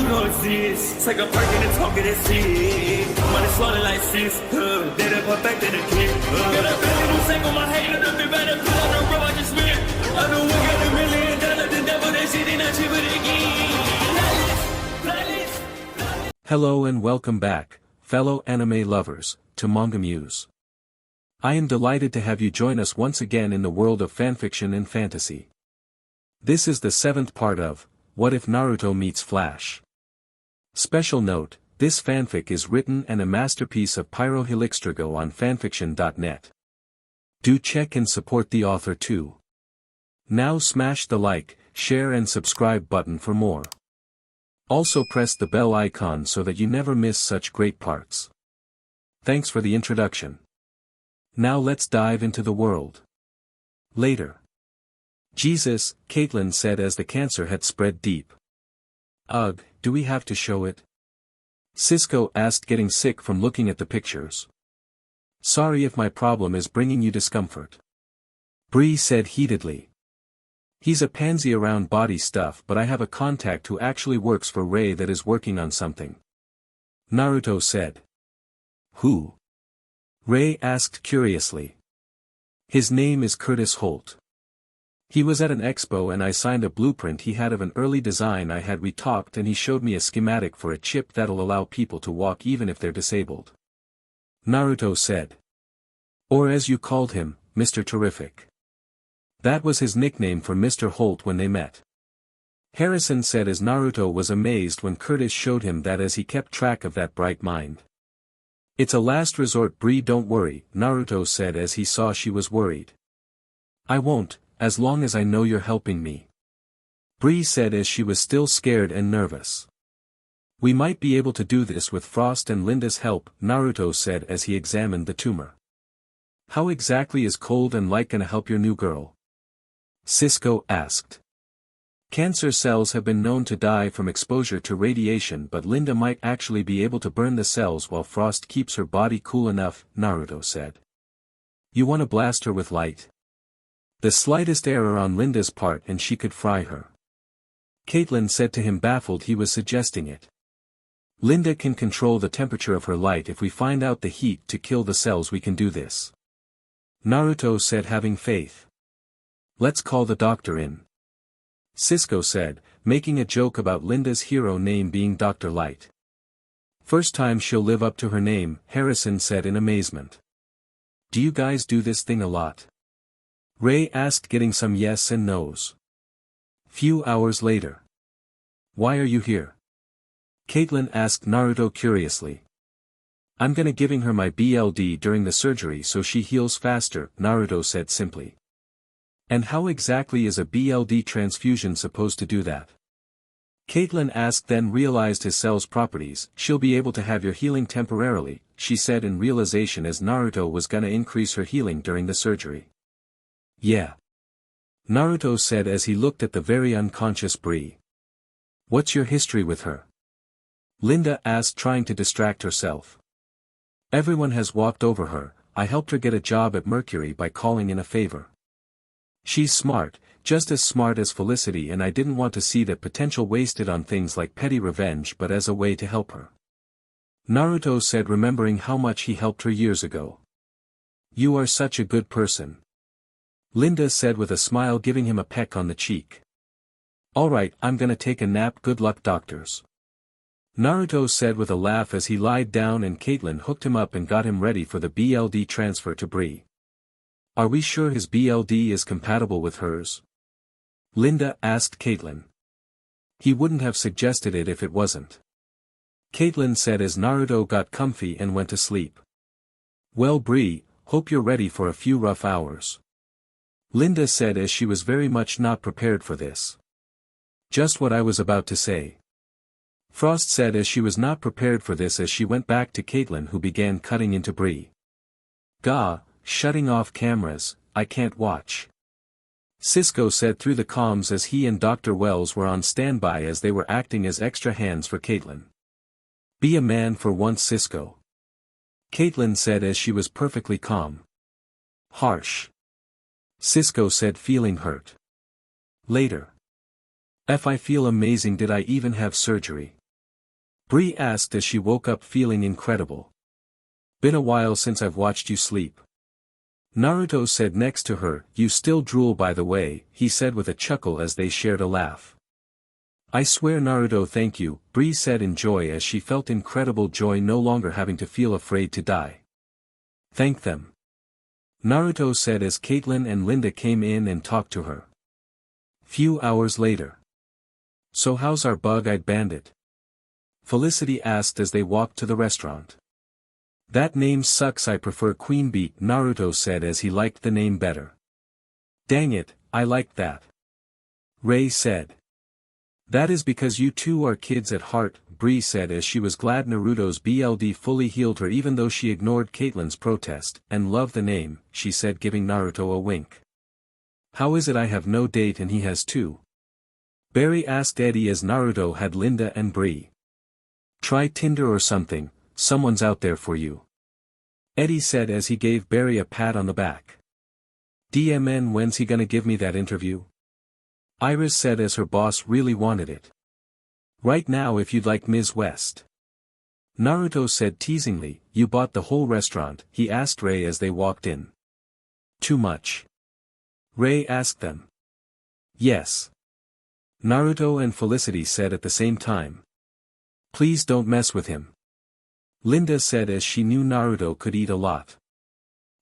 You know it's this. Take a perk and a talk of that shit. Money swallowing like sis. Did it perfect in the kid. Got a billion who sang on my head. Look up the better put on the road I just spent. I know we got $1 million. The devil that shit ain't not cheaper again. Hello and welcome back, fellow anime lovers, to MangaMuse. I am delighted to have you join us once again in the world of fanfiction and fantasy. This is the 7th part of What If Naruto Meets Flash? Special note, this fanfic is written and a masterpiece of pyrohelixdrago on FANFICTIONnet. Do check and support the author too. Now smash the like, share and subscribe button for more. Also press the bell icon so that you never miss such great parts. Thanks for the introduction. Now let's dive into the world. Later. Jesus, Caitlin said as the cancer had spread deep. Ugh, do we have to show it? Cisco asked, getting sick from looking at the pictures. Sorry if my problem is bringing you discomfort. Bree said heatedly. He's a pansy around body stuff, but I have a contact who actually works for Ray that is working on something. Naruto said. Who? Ray asked curiously. His name is Curtis Holt. He was at an expo and I signed a blueprint he had of an early design I had. We talked and he showed me a schematic for a chip that'll allow people to walk even if they're disabled. Naruto said. Or as you called him, Mr. Terrific. That was his nickname for Mr. Holt when they met. Harrison said as Naruto was amazed when Curtis showed him that as he kept track of that bright mind. It's a last resort, Bree, don't worry, Naruto said as he saw she was worried. I won't, as long as I know you're helping me. Bree said as she was still scared and nervous. We might be able to do this with Frost and Linda's help, Naruto said as he examined the tumor. How exactly is cold and light gonna help your new girl? Cisco asked. Cancer cells have been known to die from exposure to radiation, but Linda might actually be able to burn the cells while Frost keeps her body cool enough, Naruto said. You want to blast her with light? The slightest error on Linda's part and she could fry her. Caitlin said to him, baffled he was suggesting it. Linda can control the temperature of her light. If we find out the heat to kill the cells we can do this. Naruto said, having faith. Let's call the doctor in. Cisco said, making a joke about Linda's hero name being Dr. Light. First time she'll live up to her name, Harrison said in amazement. Do you guys do this thing a lot? Ray asked, getting some yes and no's. Few hours later. Why are you here? Caitlin asked Naruto curiously. I'm gonna giving her my BLD during the surgery so she heals faster, Naruto said simply. And how exactly is a BLD transfusion supposed to do that? Caitlin asked, then realized his cell's properties. She'll be able to have your healing temporarily, she said in realization as Naruto was gonna increase her healing during the surgery. Yeah. Naruto said as he looked at the very unconscious Bree. What's your history with her? Linda asked, trying to distract herself. Everyone has walked over her. I helped her get a job at Mercury by calling in a favor. She's smart, just as smart as Felicity, and I didn't want to see that potential wasted on things like petty revenge, but as a way to help her. Naruto said, remembering how much he helped her years ago. You are such a good person. Linda said with a smile, giving him a peck on the cheek. Alright, I'm gonna take a nap, good luck doctors. Naruto said with a laugh as he lied down and Caitlin hooked him up and got him ready for the BLD transfer to Bree. Are we sure his BLD is compatible with hers? Linda asked Caitlin. He wouldn't have suggested it if it wasn't. Caitlin said as Naruto got comfy and went to sleep. Well Bree, hope you're ready for a few rough hours. Linda said as she was very much not prepared for this. Just what I was about to say. Frost said as she was not prepared for this as she went back to Caitlin, who began cutting into Bree. Gah, shutting off cameras, I can't watch. Cisco said through the comms as he and Dr. Wells were on standby as they were acting as extra hands for Caitlin. Be a man for once, Cisco. Caitlin said as she was perfectly calm. Harsh. Cisco said, feeling hurt. Later. I feel amazing. Did I even have surgery? Bree asked as she woke up feeling incredible. Been a while since I've watched you sleep. Naruto said next to her. You still drool by the way, he said with a chuckle as they shared a laugh. I swear Naruto, thank you, Bree said in joy as she felt incredible joy no longer having to feel afraid to die. Thank them. Naruto said as Caitlin and Linda came in and talked to her. Few hours later. So how's our bug-eyed bandit? Felicity asked as they walked to the restaurant. That name sucks, I prefer Queen Bee, Naruto said as he liked the name better. Dang it, I liked that. Ray said. That is because you two are kids at heart, Bree said as she was glad Naruto's BLD fully healed her even though she ignored Caitlin's protest, and loved the name, she said giving Naruto a wink. How is it I have no date and he has two? Barry asked Eddie as Naruto had Linda and Bree. Try Tinder or something, someone's out there for you. Eddie said as he gave Barry a pat on the back. DMN, when's he gonna give me that interview? Iris said as her boss really wanted it. Right now if you'd like, Ms. West. Naruto said teasingly. You bought the whole restaurant, he asked Ray as they walked in. Too much? Ray asked them. Yes. Naruto and Felicity said at the same time. Please don't mess with him. Linda said as she knew Naruto could eat a lot.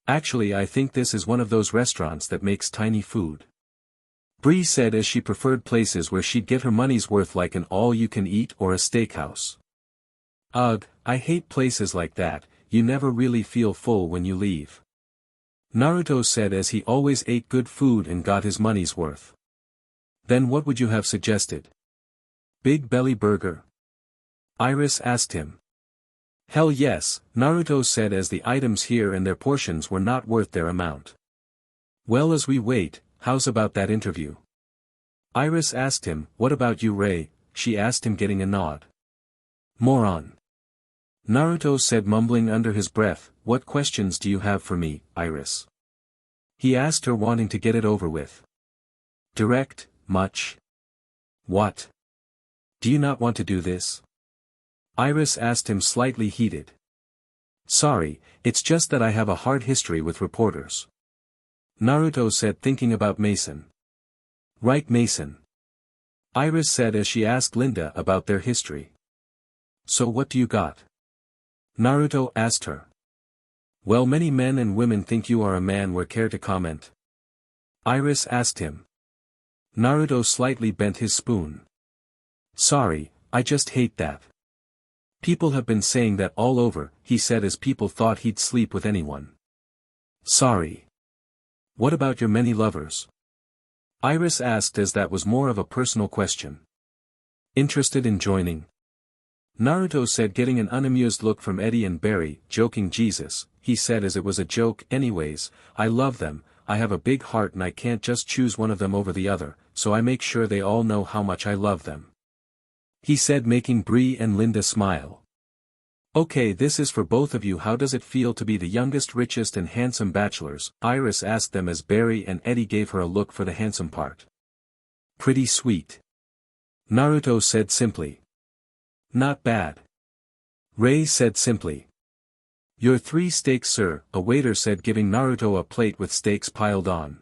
Actually, I think this is one of those restaurants that makes tiny food. Bree said as she preferred places where she'd get her money's worth like an all-you-can-eat or a steakhouse. Ugh, I hate places like that, you never really feel full when you leave. Naruto said as he always ate good food and got his money's worth. Then what would you have suggested? Big Belly Burger? Iris asked him. Hell yes, Naruto said as the items here and their portions were not worth their amount. Well, as we wait, how's about that interview? Iris asked him. What about you, Ray? She asked him, getting a nod. Moron. Naruto said, mumbling under his breath. What questions do you have for me, Iris? He asked her, wanting to get it over with. Direct, much? What? Do you not want to do this? Iris asked him, slightly heated. Sorry, it's just that I have a hard history with reporters. Naruto said, thinking about Mason. Right, Mason. Iris said as she asked Linda about their history. So what do you got? Naruto asked her. Well, many men and women think you are a man. Where care to comment? Iris asked him. Naruto slightly bent his spoon. Sorry, I just hate that. People have been saying that all over, he said as people thought he'd sleep with anyone. Sorry. What about your many lovers? Iris asked as that was more of a personal question. Interested in joining? Naruto said, getting an unamused look from Eddie and Barry. Joking, Jesus, he said as it was a joke. Anyways, I love them, I have a big heart and I can't just choose one of them over the other, so I make sure they all know how much I love them. He said, making Bree and Linda smile. Okay, this is for both of you. How does it feel to be the youngest, richest and handsome bachelors? Iris asked them as Barry and Eddie gave her a look for the handsome part. Pretty sweet. Naruto said simply. Not bad. Ray said simply. Your 3 steaks, sir, a waiter said, giving Naruto a plate with steaks piled on.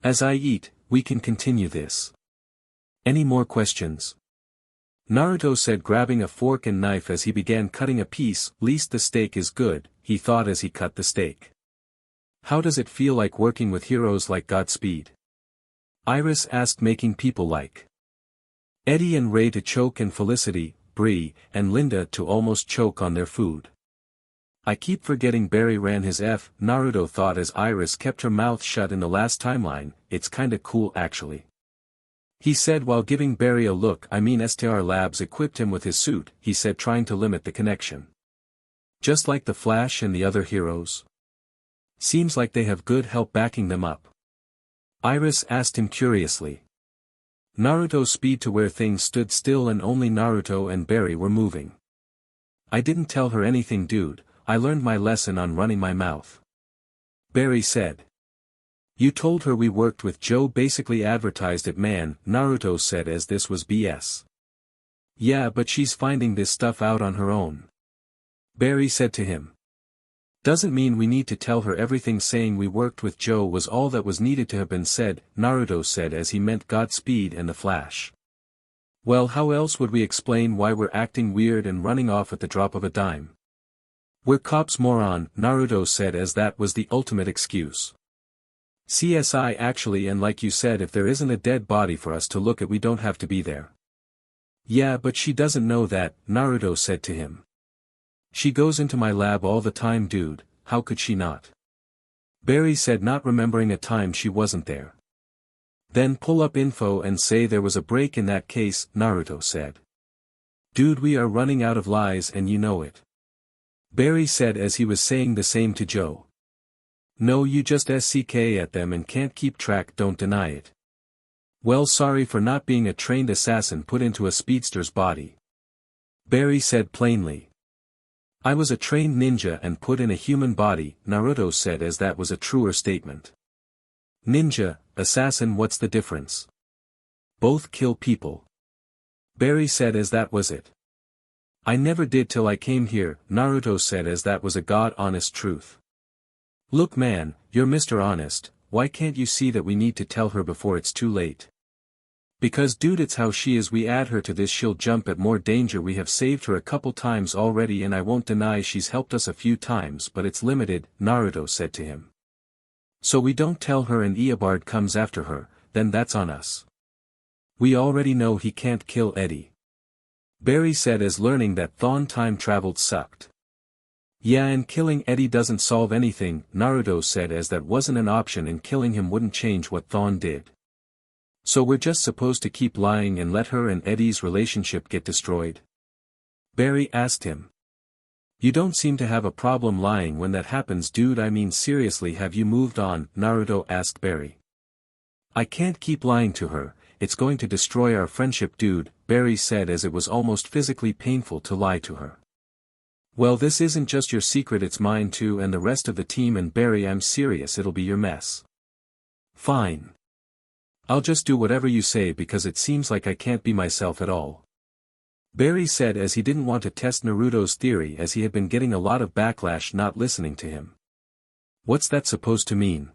As I eat, we can continue this. Any more questions? Naruto said, grabbing a fork and knife as he began cutting a piece. Least the steak is good, he thought as he cut the steak. How does it feel like working with heroes like Godspeed? Iris asked, making people like Eddie and Ray to choke and Felicity, Bree, and Linda to almost choke on their food. I keep forgetting Barry ran his F, Naruto thought as Iris kept her mouth shut in the last timeline. It's kinda cool actually. He said while giving Barry a look. I mean, STR Labs equipped him with his suit, he said, trying to limit the connection. Just like the Flash and the other heroes? Seems like they have good help backing them up. Iris asked him curiously. Naruto's speed to where things stood still and only Naruto and Barry were moving. I didn't tell her anything, dude, I learned my lesson on running my mouth. Barry said. You told her we worked with Joe, basically advertised it, man, Naruto said as this was BS. Yeah, but she's finding this stuff out on her own. Barry said to him. Doesn't mean we need to tell her everything. Saying we worked with Joe was all that was needed to have been said, Naruto said as he meant Godspeed and the Flash. Well, how else would we explain why we're acting weird and running off at the drop of a dime? We're cops, moron, Naruto said as that was the ultimate excuse. CSI actually, and like you said, if there isn't a dead body for us to look at we don't have to be there. Yeah, but she doesn't know that, Naruto said to him. She goes into my lab all the time, dude, how could she not? Barry said, not remembering a time she wasn't there. Then pull up info and say there was a break in that case, Naruto said. Dude, we are running out of lies and you know it. Barry said as he was saying the same to Joe. No, you just SCK at them and can't keep track, don't deny it. Well, sorry for not being a trained assassin put into a speedster's body. Barry said plainly. I was a trained ninja and put in a human body, Naruto said as that was a truer statement. Ninja, assassin, what's the difference? Both kill people. Barry said as that was it. I never did till I came here, Naruto said as that was a god-honest truth. Look man, you're Mr. Honest, why can't you see that we need to tell her before it's too late? Because dude, it's how she is. We add her to this, she'll jump at more danger. We have saved her a couple times already and I won't deny she's helped us a few times, but it's limited, Naruto said to him. So we don't tell her and Eobard comes after her, then that's on us. We already know he can't kill Eddie. Barry said as learning that Thawne time traveled sucked. Yeah, and killing Eddie doesn't solve anything, Naruto said as that wasn't an option and killing him wouldn't change what Thawne did. So we're just supposed to keep lying and let her and Eddie's relationship get destroyed? Barry asked him. You don't seem to have a problem lying when that happens, dude. I mean seriously, have you moved on? Naruto asked Barry. I can't keep lying to her, it's going to destroy our friendship, dude, Barry said as it was almost physically painful to lie to her. Well, this isn't just your secret, it's mine too and the rest of the team, and Barry, I'm serious, it'll be your mess. Fine. I'll just do whatever you say because it seems like I can't be myself at all. Barry said as he didn't want to test Naruto's theory as he had been getting a lot of backlash not listening to him. What's that supposed to mean?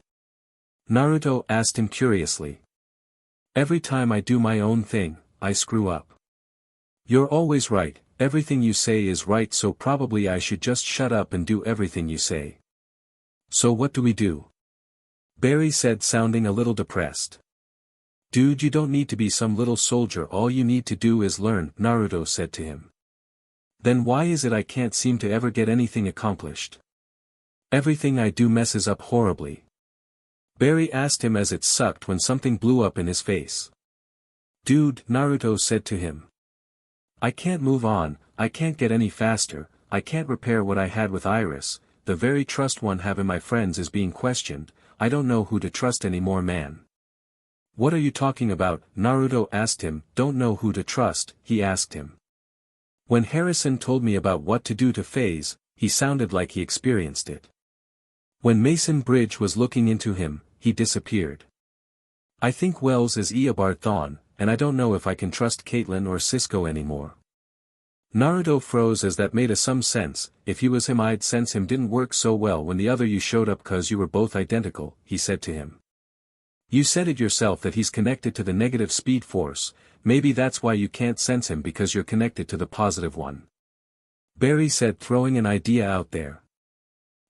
Naruto asked him curiously. Every time I do my own thing, I screw up. You're always right, everything you say is right, so probably I should just shut up and do everything you say. So what do we do? Barry said, sounding a little depressed. Dude, you don't need to be some little soldier, all you need to do is learn, Naruto said to him. Then why is it I can't seem to ever get anything accomplished? Everything I do messes up horribly. Barry asked him as it sucked when something blew up in his face. Dude, Naruto said to him. I can't move on, I can't get any faster, I can't repair what I had with Iris, the very trust one have in my friends is being questioned, I don't know who to trust anymore, man. What are you talking about? Naruto asked him. Don't know who to trust, he asked him. When Harrison told me about what to do to FaZe, he sounded like he experienced it. When Mason Bridge was looking into him, he disappeared. I think Wells is Eobard Thawne, and I don't know if I can trust Caitlyn or Cisco anymore. Naruto froze as that made some sense. If he was him, I'd sense him didn't work so well when the other you showed up cause you were both identical, he said to him. You said it yourself that he's connected to the negative speed force, maybe that's why you can't sense him because you're connected to the positive one. Barry said, throwing an idea out there.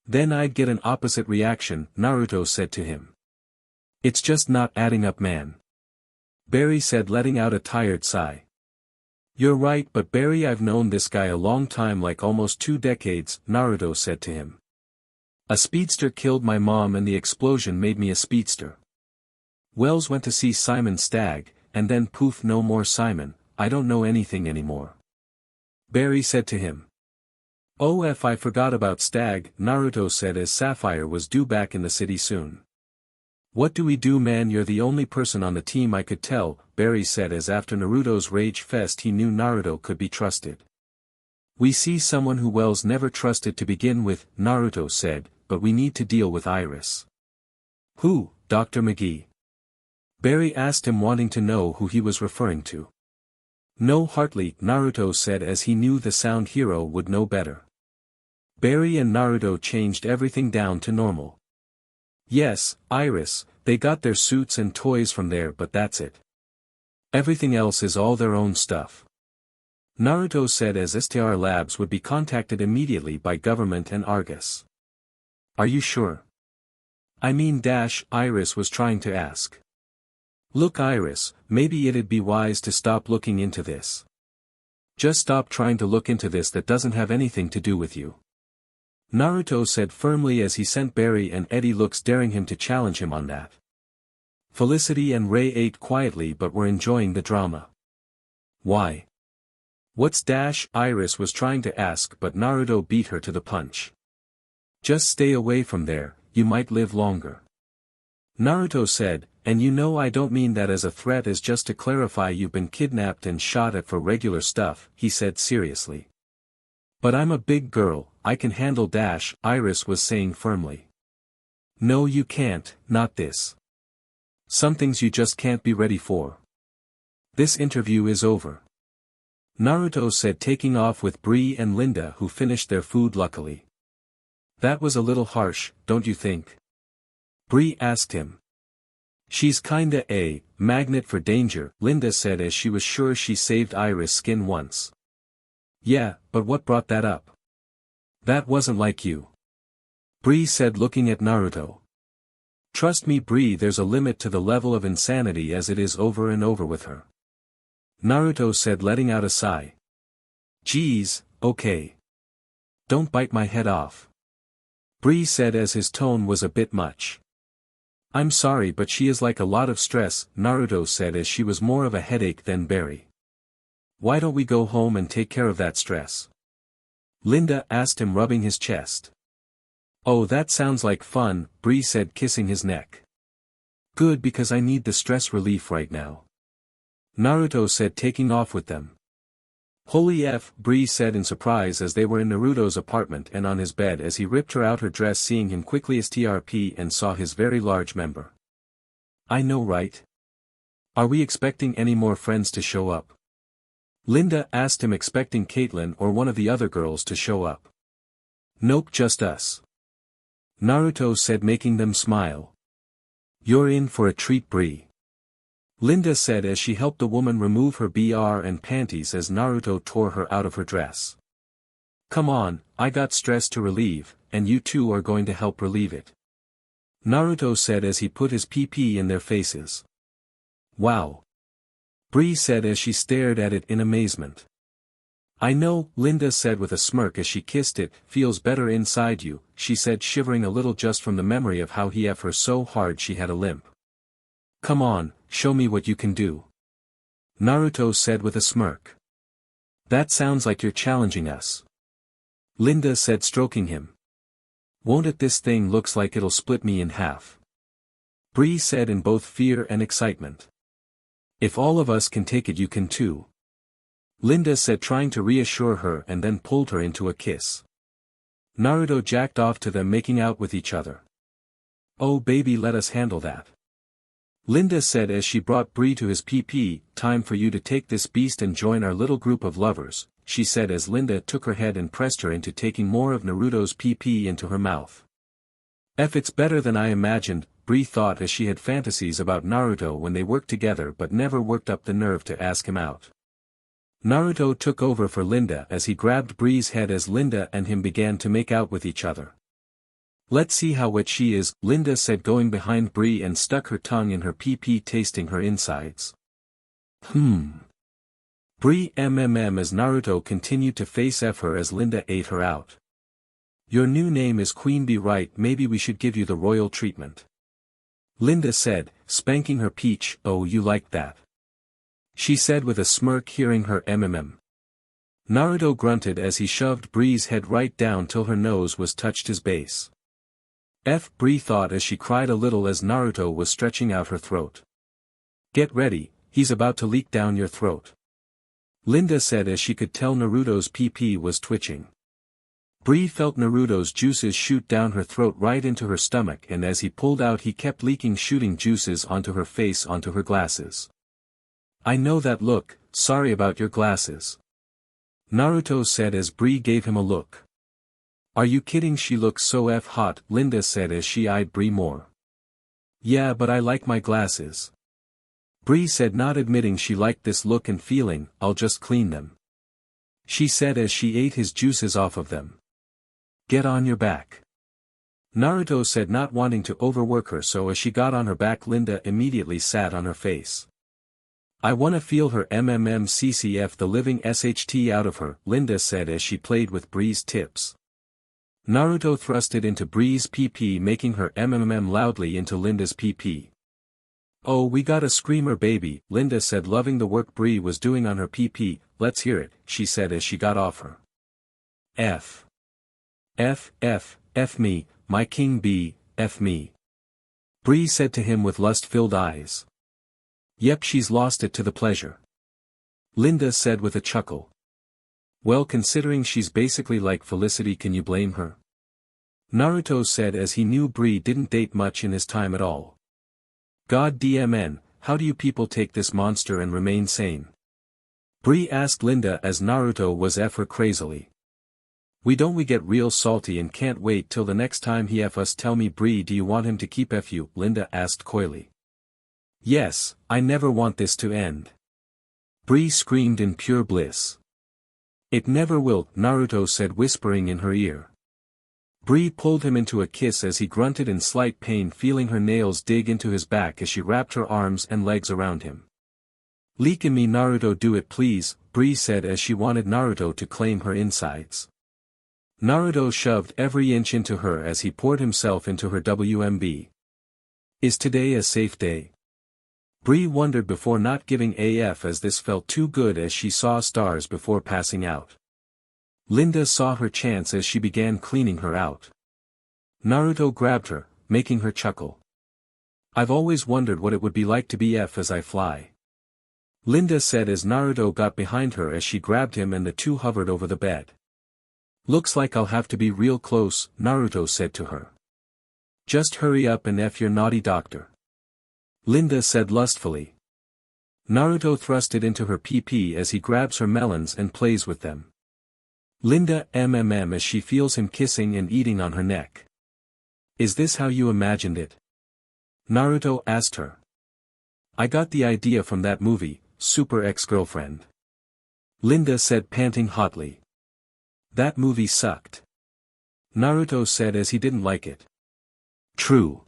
Then I'd get an opposite reaction, Naruto said to him. It's just not adding up, man. Barry said, letting out a tired sigh. You're right, but Barry, I've known this guy a long time, like almost 2 decades, Naruto said to him. A speedster killed my mom and the explosion made me a speedster. Wells went to see Simon Stagg, and then poof, no more Simon, I don't know anything anymore. Barry said to him. Oh, I forgot about Stagg, Naruto said as Sapphire was due back in the city soon. What do we do, man? You're the only person on the team I could tell, Barry said as after Naruto's rage fest he knew Naruto could be trusted. We see someone who Wells never trusted to begin with, Naruto said, but we need to deal with Iris. Who, Dr. McGee? Barry asked him, wanting to know who he was referring to. No, Hartley, Naruto said as he knew the sound hero would know better. Barry and Naruto changed everything down to normal. Yes, Iris, they got their suits and toys from there, but that's it. Everything else is all their own stuff. Naruto said as STR Labs would be contacted immediately by government and Argus. Are you sure? I mean Iris was trying to ask. Look Iris, maybe it'd be wise to stop looking into this. Just stop trying to look into this, that doesn't have anything to do with you. Naruto said firmly as he sent Barry and Eddie looks daring him to challenge him on that. Felicity and Ray ate quietly but were enjoying the drama. Why? What's Iris was trying to ask, but Naruto beat her to the punch. Just stay away from there, you might live longer. Naruto said, and you know I don't mean that as a threat, as just to clarify you've been kidnapped and shot at for regular stuff, he said seriously. But I'm a big girl, I can handle Iris was saying firmly. No you can't, not this. Some things you just can't be ready for. This interview is over. Naruto said, taking off with Bree and Linda, who finished their food luckily. That was a little harsh, don't you think? Bree asked him. She's kinda a magnet for danger, Linda said as she was sure she saved Iris' skin once. Yeah, but what brought that up? That wasn't like you. Bree said looking at Naruto. Trust me Bree, there's a limit to the level of insanity as it is over and over with her. Naruto said letting out a sigh. Geez, okay. Don't bite my head off. Bree said as his tone was a bit much. I'm sorry but she is like a lot of stress, Naruto said as she was more of a headache than Barry. Why don't we go home and take care of that stress? Linda asked him, rubbing his chest. Oh, that sounds like fun, Bree said, kissing his neck. Good, because I need the stress relief right now. Naruto said, taking off with them. Holy F, Bree said in surprise as they were in Naruto's apartment and on his bed as he ripped her out her dress, seeing him quickly strp and saw his very large member. I know, right? Are we expecting any more friends to show up? Linda asked him, expecting Caitlyn or one of the other girls to show up. Nope, just us. Naruto said, making them smile. You're in for a treat, Bree. Linda said as she helped the woman remove her BR and panties as Naruto tore her out of her dress. Come on, I got stress to relieve, and you two are going to help relieve it. Naruto said as he put his PP in their faces. Wow. Bree said as she stared at it in amazement. I know, Linda said with a smirk as she kissed it, feels better inside you, she said, shivering a little just from the memory of how he F her so hard she had a limp. Come on, show me what you can do. Naruto said with a smirk. That sounds like you're challenging us. Linda said, stroking him. Won't it? This thing looks like it'll split me in half. Bree said in both fear and excitement. If all of us can take it, you can too. Linda said, trying to reassure her, and then pulled her into a kiss. Naruto jacked off to them making out with each other. Oh baby, let us handle that. Linda said as she brought Bree to his PP, time for you to take this beast and join our little group of lovers, she said as Linda took her head and pressed her into taking more of Naruto's PP into her mouth. F, it's better than I imagined, Bree thought as she had fantasies about Naruto when they worked together but never worked up the nerve to ask him out. Naruto took over for Linda as he grabbed Bree's head as Linda and him began to make out with each other. Let's see how wet she is, Linda said, going behind Bree and stuck her tongue in her PP, tasting her insides. Bree as Naruto continued to face F her as Linda ate her out. Your new name is Queen Bee, right? Maybe we should give you the royal treatment. Linda said, spanking her peach. Oh, you like that? She said with a smirk, hearing her Naruto grunted as he shoved Bree's head right down till her nose was touched his base. F, Bree thought as she cried a little as Naruto was stretching out her throat. Get ready, he's about to leak down your throat. Linda said as she could tell Naruto's PP was twitching. Bree felt Naruto's juices shoot down her throat right into her stomach, and as he pulled out he kept leaking, shooting juices onto her face, onto her glasses. I know that look, sorry about your glasses. Naruto said as Bree gave him a look. Are you kidding, she looks so hot, Linda said as she eyed Bree more. Yeah, but I like my glasses. Bree said, not admitting she liked this look and feeling. I'll just clean them. She said as she ate his juices off of them. Get on your back. Naruto said, not wanting to overwork her, so as she got on her back Linda immediately sat on her face. I wanna feel her CCF the living SHT out of her, Linda said as she played with Bree's tips. Naruto thrusted into Bree's PP, making her loudly into Linda's PP. Oh, we got a screamer baby, Linda said, loving the work Bree was doing on her PP. Let's hear it, she said as she got off her. F me, my king bee, F me. Bree said to him with lust-filled eyes. Yep, she's lost it to the pleasure. Linda said with a chuckle. Well, considering she's basically like Felicity, can you blame her? Naruto said as he knew Bree didn't date much in his time at all. God DMN, how do you people take this monster and remain sane? Bree asked Linda as Naruto was F her crazily. We get real salty and can't wait till the next time he F us. Tell me, Bree, do you want him to keep F you? Linda asked coyly. Yes, I never want this to end. Bree screamed in pure bliss. It never will, Naruto said, whispering in her ear. Bree pulled him into a kiss as he grunted in slight pain, feeling her nails dig into his back as she wrapped her arms and legs around him. Leak in me, Naruto, do it please, Bree said as she wanted Naruto to claim her insides. Naruto shoved every inch into her as he poured himself into her WMB. Is today a safe day? Bree wondered before not giving AF, as this felt too good as she saw stars before passing out. Linda saw her chance as she began cleaning her out. Naruto grabbed her, making her chuckle. I've always wondered what it would be like to be F as I fly. Linda said as Naruto got behind her as she grabbed him and the two hovered over the bed. Looks like I'll have to be real close, Naruto said to her. Just hurry up and F your naughty doctor. Linda said lustfully. Naruto thrusted into her PP as he grabs her melons and plays with them. Linda as she feels him kissing and eating on her neck. Is this how you imagined it? Naruto asked her. I got the idea from that movie, Super Ex-Girlfriend. Linda said, panting hotly. That movie sucked. Naruto said as he didn't like it. True.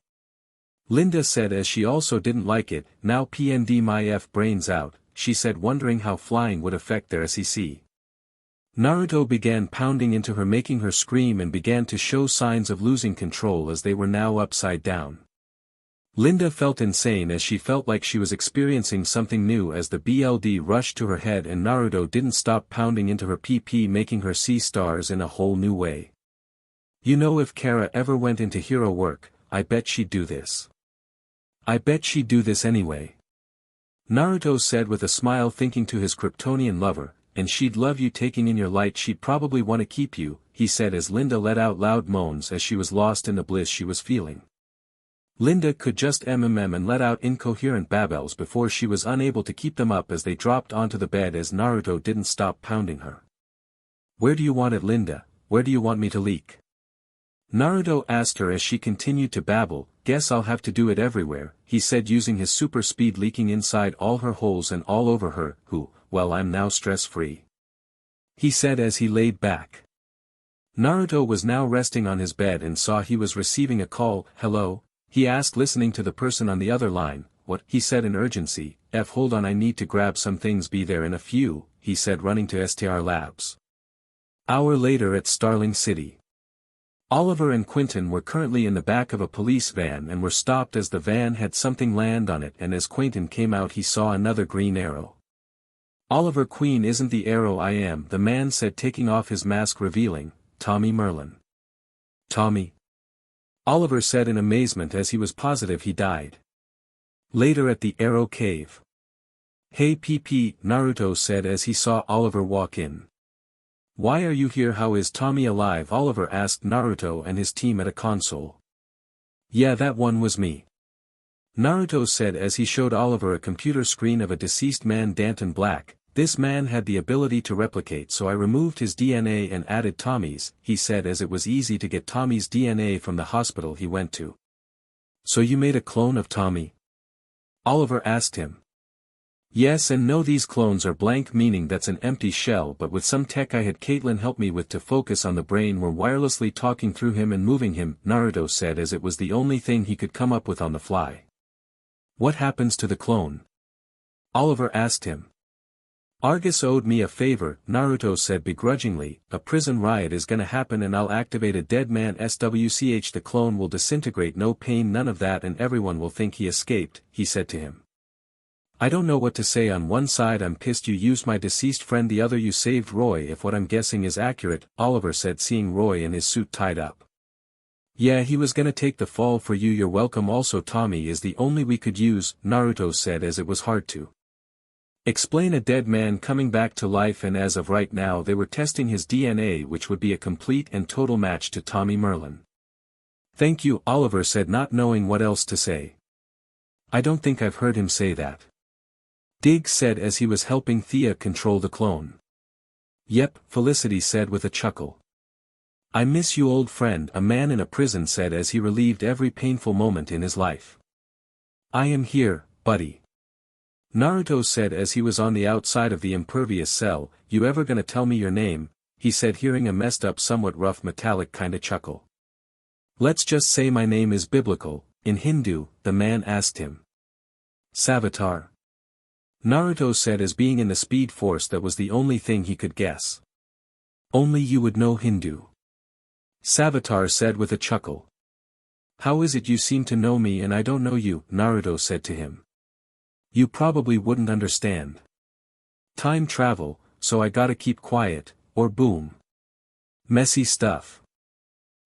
Linda said as she also didn't like it. Now PND my F brains out, she said, wondering how flying would affect their SEC. Naruto began pounding into her, making her scream, and began to show signs of losing control as they were now upside down. Linda felt insane as she felt like she was experiencing something new as the BLD rushed to her head, and Naruto didn't stop pounding into her PP, making her see stars in a whole new way. You know, if Kara ever went into hero work, I bet she'd do this. I bet she'd do this anyway. Naruto said with a smile, thinking to his Kryptonian lover, and she'd love you taking in your light, she'd probably want to keep you, he said as Linda let out loud moans as she was lost in the bliss she was feeling. Linda could just and let out incoherent babbles before she was unable to keep them up as they dropped onto the bed as Naruto didn't stop pounding her. Where do you want it, Linda? Where do you want me to leak? Naruto asked her as she continued to babble. Guess I'll have to do it everywhere, he said, using his super speed, leaking inside all her holes and all over her. Well, I'm now stress-free, he said as he laid back. Naruto was now resting on his bed and saw he was receiving a call. Hello? He asked, listening to the person on the other line. What? He said in urgency. Hold on, I need to grab some things, be there in a few, he said, running to STR Labs. Hour later at Starling City. Oliver and Quentin were currently in the back of a police van and were stopped as the van had something land on it, and as Quentin came out he saw another green arrow. Oliver, Queen isn't the arrow I am, the man said, taking off his mask, revealing, Tommy Merlin. Tommy? Oliver said in amazement as he was positive he died. Later at the Arrow Cave. Hey PP, Naruto said as he saw Oliver walk in. Why are you here? How is Tommy alive? Oliver asked Naruto and his team at a console. Yeah, that one was me. Naruto said as he showed Oliver a computer screen of a deceased man, Danton Black, This man had the ability to replicate, so I removed his DNA and added Tommy's, he said, as it was easy to get Tommy's DNA from the hospital he went to. So you made a clone of Tommy? Oliver asked him. Yes and no, these clones are blank, meaning that's an empty shell, but with some tech I had Caitlin help me with to focus on the brain, we're wirelessly talking through him and moving him, Naruto said, as it was the only thing he could come up with on the fly. What happens to the clone? Oliver asked him. Argus owed me a favor, Naruto said begrudgingly. A prison riot is gonna happen and I'll activate a dead man SWCH. The clone will disintegrate, no pain, none of that, and everyone will think he escaped, he said to him. I don't know what to say. On one side I'm pissed you used my deceased friend, the other you saved Roy, if what I'm guessing is accurate, Oliver said, seeing Roy in his suit tied up. Yeah, he was gonna take the fall for you, you're welcome. Also Tommy is the only we could use, Naruto said, as it was hard to explain a dead man coming back to life, and as of right now they were testing his DNA, which would be a complete and total match to Tommy Merlin. Thank you, Oliver said, not knowing what else to say. I don't think I've heard him say that. Diggs said as he was helping Thea control the clone. Yep, Felicity said with a chuckle. I miss you, old friend, a man in a prison said as he relieved every painful moment in his life. I am here, buddy. Naruto said as he was on the outside of the impervious cell. You ever gonna tell me your name? He said, hearing a messed up, somewhat rough metallic kinda chuckle. Let's just say my name is biblical, in Hindu, the man asked him. Savitar. Naruto said, as being in the Speed Force that was the only thing he could guess. Only you would know Hindu. Savitar said with a chuckle. How is it you seem to know me and I don't know you? Naruto said to him. You probably wouldn't understand. Time travel, so I gotta keep quiet, or boom. Messy stuff.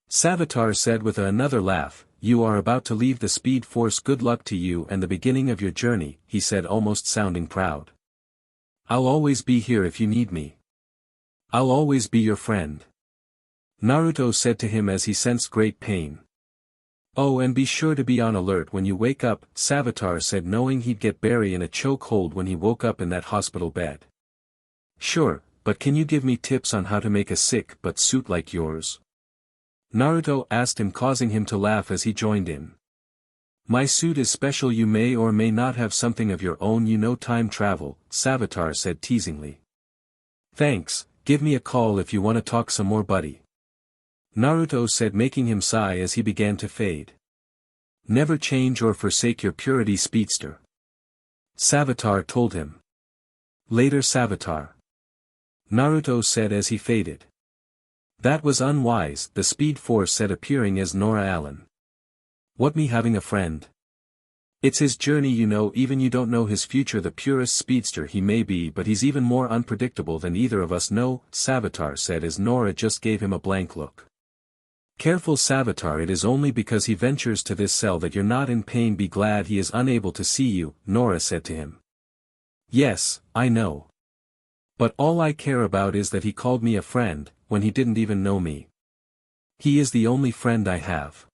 Savitar said with another laugh. You are about to leave the Speed Force, good luck to you and the beginning of your journey, he said, almost sounding proud. I'll always be here if you need me. I'll always be your friend. Naruto said to him as he sensed great pain. Oh, and be sure to be on alert when you wake up, Savitar said, knowing he'd get Barry in a chokehold when he woke up in that hospital bed. Sure, but can you give me tips on how to make a sick but suit like yours? Naruto asked him, causing him to laugh as he joined in. My suit is special, you may or may not have something of your own, you know, time travel, Savitar said teasingly. Thanks, give me a call if you want to talk some more, buddy. Naruto said, making him sigh as he began to fade. Never change or forsake your purity, Speedster. Savitar told him. Later, Savitar. Naruto said as he faded. That was unwise, the Speed Force said, appearing as Nora Allen. What, me having a friend? It's his journey, you know, even you don't know his future, the purest speedster he may be, but he's even more unpredictable than either of us know, Savitar said as Nora just gave him a blank look. Careful, Savitar, it is only because he ventures to this cell that you're not in pain, be glad he is unable to see you, Nora said to him. Yes, I know. But all I care about is that he called me a friend, when he didn't even know me. He is the only friend I have.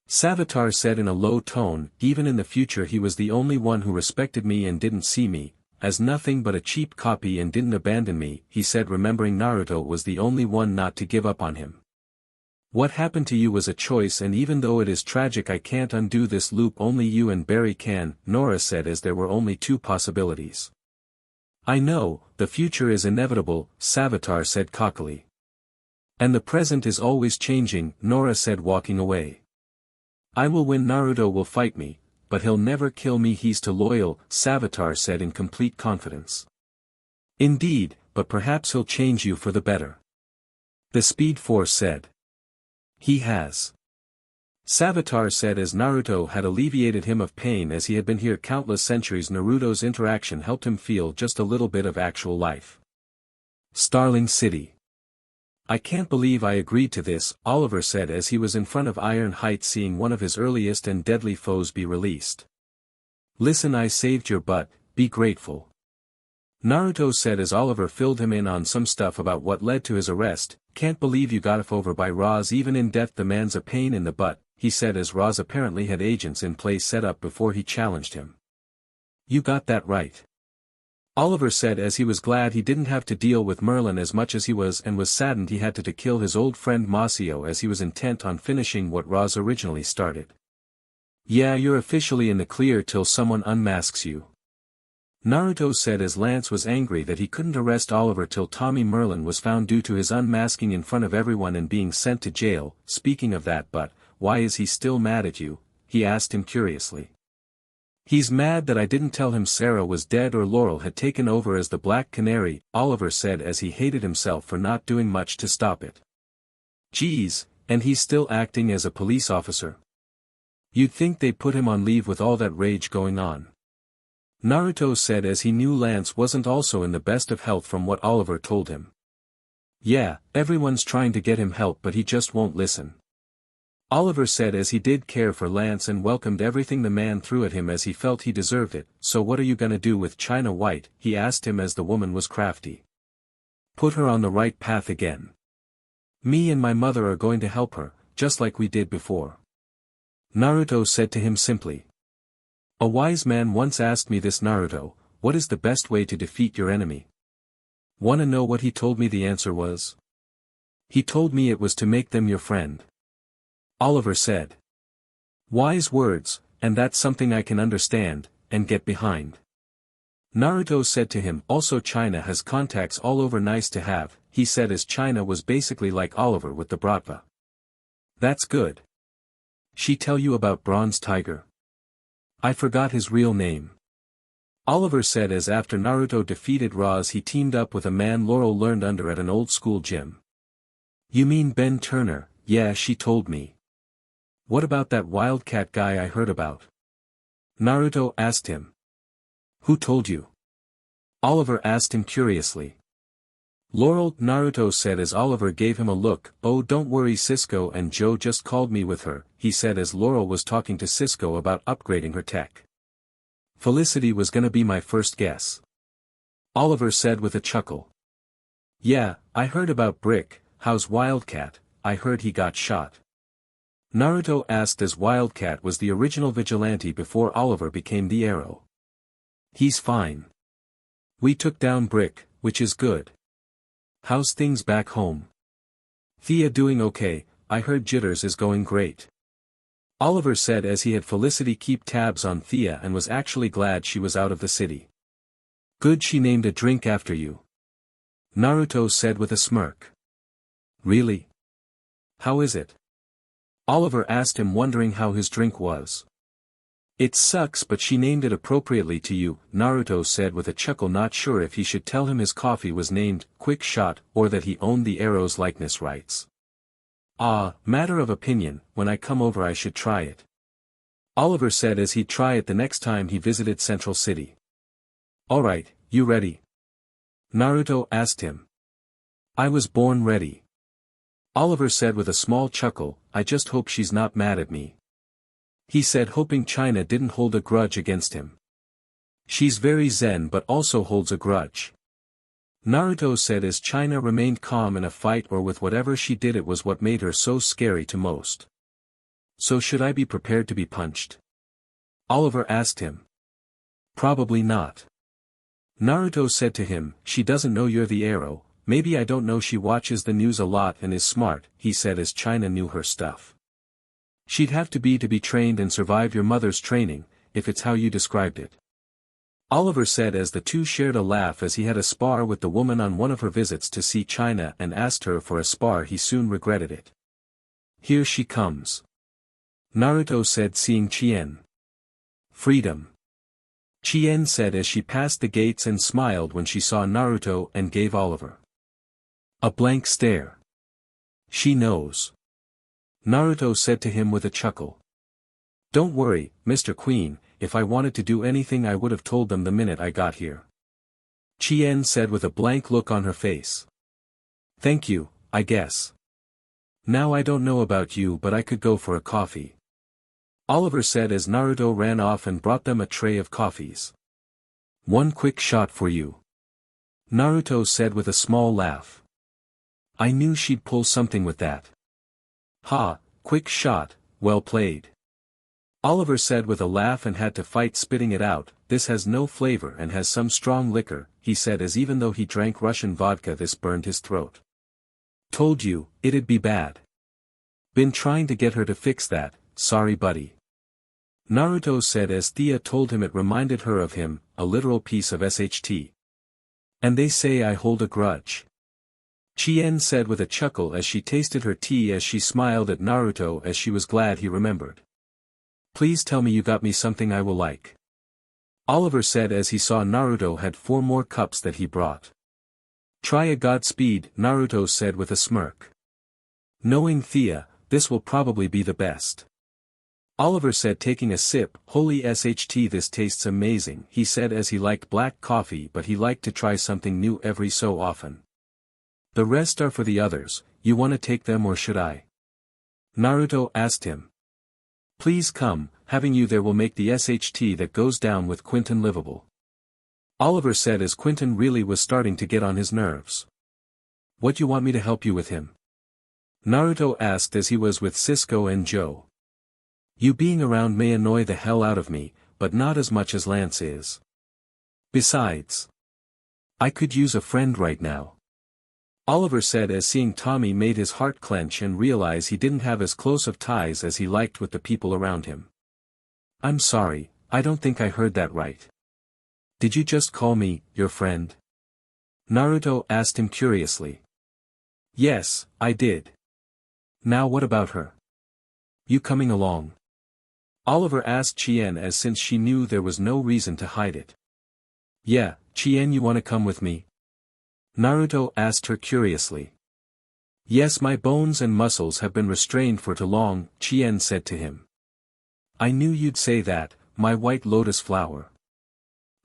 Savitar said in a low tone, even in the future he was the only one who respected me and didn't see me as nothing but a cheap copy and didn't abandon me, he said, remembering Naruto was the only one not to give up on him. What happened to you was a choice, and even though it is tragic I can't undo this loop, only you and Barry can, Nora said, as there were only two possibilities. I know, the future is inevitable, Savitar said cockily. And the present is always changing, Nora said, walking away. I will win, Naruto will fight me, but he'll never kill me, he's too loyal, Savitar said in complete confidence. Indeed, but perhaps he'll change you for the better. The Speed Force said. He has. Savitar said as Naruto had alleviated him of pain as he had been here countless centuries. Naruto's interaction helped him feel just a little bit of actual life. Starling City. I can't believe I agreed to this, Oliver said as he was in front of Iron Heights seeing one of his earliest and deadly foes be released. Listen, I saved your butt, be grateful. Naruto said as Oliver filled him in on some stuff about what led to his arrest. Can't believe you got over by Roz, even in death the man's a pain in the butt, he said as Roz apparently had agents in place set up before he challenged him. You got that right. Oliver said as he was glad he didn't have to deal with Merlin as much as he was and was saddened he had to kill his old friend Masio as he was intent on finishing what Roz originally started. Yeah, you're officially in the clear till someone unmasks you. Naruto said as Lance was angry that he couldn't arrest Oliver till Tommy Merlin was found due to his unmasking in front of everyone and being sent to jail. Speaking of that, but, why is he still mad at you? He asked him curiously. He's mad that I didn't tell him Sarah was dead or Laurel had taken over as the Black Canary, Oliver said as he hated himself for not doing much to stop it. Geez, and he's still acting as a police officer. You'd think they'd put him on leave with all that rage going on. Naruto said as he knew Lance wasn't also in the best of health from what Oliver told him. Yeah, everyone's trying to get him help but he just won't listen. Oliver said as he did care for Lance and welcomed everything the man threw at him as he felt he deserved it. So what are you gonna do with China White? He asked him as the woman was crafty. Put her on the right path again. Me and my mother are going to help her, just like we did before. Naruto said to him simply. A wise man once asked me this, Naruto, what is the best way to defeat your enemy? Wanna know what he told me the answer was? He told me it was to make them your friend. Oliver said. Wise words, and that's something I can understand, and get behind. Naruto said to him, also China has contacts all over, nice to have, he said as China was basically like Oliver with the bratva. That's good. She tell you about Bronze Tiger? I forgot his real name. Oliver said as after Naruto defeated Roz he teamed up with a man Laurel learned under at an old school gym. You mean Ben Turner? Yeah, she told me. What about that wildcat guy I heard about? Naruto asked him. Who told you? Oliver asked him curiously. Laurel, Naruto said as Oliver gave him a look. Oh, don't worry, Cisco and Joe just called me with her, he said as Laurel was talking to Cisco about upgrading her tech. Felicity was gonna be my first guess. Oliver said with a chuckle. Yeah, I heard about Brick. How's Wildcat? I heard he got shot. Naruto asked as Wildcat was the original vigilante before Oliver became the Arrow. He's fine. We took down Brick, which is good. How's things back home? Thea doing okay, I heard Jitters is going great. Oliver said as he had Felicity keep tabs on Thea and was actually glad she was out of the city. Good, she named a drink after you. Naruto said with a smirk. Really? How is it? Oliver asked him, wondering how his drink was. It sucks, but she named it appropriately to you, Naruto said with a chuckle, not sure if he should tell him his coffee was named Quick Shot or that he owned the Arrow's likeness rights. Ah, matter of opinion, when I come over I should try it. Oliver said as he'd try it the next time he visited Central City. Alright, you ready? Naruto asked him. I was born ready. Oliver said with a small chuckle, I just hope she's not mad at me. He said, hoping China didn't hold a grudge against him. She's very zen but also holds a grudge. Naruto said as China remained calm in a fight or with whatever she did, it was what made her so scary to most. So should I be prepared to be punched? Oliver asked him. Probably not. Naruto said to him, she doesn't know you're the Arrow. Maybe I don't know, she watches the news a lot and is smart, he said as China knew her stuff. She'd have to be trained and survive your mother's training, if it's how you described it. Oliver said as the two shared a laugh as he had a spar with the woman on one of her visits to see China and asked her for a spar. He soon regretted it. Here she comes. Naruto said, seeing Chien. Freedom. Chien said as she passed the gates and smiled when she saw Naruto and gave Oliver a blank stare. She knows. Naruto said to him with a chuckle. Don't worry, Mr. Queen, if I wanted to do anything I would have told them the minute I got here. Chien said with a blank look on her face. Thank you, I guess. Now I don't know about you, but I could go for a coffee. Oliver said as Naruto ran off and brought them a tray of coffees. One quick shot for you. Naruto said with a small laugh. I knew she'd pull something with that. Ha, quick shot, well played. Oliver said with a laugh and had to fight spitting it out. This has no flavor and has some strong liquor, he said, as even though he drank Russian vodka this burned his throat. Told you, it'd be bad. Been trying to get her to fix that, sorry buddy. Naruto said as Thea told him it reminded her of him, a literal piece of SHT. And they say I hold a grudge. Chien said with a chuckle as she tasted her tea as she smiled at Naruto as she was glad he remembered. Please tell me you got me something I will like. Oliver said as he saw Naruto had 4 more cups that he brought. Try a Godspeed, Naruto said with a smirk. Knowing Thea, this will probably be the best. Oliver said taking a sip, holy SHT, this tastes amazing, he said as he liked black coffee but he liked to try something new every so often. The rest are for the others, you wanna take them or should I? Naruto asked him. Please come, having you there will make the SHT that goes down with Quentin livable. Oliver said as Quentin really was starting to get on his nerves. What you want me to help you with him? Naruto asked as he was with Cisco and Joe. You being around may annoy the hell out of me, but not as much as Lance is. Besides, I could use a friend right now. Oliver said as seeing Tommy made his heart clench and realize he didn't have as close of ties as he liked with the people around him. I'm sorry, I don't think I heard that right. Did you just call me, your friend? Naruto asked him curiously. Yes, I did. Now what about her? You coming along? Oliver asked Chien as since she knew there was no reason to hide it. Yeah, Chien, you wanna come with me? Naruto asked her curiously. Yes, my bones and muscles have been restrained for too long, Chien said to him. I knew you'd say that, my white lotus flower.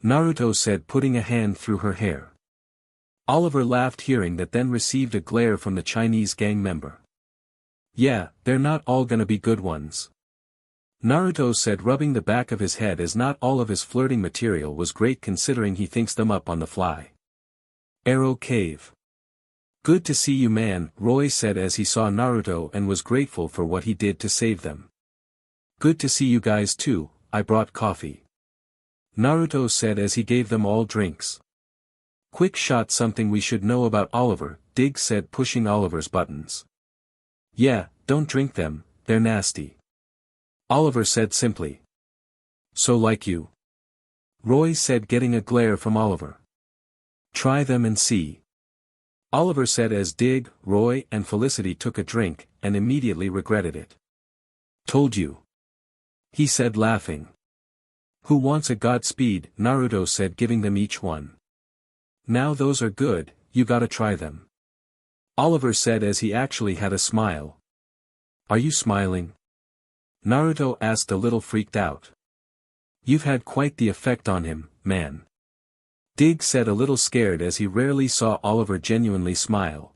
Naruto said putting a hand through her hair. Oliver laughed hearing that then received a glare from the Chinese gang member. Yeah, they're not all gonna be good ones. Naruto said rubbing the back of his head as not all of his flirting material was great considering he thinks them up on the fly. Arrow Cave. Good to see you man, Roy said as he saw Naruto and was grateful for what he did to save them. Good to see you guys too, I brought coffee. Naruto said as he gave them all drinks. Quick shot, something we should know about Oliver, Dig said pushing Oliver's buttons. Yeah, don't drink them, they're nasty. Oliver said simply. So like you? Roy said getting a glare from Oliver. Try them and see. Oliver said as Dig, Roy and Felicity took a drink, and immediately regretted it. Told you. He said laughing. Who wants a Godspeed, Naruto said giving them each one. Now those are good, you gotta try them. Oliver said as he actually had a smile. Are you smiling? Naruto asked a little freaked out. You've had quite the effect on him, man. Dig said a little scared as he rarely saw Oliver genuinely smile.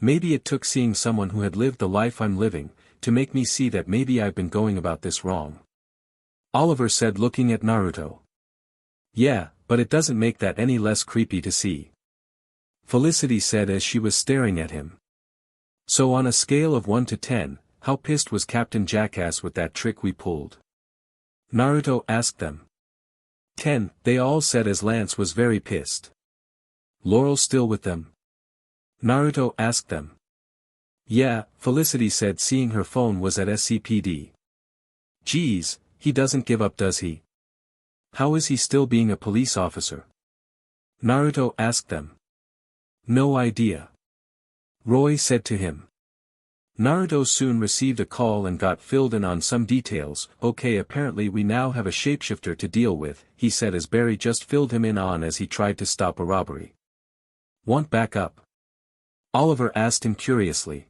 Maybe it took seeing someone who had lived the life I'm living, to make me see that maybe I've been going about this wrong. Oliver said looking at Naruto. Yeah, but it doesn't make that any less creepy to see. Felicity said as she was staring at him. So on a scale of 1 to 10, how pissed was Captain Jackass with that trick we pulled? Naruto asked them. 10, they all said as Lance was very pissed. Laurel still with them? Naruto asked them. Yeah, Felicity said seeing her phone was at SCPD. Geez, he doesn't give up does he? How is he still being a police officer? Naruto asked them. No idea. Roy said to him. Naruto soon received a call and got filled in on some details. Okay, apparently we now have a shapeshifter to deal with, he said as Barry just filled him in on as he tried to stop a robbery. Want backup? Oliver asked him curiously.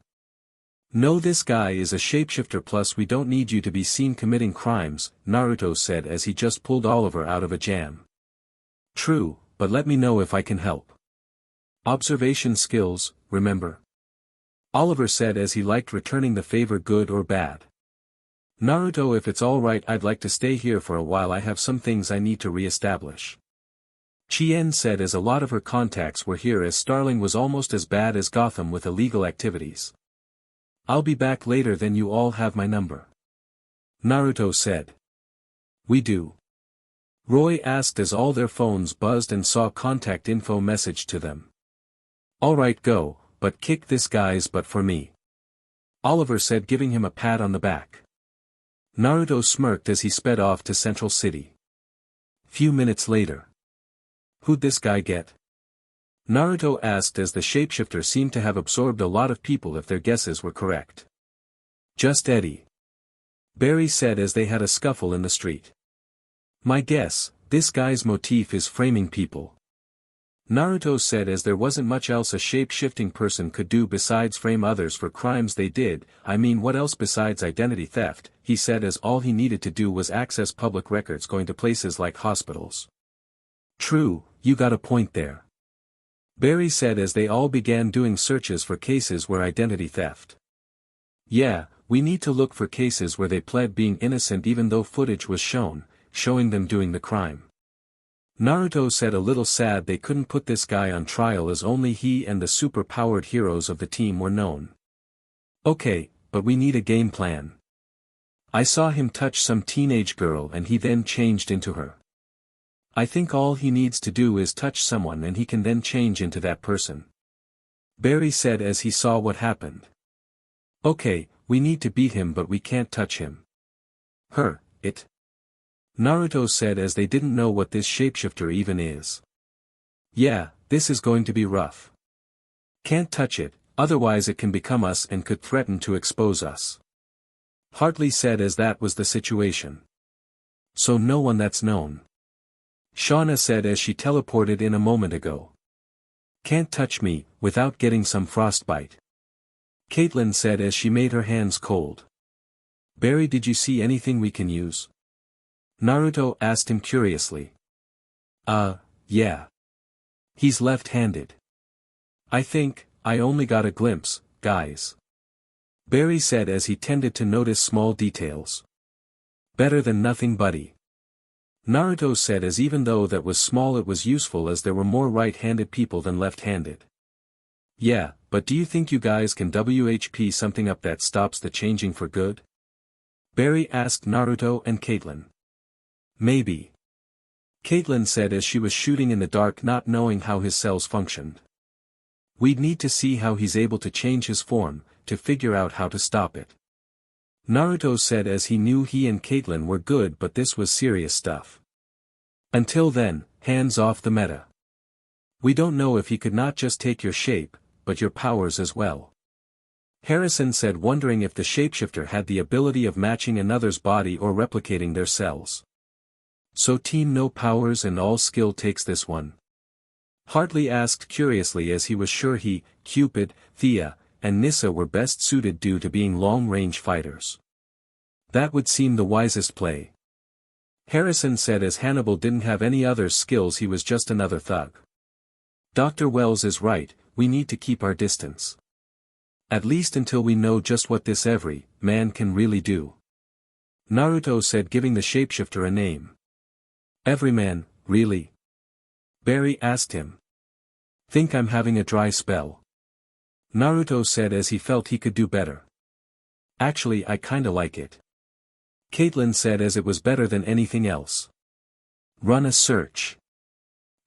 No, this guy is a shapeshifter plus we don't need you to be seen committing crimes, Naruto said as he just pulled Oliver out of a jam. True, but let me know if I can help. Observation skills, remember? Oliver said as he liked returning the favor good or bad. Naruto, if it's alright I'd like to stay here for a while, I have some things I need to re-establish. Chien said as a lot of her contacts were here as Starling was almost as bad as Gotham with illegal activities. I'll be back later, then you all have my number. Naruto said. We do. Roy asked as all their phones buzzed and saw contact info message to them. Alright go, but kick this guy's butt for me. Oliver said giving him a pat on the back. Naruto smirked as he sped off to Central City. Few minutes later. Who'd this guy get? Naruto asked as the shapeshifter seemed to have absorbed a lot of people if their guesses were correct. Just Eddie. Barry said as they had a scuffle in the street. My guess, this guy's motif is framing people. Naruto said as there wasn't much else a shape-shifting person could do besides frame others for crimes they did. I mean, what else besides identity theft, he said as all he needed to do was access public records going to places like hospitals. True, you got a point there. Barry said as they all began doing searches for cases where identity theft. Yeah, we need to look for cases where they pled being innocent even though footage was shown, showing them doing the crime. Naruto said a little sad they couldn't put this guy on trial as only he and the super-powered heroes of the team were known. Okay, but we need a game plan. I saw him touch some teenage girl and he then changed into her. I think all he needs to do is touch someone and he can then change into that person. Barry said as he saw what happened. Okay, we need to beat him but we can't touch him. It. Naruto said as they didn't know what this shapeshifter even is. Yeah, this is going to be rough. Can't touch it, otherwise it can become us and could threaten to expose us. Hartley said as that was the situation. So no one that's known. Shauna said as she teleported in a moment ago. Can't touch me, without getting some frostbite. Caitlin said as she made her hands cold. Barry, did you see anything we can use? Naruto asked him curiously. Yeah. He's left-handed. I think, I only got a glimpse, guys. Barry said as he tended to notice small details. Better than nothing, buddy. Naruto said as even though that was small it was useful as there were more right-handed people than left-handed. Yeah, but do you think you guys can WHP something up that stops the changing for good? Barry asked Naruto and Caitlin. Maybe. Caitlin said as she was shooting in the dark not knowing how his cells functioned. We'd need to see how he's able to change his form, to figure out how to stop it. Naruto said as he knew he and Caitlin were good but this was serious stuff. Until then, hands off the meta. We don't know if he could not just take your shape, but your powers as well. Harrison said wondering if the shapeshifter had the ability of matching another's body or replicating their cells. So team no powers and all skill takes this one? Hartley asked curiously as he was sure he, Cupid, Thea, and Nissa were best suited due to being long-range fighters. That would seem the wisest play. Harrison said as Hannibal didn't have any other skills, he was just another thug. Dr. Wells is right, we need to keep our distance. At least until we know just what this Everyman can really do. Naruto said giving the shapeshifter a name. Everyman, really? Barry asked him. Think I'm having a dry spell? Naruto said as he felt he could do better. Actually I kinda like it. Caitlin said as it was better than anything else. Run a search.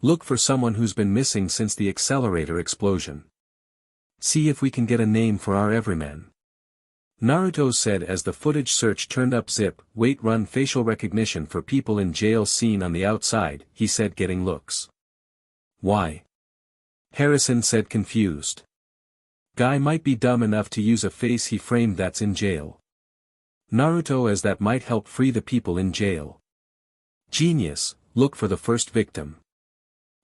Look for someone who's been missing since the Accelerator explosion. See if we can get a name for our Everyman. Naruto said as the footage search turned up. Zip, wait, run facial recognition for people in jail seen on the outside, he said getting looks. Why? Harrison said confused. Guy might be dumb enough to use a face he framed that's in jail. Naruto as that might help free the people in jail. Genius, look for the first victim.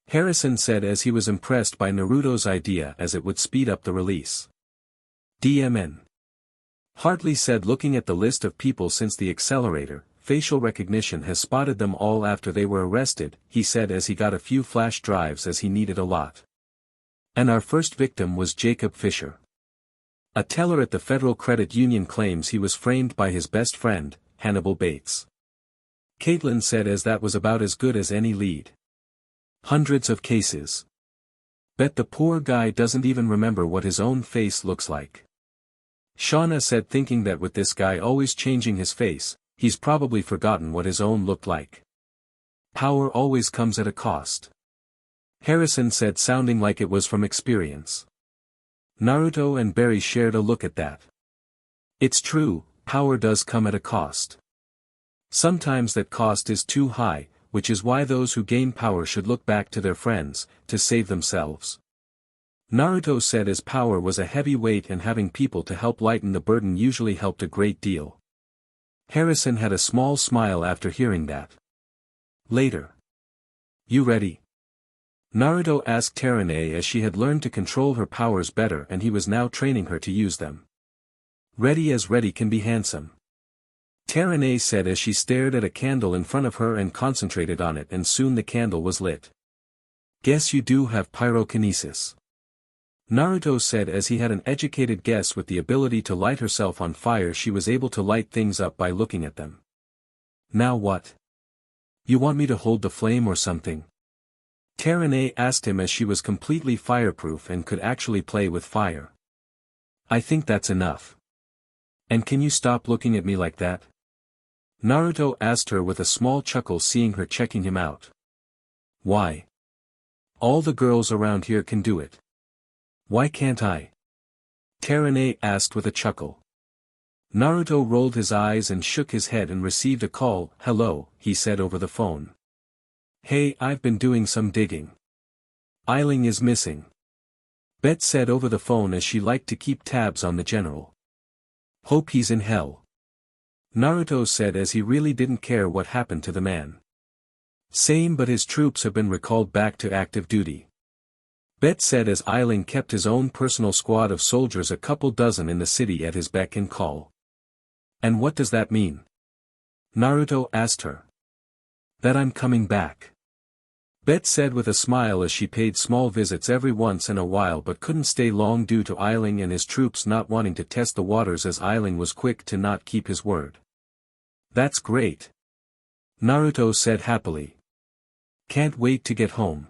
Harrison said as he was impressed by Naruto's idea as it would speed up the release. DMN. Hartley said looking at the list of people since the Accelerator, facial recognition has spotted them all after they were arrested, he said as he got a few flash drives as he needed a lot. And our first victim was Jacob Fisher. A teller at the Federal Credit Union claims he was framed by his best friend, Hannibal Bates. Caitlin said as that was about as good as any lead. Hundreds of cases. Bet the poor guy doesn't even remember what his own face looks like. Shauna said thinking that with this guy always changing his face, he's probably forgotten what his own looked like. Power always comes at a cost. Harrison said, sounding like it was from experience. Naruto and Barry shared a look at that. It's true, power does come at a cost. Sometimes that cost is too high, which is why those who gain power should look back to their friends, to save themselves. Naruto said as power was a heavy weight and having people to help lighten the burden usually helped a great deal. Harrison had a small smile after hearing that. Later. You ready? Naruto asked Terane as she had learned to control her powers better and he was now training her to use them. Ready as ready can be handsome. Terane said as she stared at a candle in front of her and concentrated on it, and soon the candle was lit. Guess you do have pyrokinesis. Naruto said as he had an educated guess with the ability to light herself on fire. She was able to light things up by looking at them. Now what? You want me to hold the flame or something? Terane asked him as she was completely fireproof and could actually play with fire. I think that's enough. And can you stop looking at me like that? Naruto asked her with a small chuckle, seeing her checking him out. Why? All the girls around here can do it. Why can't I? Terane asked with a chuckle. Naruto rolled his eyes and shook his head and received a call. Hello, he said over the phone. Hey, I've been doing some digging. Eiling is missing. Bet said over the phone as she liked to keep tabs on the general. Hope he's in hell. Naruto said as he really didn't care what happened to the man. Same, but his troops have been recalled back to active duty. Bet said as Eiling kept his own personal squad of soldiers, a couple dozen in the city at his beck and call. And what does that mean? Naruto asked her. That I'm coming back. Bet said with a smile as she paid small visits every once in a while but couldn't stay long due to Eiling and his troops not wanting to test the waters, as Eiling was quick to not keep his word. That's great. Naruto said happily. Can't wait to get home.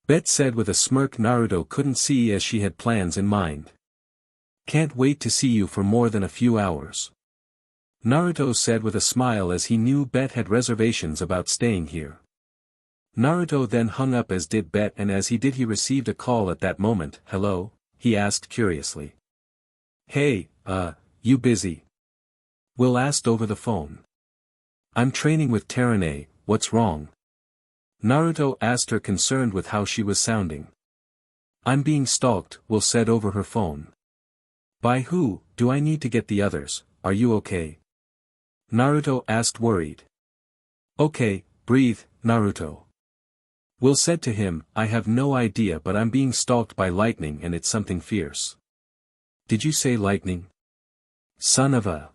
Bet said with a smirk Naruto couldn't see as she had plans in mind. Can't wait to see you for more than a few hours. Naruto said with a smile as he knew Bet had reservations about staying here. Naruto then hung up as did Bet, and as he did he received a call at that moment. Hello? He asked curiously. Hey, you busy? Will asked over the phone. I'm training with Terane, what's wrong? Naruto asked her, concerned with how she was sounding. I'm being stalked, Will said over her phone. By who? Do I need to get the others? Are you okay? Naruto asked, worried. Okay, breathe, Naruto. Will said to him, I have no idea, but I'm being stalked by lightning and it's something fierce. Did you say lightning? Son of a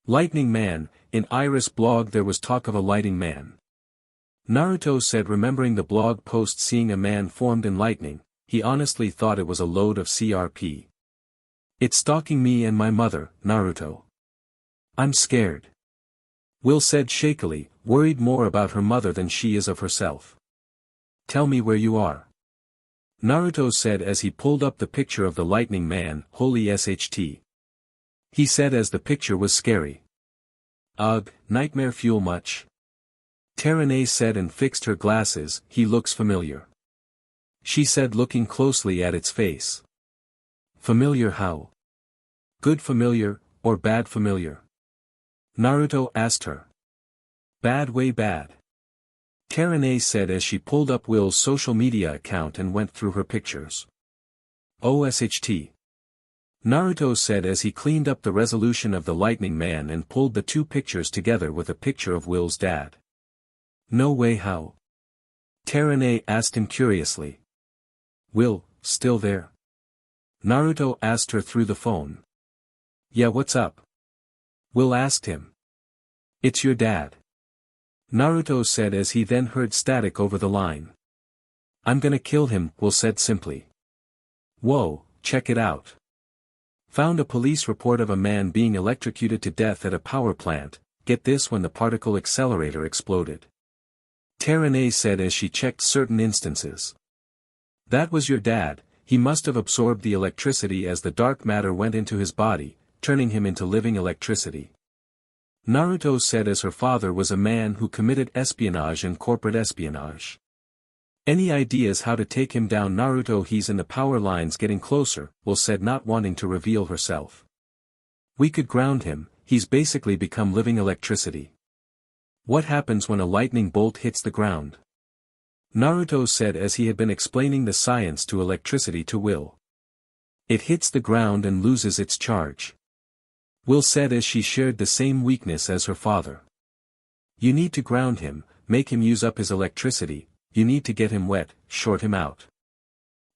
lightning man. In Iris blog there was talk of a lightning man. Naruto said, remembering the blog post seeing a man formed in lightning, he honestly thought it was a load of CRP. It's stalking me and my mother, Naruto. I'm scared. Will said shakily, worried more about her mother than she is of herself. Tell me where you are. Naruto said as he pulled up the picture of the lightning man. Holy SHT. He said as the picture was scary. Ugh, nightmare fuel much? Terane said and fixed her glasses. He looks familiar. She said, looking closely at its face. Familiar how? Good familiar, or bad familiar? Naruto asked her. Bad, way bad. Terane said as she pulled up Will's social media account and went through her pictures. OSHT. Naruto said as he cleaned up the resolution of the lightning man and pulled the two pictures together with a picture of Will's dad. No way, how? Terane asked him curiously. Will, still there? Naruto asked her through the phone. Yeah, what's up? Will asked him. It's your dad. Naruto said as he then heard static over the line. I'm gonna kill him, Will said simply. Whoa, check it out. Found a police report of a man being electrocuted to death at a power plant. Get this, when the particle accelerator exploded. Terane said as she checked certain instances. That was your dad. He must have absorbed the electricity as the dark matter went into his body, turning him into living electricity. Naruto said as her father was a man who committed espionage and corporate espionage. Any ideas how to take him down? Naruto, he's in the power lines getting closer, Will said, not wanting to reveal herself. We could ground him, he's basically become living electricity. What happens when a lightning bolt hits the ground? Naruto said as he had been explaining the science to electricity to Will. It hits the ground and loses its charge. Will said as she shared the same weakness as her father. You need to ground him, make him use up his electricity, you need to get him wet, short him out.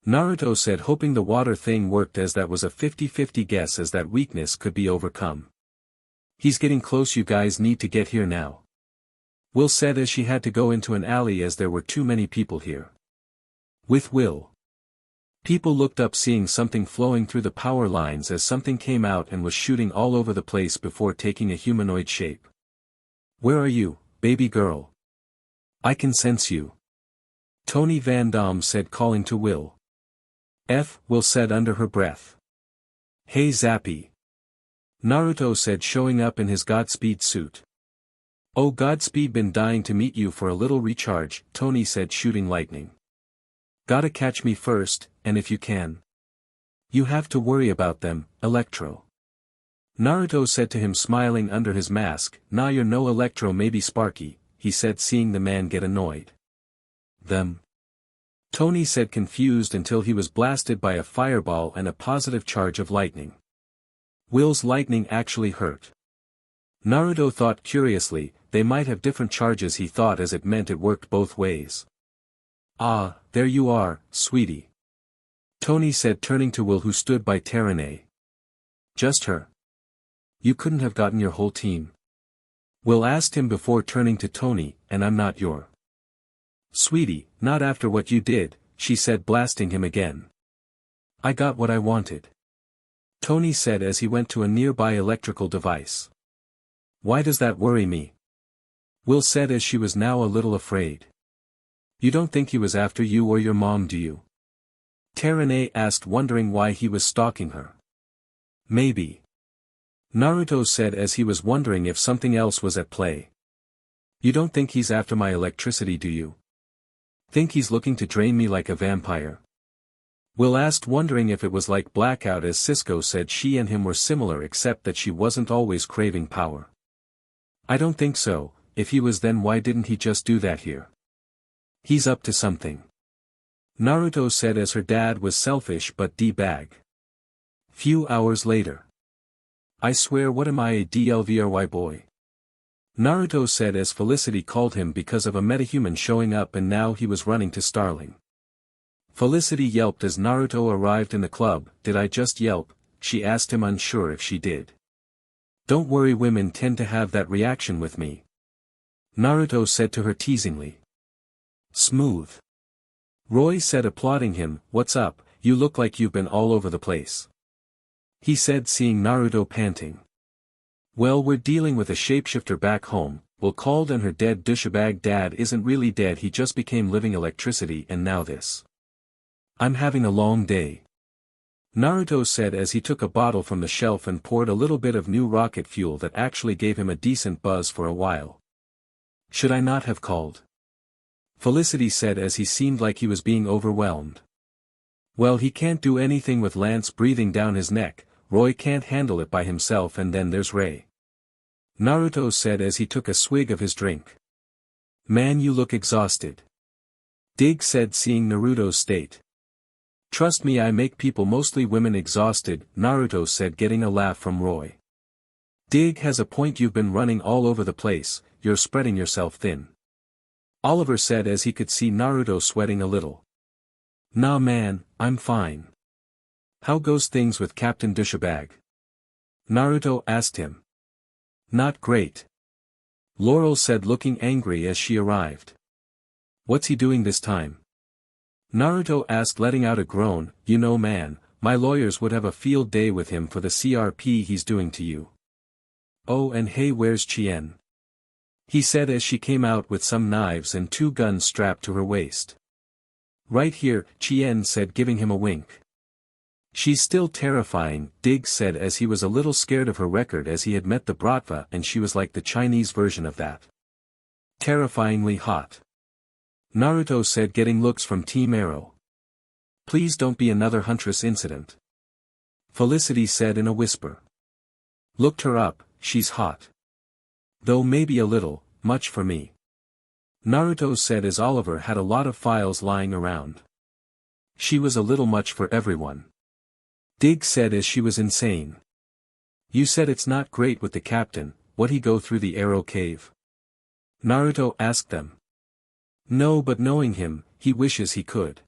Naruto said, hoping the water thing worked, as that was a 50-50 guess as that weakness could be overcome. He's getting close, you guys need to get here now. Will said as she had to go into an alley as there were too many people here. With Will. People looked up seeing something flowing through the power lines as something came out and was shooting all over the place before taking a humanoid shape. Where are you, baby girl? I can sense you. Tony Van Damme said, calling to Will. Will said under her breath. Hey Zappy. Naruto said, showing up in his Godspeed suit. Oh Godspeed, been dying to meet you for a little recharge, Tony said, shooting lightning. Gotta catch me first, and if you can. You have to worry about them, Electro. Naruto said to him, smiling under his mask. Nah, you're no Electro, maybe Sparky, he said, seeing the man get annoyed. Them? Tony said, confused, until he was blasted by a fireball and a positive charge of lightning. Will's lightning actually hurt. Naruto thought curiously, they might have different charges, he thought, as it meant it worked both ways. Ah, there you are, sweetie. Tony said, turning to Will, who stood by Terane. Just her? You couldn't have gotten your whole team? Will asked him before turning to Tony, and I'm not your sweetie, not after what you did, she said, blasting him again. I got what I wanted. Tony said as he went to a nearby electrical device. Why does that worry me? Will said as she was now a little afraid. You don't think he was after you or your mom, do you? Terane asked, wondering why he was stalking her. Maybe. Naruto said as he was wondering if something else was at play. You don't think he's after my electricity, do you? Think he's looking to drain me like a vampire? Will asked, wondering if it was like Blackout, as Cisco said she and him were similar except that she wasn't always craving power. I don't think so. If he was, then why didn't he just do that here? He's up to something. Naruto said as her dad was selfish but D-bag. Few hours later. I swear, what am I, a DLVRY boy? Naruto said as Felicity called him because of a metahuman showing up, and now he was running to Starling. Felicity yelped as Naruto arrived in the club. Did I just yelp? She asked him, unsure if she did. Don't worry, women tend to have that reaction with me. Naruto said to her teasingly. Smooth. Roy said, applauding him. What's up, you look like you've been all over the place. He said, seeing Naruto panting. Well, we're dealing with a shapeshifter back home. Will called, and her dead douchebag dad isn't really dead, he just became living electricity, and now this. I'm having a long day. Naruto said as he took a bottle from the shelf and poured a little bit of new rocket fuel that actually gave him a decent buzz for a while. Should I not have called? Felicity said as he seemed like he was being overwhelmed. Well, he can't do anything with Lance breathing down his neck. Roy can't handle it by himself, and then there's Ray. Naruto said as he took a swig of his drink. Man, you look exhausted. Dig said, seeing Naruto's state. Trust me, I make people, mostly women, exhausted, Naruto said, getting a laugh from Roy. Dig has a point, you've been running all over the place, you're spreading yourself thin. Oliver said as he could see Naruto sweating a little. Nah man, I'm fine. How goes things with Captain Douchebag? Naruto asked him. Not great. Laurel said, looking angry as she arrived. What's he doing this time? Naruto asked, letting out a groan. You know man, my lawyers would have a field day with him for the CRP he's doing to you. Oh, and hey, where's Chien? He said as she came out with some knives and 2 guns strapped to her waist. Right here, Chien said, giving him a wink. She's still terrifying, Diggs said as he was a little scared of her record as he had met the Bratva and she was like the Chinese version of that. Terrifyingly hot. Naruto said getting looks from Team Arrow. Please don't be another Huntress incident. Felicity said in a whisper. Looked her up, she's hot. Though maybe a little, much for me. Naruto said as Oliver had a lot of files lying around. She was a little much for everyone. Diggs said as she was insane. You said it's not great with the captain, would he go through the arrow cave? Naruto asked them. No, but knowing him, he wishes he could.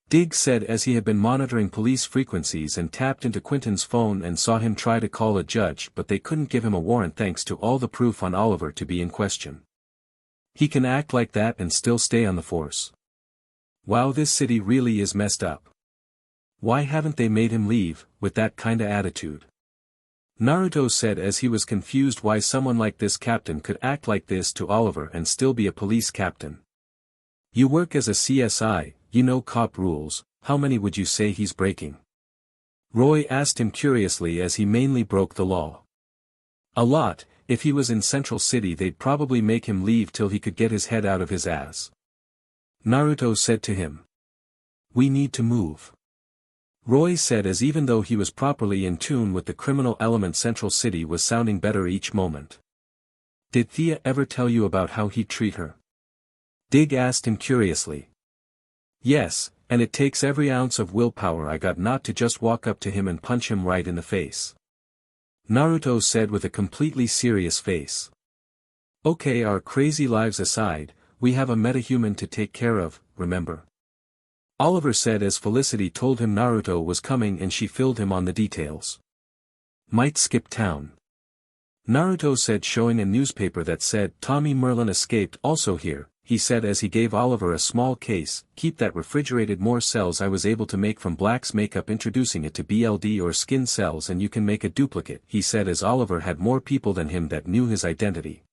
Diggs said as he had been monitoring police frequencies and tapped into Quentin's phone and saw him try to call a judge but they couldn't give him a warrant thanks to all the proof on Oliver to be in question. He can act like that and still stay on the force. Wow, this city really is messed up. Why haven't they made him leave, with that kinda attitude? Naruto said as he was confused why someone like this captain could act like this to Oliver and still be a police captain. You work as a CSI, you know cop rules, how many would you say he's breaking? Roy asked him curiously as he mainly broke the law. A lot, if he was in Central City they'd probably make him leave till he could get his head out of his ass. Naruto said to him. We need to move. Roy said as even though he was properly in tune with the criminal element Central City was sounding better each moment. Did Thea ever tell you about how he'd treat her? Dig asked him curiously. Yes, and it takes every ounce of willpower I got not to just walk up to him and punch him right in the face. Naruto said with a completely serious face. Okay, our crazy lives aside, we have a metahuman to take care of, remember? Oliver said as Felicity told him Naruto was coming and she filled him on the details. Might skip town. Naruto said showing a newspaper that said Tommy Merlin escaped also here, he said as he gave Oliver a small case, keep that refrigerated more cells I was able to make from Black's makeup introducing it to BLD or skin cells and you can make a duplicate, he said as Oliver had more people than him that knew his identity.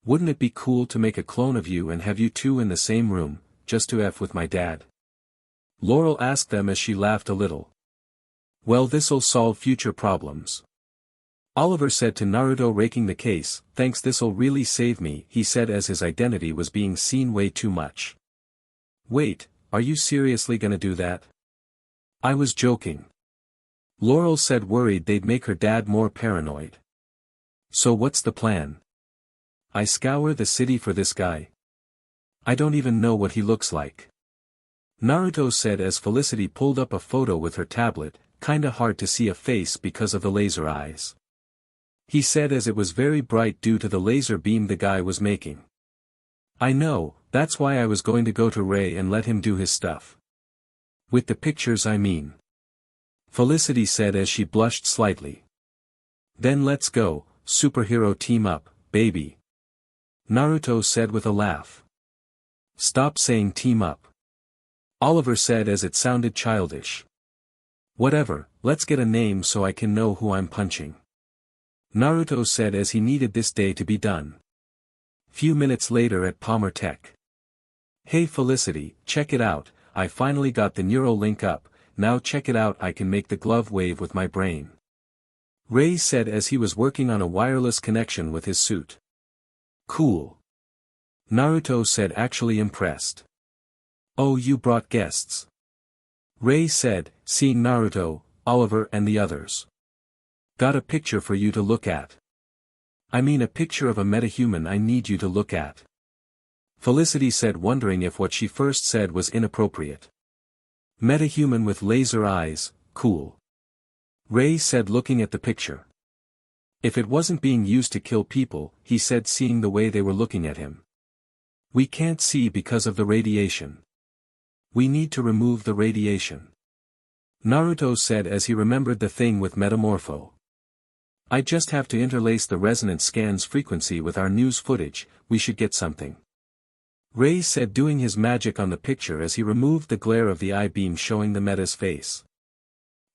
Wouldn't it be cool to make a clone of you and have you two in the same room, just to F with my dad? Laurel asked them as she laughed a little. Well, this'll solve future problems. Oliver said to Naruto raking the case, thanks, this'll really save me, he said as his identity was being seen way too much. Wait, are you seriously gonna do that? I was joking. Laurel said worried they'd make her dad more paranoid. So what's the plan? I scour the city for this guy. I don't even know what he looks like. Naruto said as Felicity pulled up a photo with her tablet, kinda hard to see a face because of the laser eyes. He said as it was very bright due to the laser beam the guy was making. I know, that's why I was going to go to Ray and let him do his stuff. With the pictures I mean. Felicity said as she blushed slightly. Then let's go, superhero team up, baby. Naruto said with a laugh. Stop saying team up. Oliver said as it sounded childish. Whatever, let's get a name so I can know who I'm punching. Naruto said as he needed this day to be done. Few minutes later at Palmer Tech. Hey Felicity, check it out, I finally got the neural link up, now check it out, I can make the glove wave with my brain. Ray said as he was working on a wireless connection with his suit. Cool. Naruto said actually impressed. Oh, you brought guests. Ray said, seeing Naruto, Oliver and the others. Got a picture for you to look at. I mean a picture of a metahuman I need you to look at. Felicity said wondering if what she first said was inappropriate. Metahuman with laser eyes, cool. Ray said looking at the picture. If it wasn't being used to kill people, he said seeing the way they were looking at him. We can't see because of the radiation. We need to remove the radiation. Naruto said as he remembered the thing with Metamorpho. I just have to interlace the resonance scan's frequency with our news footage, we should get something. Ray said doing his magic on the picture as he removed the glare of the eye beam showing the meta's face.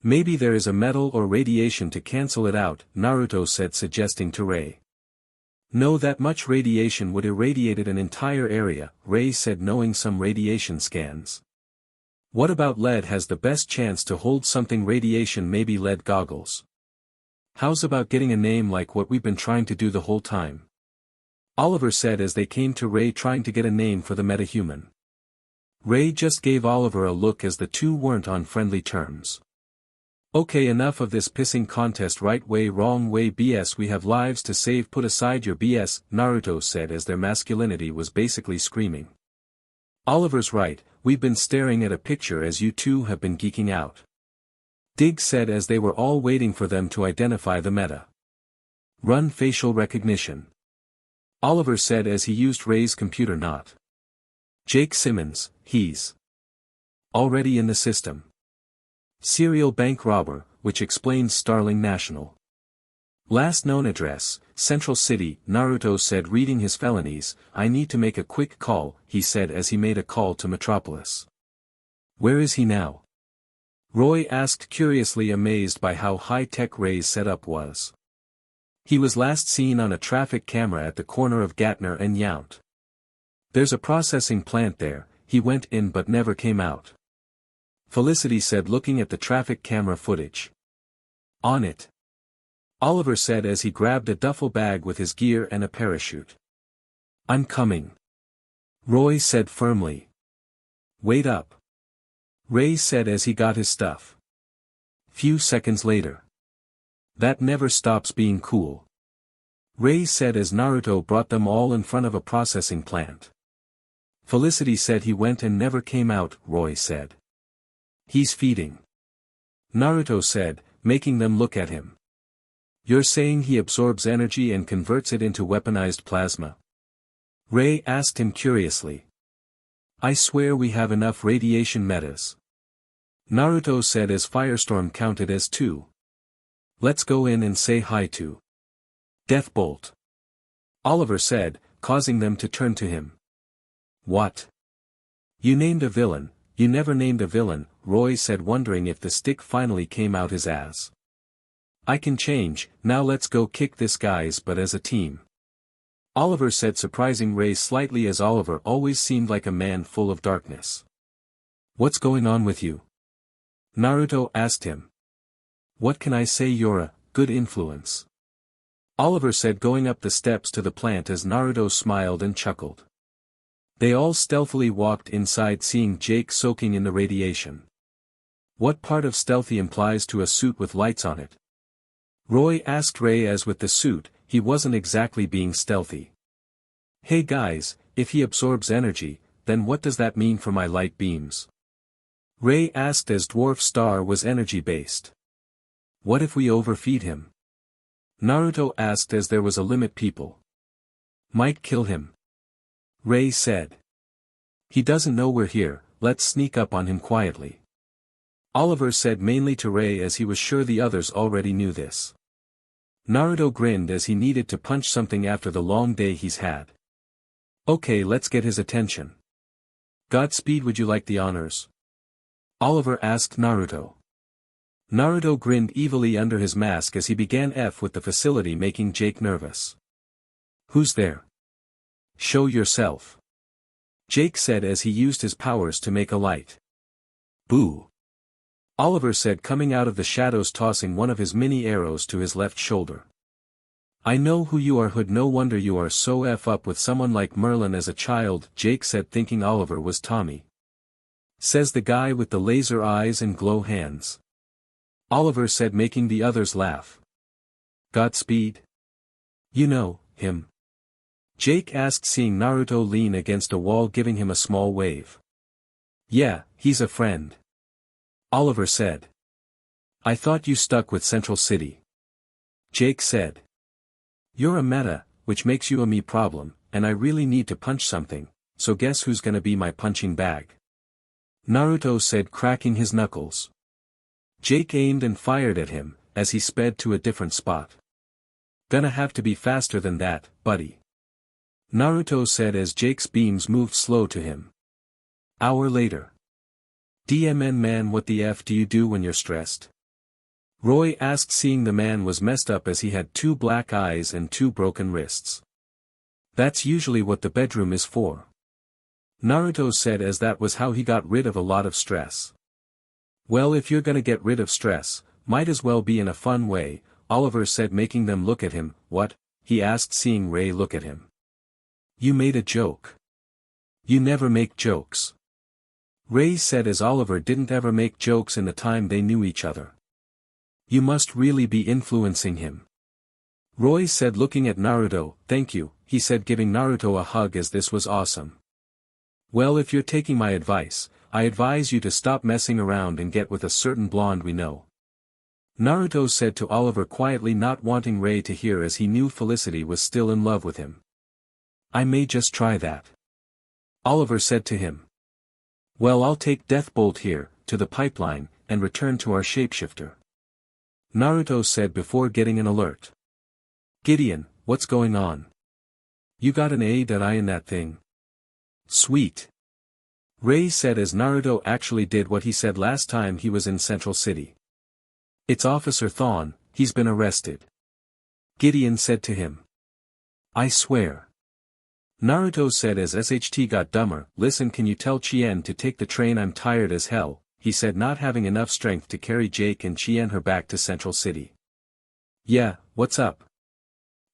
Maybe there is a metal or radiation to cancel it out, Naruto said suggesting to Ray. No, that much radiation would irradiate an entire area, Ray said knowing some radiation scans. What about lead has the best chance to hold something radiation, maybe lead goggles? How's about getting a name like what we've been trying to do the whole time? Oliver said as they came to Ray trying to get a name for the metahuman. Ray just gave Oliver a look as the two weren't on friendly terms. Okay, enough of this pissing contest, right way wrong way BS, we have lives to save, put aside your BS, Naruto said as their masculinity was basically screaming. Oliver's right, we've been staring at a picture as you two have been geeking out. Dig said as they were all waiting for them to identify the meta. Run facial recognition. Oliver said as he used Ray's computer. Not Jake Simmons, he's already in the system. Serial bank robber, which explains Starling National. Last known address, Central City, Naruto said reading his felonies. I need to make a quick call, he said as he made a call to Metropolis. Where is he now? Roy asked curiously, amazed by how high-tech Ray's setup was. He was last seen on a traffic camera at the corner of Gatner and Yount. There's a processing plant there, he went in but never came out. Felicity said looking at the traffic camera footage. On it. Oliver said as he grabbed a duffel bag with his gear and a parachute. I'm coming. Roy said firmly. Wait up. Ray said as he got his stuff. Few seconds later. That never stops being cool. Ray said as Naruto brought them all in front of a processing plant. Felicity said he went and never came out, Roy said. He's feeding. Naruto said, making them look at him. You're saying he absorbs energy and converts it into weaponized plasma? Ray asked him curiously. I swear we have enough radiation metas. Naruto said as Firestorm counted as 2. Let's go in and say hi to Deathbolt. Oliver said, causing them to turn to him. What? You named a villain, you never named a villain, Roy said, wondering if the stick finally came out his ass. I can change, now let's go kick this guys, but as a team. Oliver said, surprising Ray slightly as Oliver always seemed like a man full of darkness. What's going on with you? Naruto asked him. What can I say, you're a good influence. Oliver said, going up the steps to the plant as Naruto smiled and chuckled. They all stealthily walked inside, seeing Jake soaking in the radiation. What part of stealthy implies to a suit with lights on it? Roy asked Ray as with the suit, he wasn't exactly being stealthy. Hey guys, if he absorbs energy, then what does that mean for my light beams? Ray asked as Dwarf Star was energy-based. What if we overfeed him? Naruto asked as there was a limit, people might kill him. Ray said. He doesn't know we're here, let's sneak up on him quietly. Oliver said, mainly to Ray as he was sure the others already knew this. Naruto grinned as he needed to punch something after the long day he's had. Okay, let's get his attention. Godspeed, would you like the honors? Oliver asked Naruto. Naruto grinned evilly under his mask as he began F with the facility, making Jake nervous. Who's there? Show yourself. Jake said as he used his powers to make a light. Boo. Oliver said, coming out of the shadows, tossing one of his mini arrows to his left shoulder. I know who you are, Hood, no wonder you are so F up with someone like Merlin as a child, Jake said, thinking Oliver was Tommy. Says the guy with the laser eyes and glow hands. Oliver said, making the others laugh. Godspeed? You know him? Jake asked, seeing Naruto lean against a wall, giving him a small wave. Yeah, he's a friend. Oliver said. I thought you stuck with Central City. Jake said. You're a meta, which makes you a me problem, and I really need to punch something, so guess who's gonna be my punching bag? Naruto said, cracking his knuckles. Jake aimed and fired at him, as he sped to a different spot. Gonna have to be faster than that, buddy. Naruto said as Jake's beams moved slow to him. Hour later. DMN man, what the F do you do when you're stressed? Roy asked, seeing the man was messed up as he had 2 black eyes and 2 broken wrists. That's usually what the bedroom is for. Naruto said as that was how he got rid of a lot of stress. Well, if you're gonna get rid of stress, might as well be in a fun way, Oliver said, making them look at him. What? He asked, seeing Ray look at him. You made a joke. You never make jokes. Ray said as Oliver didn't ever make jokes in the time they knew each other. You must really be influencing him. Roy said, looking at Naruto. Thank you, he said, giving Naruto a hug as this was awesome. Well, if you're taking my advice, I advise you to stop messing around and get with a certain blonde we know. Naruto said to Oliver, quietly, not wanting Ray to hear as he knew Felicity was still in love with him. I may just try that. Oliver said to him. Well, I'll take Deathbolt here, to the pipeline, and return to our shapeshifter. Naruto said before getting an alert. Gideon, what's going on? You got an A.I in that thing? Sweet. Ray said as Naruto actually did what he said last time he was in Central City. It's Officer Thawne, he's been arrested. Gideon said to him. I swear. Naruto said as SHT got dumber. Listen, can you tell Chien to take the train? I'm tired as hell, he said, not having enough strength to carry Jake and Chien her back to Central City. Yeah, what's up?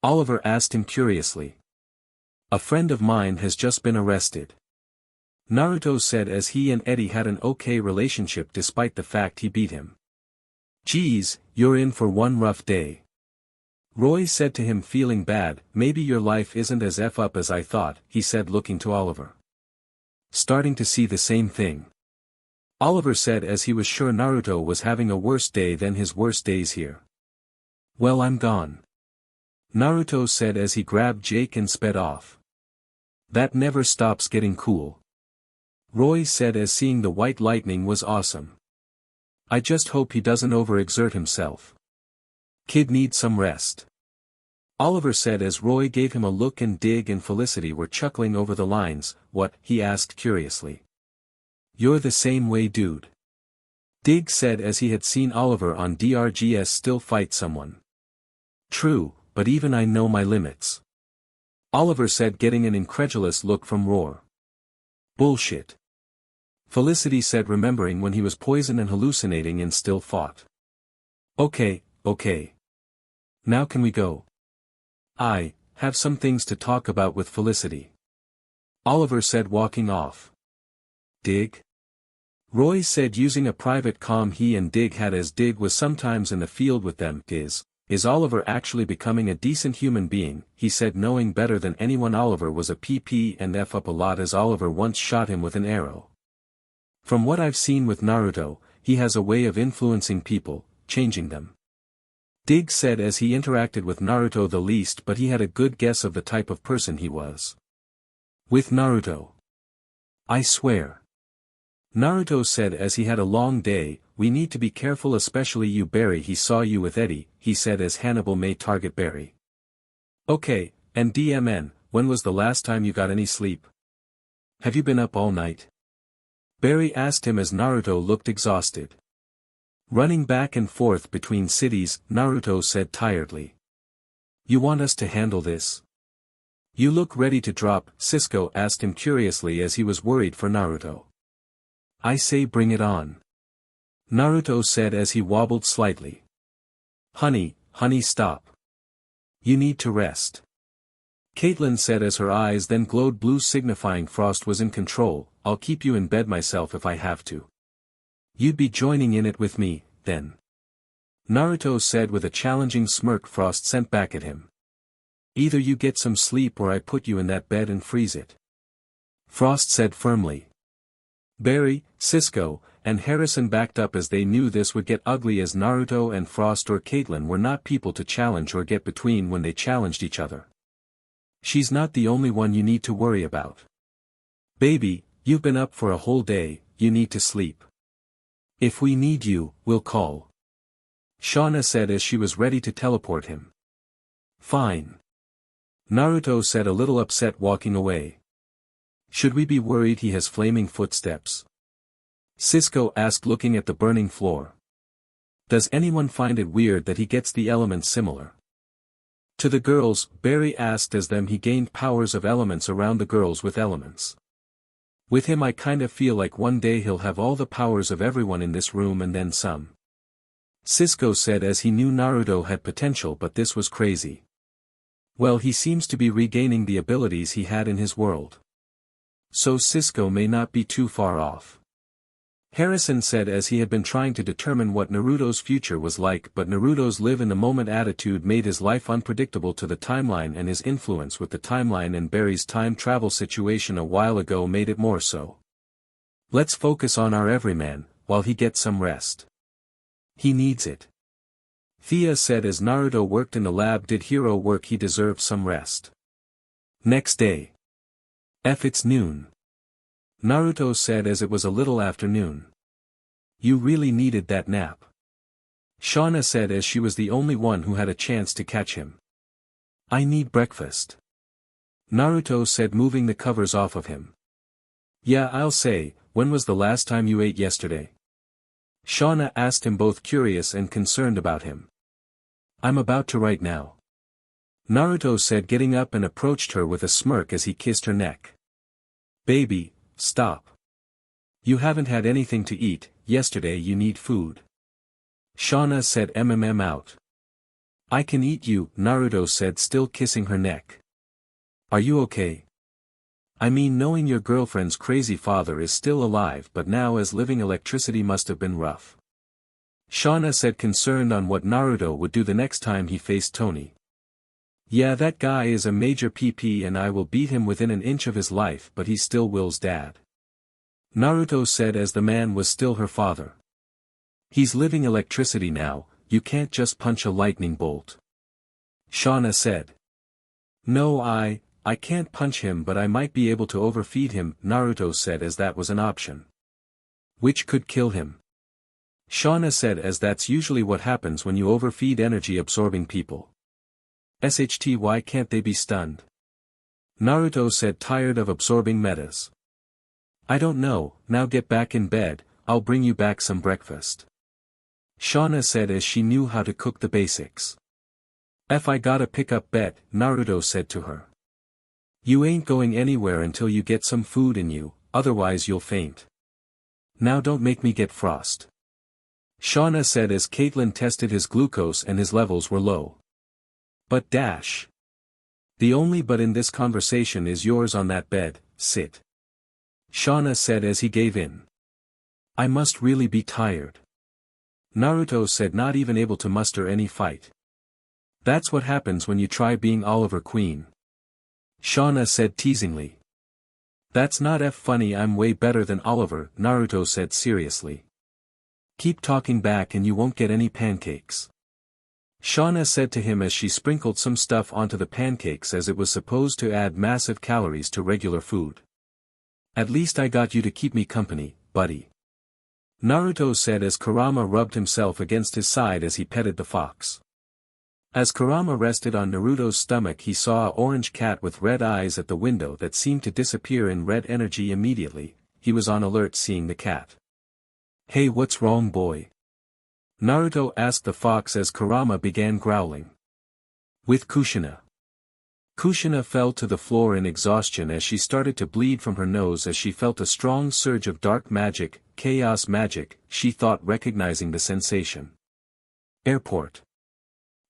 Oliver asked him curiously. A friend of mine has just been arrested. Naruto said as he and Eddie had an okay relationship despite the fact he beat him. Geez, you're in for one rough day. Roy said to him, feeling bad. Maybe your life isn't as F up as I thought, he said, looking to Oliver. Starting to see the same thing. Oliver said as he was sure Naruto was having a worse day than his worst days here. Well, I'm gone. Naruto said as he grabbed Jake and sped off. That never stops getting cool. Roy said as seeing the white lightning was awesome. I just hope he doesn't overexert himself. Kid needs some rest. Oliver said as Roy gave him a look, and Dig and Felicity were chuckling over the lines. What? He asked curiously. You're the same way, dude. Dig said as he had seen Oliver on DRGS still fight someone. True, but even I know my limits. Oliver said, getting an incredulous look from Roar. Bullshit. Felicity said, remembering when he was poisoned and hallucinating and still fought. Okay. Now can we go? I have some things to talk about with Felicity. Oliver said, walking off. Dig? Roy said, using a private comm he and Dig had, as Dig was sometimes in the field with them. Is Oliver actually becoming a decent human being? He said, knowing better than anyone Oliver was a PP and F up a lot, as Oliver once shot him with an arrow. From what I've seen with Naruto, he has a way of influencing people, changing them. Dig said as he interacted with Naruto the least, but he had a good guess of the type of person he was. With Naruto. I swear. Naruto said as he had a long day. We need to be careful, especially you, Barry. He saw you with Eddie, he said as Hannibal may target Barry. Okay, and DMN, when was the last time you got any sleep? Have you been up all night? Barry asked him as Naruto looked exhausted. Running back and forth between cities, Naruto said tiredly. You want us to handle this? You look ready to drop, Cisco asked him curiously as he was worried for Naruto. I say bring it on. Naruto said as he wobbled slightly. Honey, stop. You need to rest. Caitlin said as her eyes then glowed blue, signifying Frost was in control. I'll keep you in bed myself if I have to. You'd be joining in it with me, then. Naruto said with a challenging smirk. Frost sent back at him. Either you get some sleep or I put you in that bed and freeze it. Frost said firmly. Barry, Cisco, and Harrison backed up as they knew this would get ugly, as Naruto and Frost or Caitlin were not people to challenge or get between when they challenged each other. She's not the only one you need to worry about. Baby, you've been up for a whole day, you need to sleep. If we need you, we'll call. Shauna said as she was ready to teleport him. Fine. Naruto said, a little upset, walking away. Should we be worried he has flaming footsteps? Cisco asked, looking at the burning floor. Does anyone find it weird that he gets the elements similar to the girls? Barry asked as them he gained powers of elements around the girls with elements. With him I kinda feel like one day he'll have all the powers of everyone in this room and then some. Cisco said as he knew Naruto had potential, but this was crazy. Well, he seems to be regaining the abilities he had in his world. So Cisco may not be too far off. Harrison said as he had been trying to determine what Naruto's future was like, but Naruto's live-in-the-moment attitude made his life unpredictable to the timeline, and his influence with the timeline and Barry's time travel situation a while ago made it more so. Let's focus on our everyman, while he gets some rest. He needs it. Thea said as Naruto worked in the lab. Did hero work? He deserves some rest. Next day. It's noon. Naruto said as it was a little after noon. You really needed that nap. Shauna said as she was the only one who had a chance to catch him. I need breakfast. Naruto said, moving the covers off of him. Yeah, I'll say, when was the last time you ate? Yesterday? Shauna asked him, both curious and concerned about him. I'm about to right now. Naruto said, getting up, and approached her with a smirk as he kissed her neck. Baby, stop. You haven't had anything to eat. Yesterday. You need food. Shauna said, out. I can eat you, Naruto said, still kissing her neck. Are you okay? I mean, knowing your girlfriend's crazy father is still alive, but now as living electricity must have been rough. Shauna said, concerned on what Naruto would do the next time he faced Tony. Yeah, that guy is a major PP and I will beat him within an inch of his life, but he's still Will's dad. Naruto said as the man was still her father. He's living electricity now, you can't just punch a lightning bolt. Shauna said. No, I can't punch him, but I might be able to overfeed him, Naruto said as that was an option. Which could kill him. Shauna said as that's usually what happens when you overfeed energy-absorbing people. SHT, why can't they be stunned? Naruto said, tired of absorbing metas. I don't know, now get back in bed, I'll bring you back some breakfast. Shauna said as she knew how to cook the basics. I gotta pick up bet, Naruto said to her. You ain't going anywhere until you get some food in you, otherwise you'll faint. Now don't make me get frost. Shauna said as Caitlin tested his glucose and his levels were low. But dash. The only but in this conversation is yours on that bed, sit. Shauna said as he gave in. I must really be tired. Naruto said, not even able to muster any fight. That's what happens when you try being Oliver Queen. Shauna said teasingly. That's not funny, I'm way better than Oliver, Naruto said seriously. Keep talking back and you won't get any pancakes. Shauna said to him as she sprinkled some stuff onto the pancakes, as it was supposed to add massive calories to regular food. At least I got you to keep me company, buddy. Naruto said as Kurama rubbed himself against his side as he petted the fox. As Kurama rested on Naruto's stomach, he saw an orange cat with red eyes at the window that seemed to disappear in red energy immediately. He was on alert seeing the cat. Hey, what's wrong, boy? Naruto asked the fox as Kurama began growling. With Kushina. Kushina fell to the floor in exhaustion as she started to bleed from her nose as she felt a strong surge of dark magic, chaos magic, she thought, recognizing the sensation. Airport.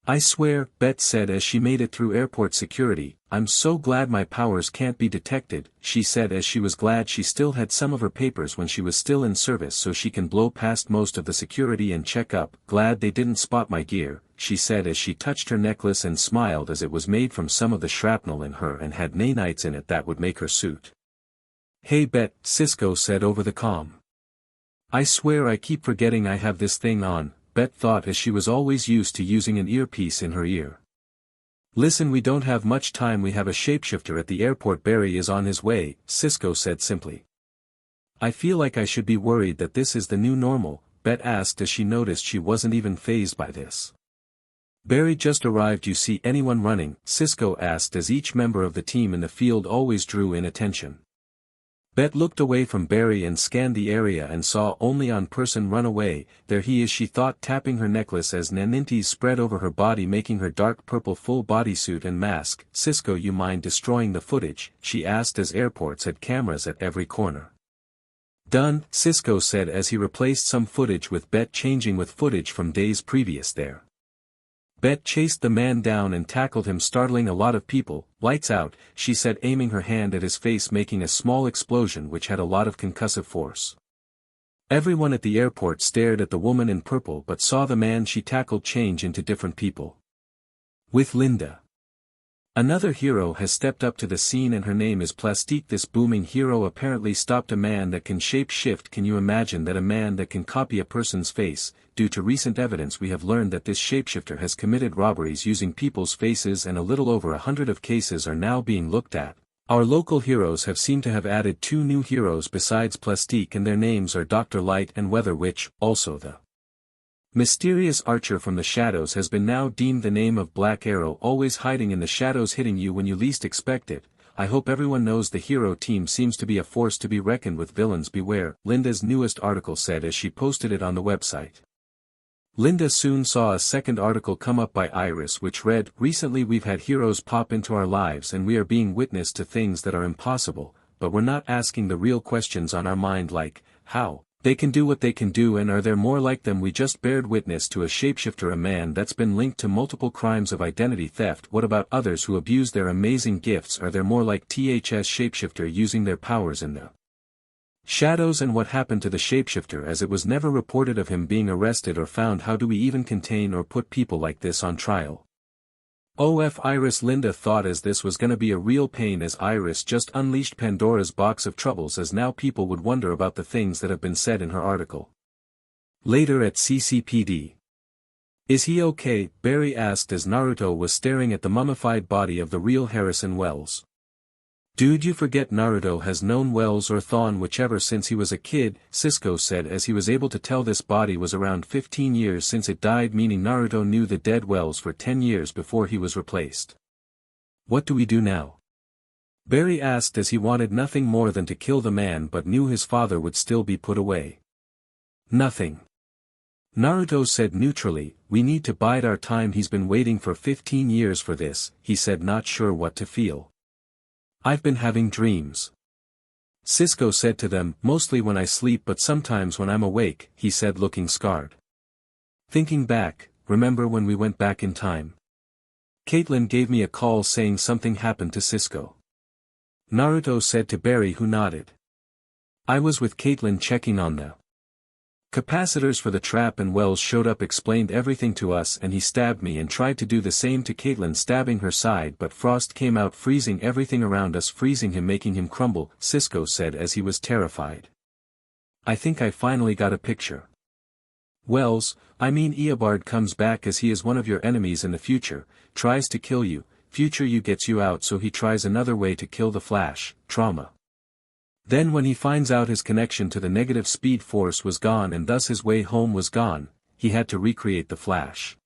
I swear, Bet said as she made it through airport security, I'm so glad my powers can't be detected, she said as she was glad she still had some of her papers when she was still in service so she can blow past most of the security and check up. Glad they didn't spot my gear, she said as she touched her necklace and smiled as it was made from some of the shrapnel in her and had nanites in it that would make her suit. Hey Bet, Cisco said over the comm. I swear I keep forgetting I have this thing on, Bet thought as she was always used to using an earpiece in her ear. Listen, we don't have much time, we have a shapeshifter at the airport, Barry is on his way, Cisco said simply. I feel like I should be worried that this is the new normal, Bet asked as she noticed she wasn't even fazed by this. Barry just arrived, you see anyone running? Cisco asked as each member of the team in the field always drew in attention. Bet looked away from Barry and scanned the area and saw only on person run away. There he is, she thought, tapping her necklace as naninties spread over her body making her dark purple full bodysuit and mask. Cisco, you mind destroying the footage? She asked as airports had cameras at every corner. Done, Cisco said as he replaced some footage with Bet changing with footage from days previous there. Bet chased the man down and tackled him, startling a lot of people. Lights out, she said, aiming her hand at his face, making a small explosion which had a lot of concussive force. Everyone at the airport stared at the woman in purple but saw the man she tackled change into different people. With Linda. Another hero has stepped up to the scene and her name is Plastique. This booming hero apparently stopped a man that can shape shift. Can you imagine that? A man that can copy a person's face. Due to recent evidence we have learned that this shapeshifter has committed robberies using people's faces and a little over 100 of cases are now being looked at. Our local heroes have seemed to have added 2 new heroes besides Plastique and their names are Dr. Light and Weather Witch. Also the mysterious archer from the shadows has been now deemed the name of Black Arrow, always hiding in the shadows, hitting you when you least expect it. I hope everyone knows the hero team seems to be a force to be reckoned with. Villains beware, Linda's newest article said as she posted it on the website. Linda soon saw a second article come up by Iris which read, recently we've had heroes pop into our lives and we are being witness to things that are impossible, but we're not asking the real questions on our mind like, how? They can do what they can do and are there more like them? We just bared witness to a shapeshifter, a man that's been linked to multiple crimes of identity theft. What about others who abuse their amazing gifts? Are there more like THS shapeshifter using their powers in the shadows? And what happened to the shapeshifter as it was never reported of him being arrested or found? How do we even contain or put people like this on trial? OF Iris. Linda thought as this was gonna be a real pain as Iris just unleashed Pandora's box of troubles as now people would wonder about the things that have been said in her article. Later at CCPD. Is he okay? Barry asked as Naruto was staring at the mummified body of the real Harrison Wells. Dude, you forget Naruto has known Wells or Thawne whichever since he was a kid, Cisco said as he was able to tell this body was around 15 years since it died, meaning Naruto knew the dead Wells for 10 years before he was replaced. What do we do now? Barry asked as he wanted nothing more than to kill the man but knew his father would still be put away. Nothing. Naruto said neutrally, we need to bide our time, he's been waiting for 15 years for this, he said, not sure what to feel. I've been having dreams. Cisco said to them, mostly when I sleep but sometimes when I'm awake, he said looking scarred. Thinking back, remember when we went back in time? Caitlin gave me a call saying something happened to Cisco. Naruto said to Barry, who nodded. I was with Caitlin checking on the capacitors for the trap and Wells showed up, explained everything to us and he stabbed me and tried to do the same to Caitlin, stabbing her side, but Frost came out freezing everything around us, freezing him, making him crumble, Cisco said as he was terrified. I think I finally got a picture. Wells, I mean Eobard comes back as he is one of your enemies in the future, tries to kill you, future you gets you out so he tries another way to kill the Flash, trauma. Then when he finds out his connection to the negative speed force was gone and thus his way home was gone, he had to recreate the Flash.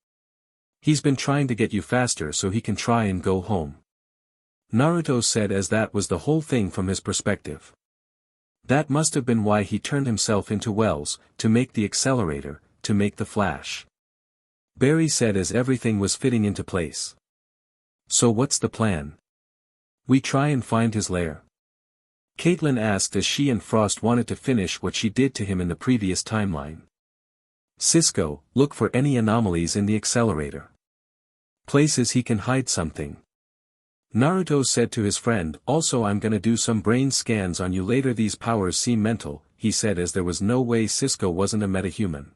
He's been trying to get you faster so he can try and go home. Naruto said as that was the whole thing from his perspective. That must have been why he turned himself into Wells, to make the Accelerator, to make the Flash. Barry said as everything was fitting into place. So what's the plan? We try and find his lair. Caitlin asked as she and Frost wanted to finish what she did to him in the previous timeline. Cisco, look for any anomalies in the Accelerator. Places he can hide something. Naruto said to his friend, also I'm gonna do some brain scans on you later, these powers seem mental, he said as there was no way Cisco wasn't a metahuman.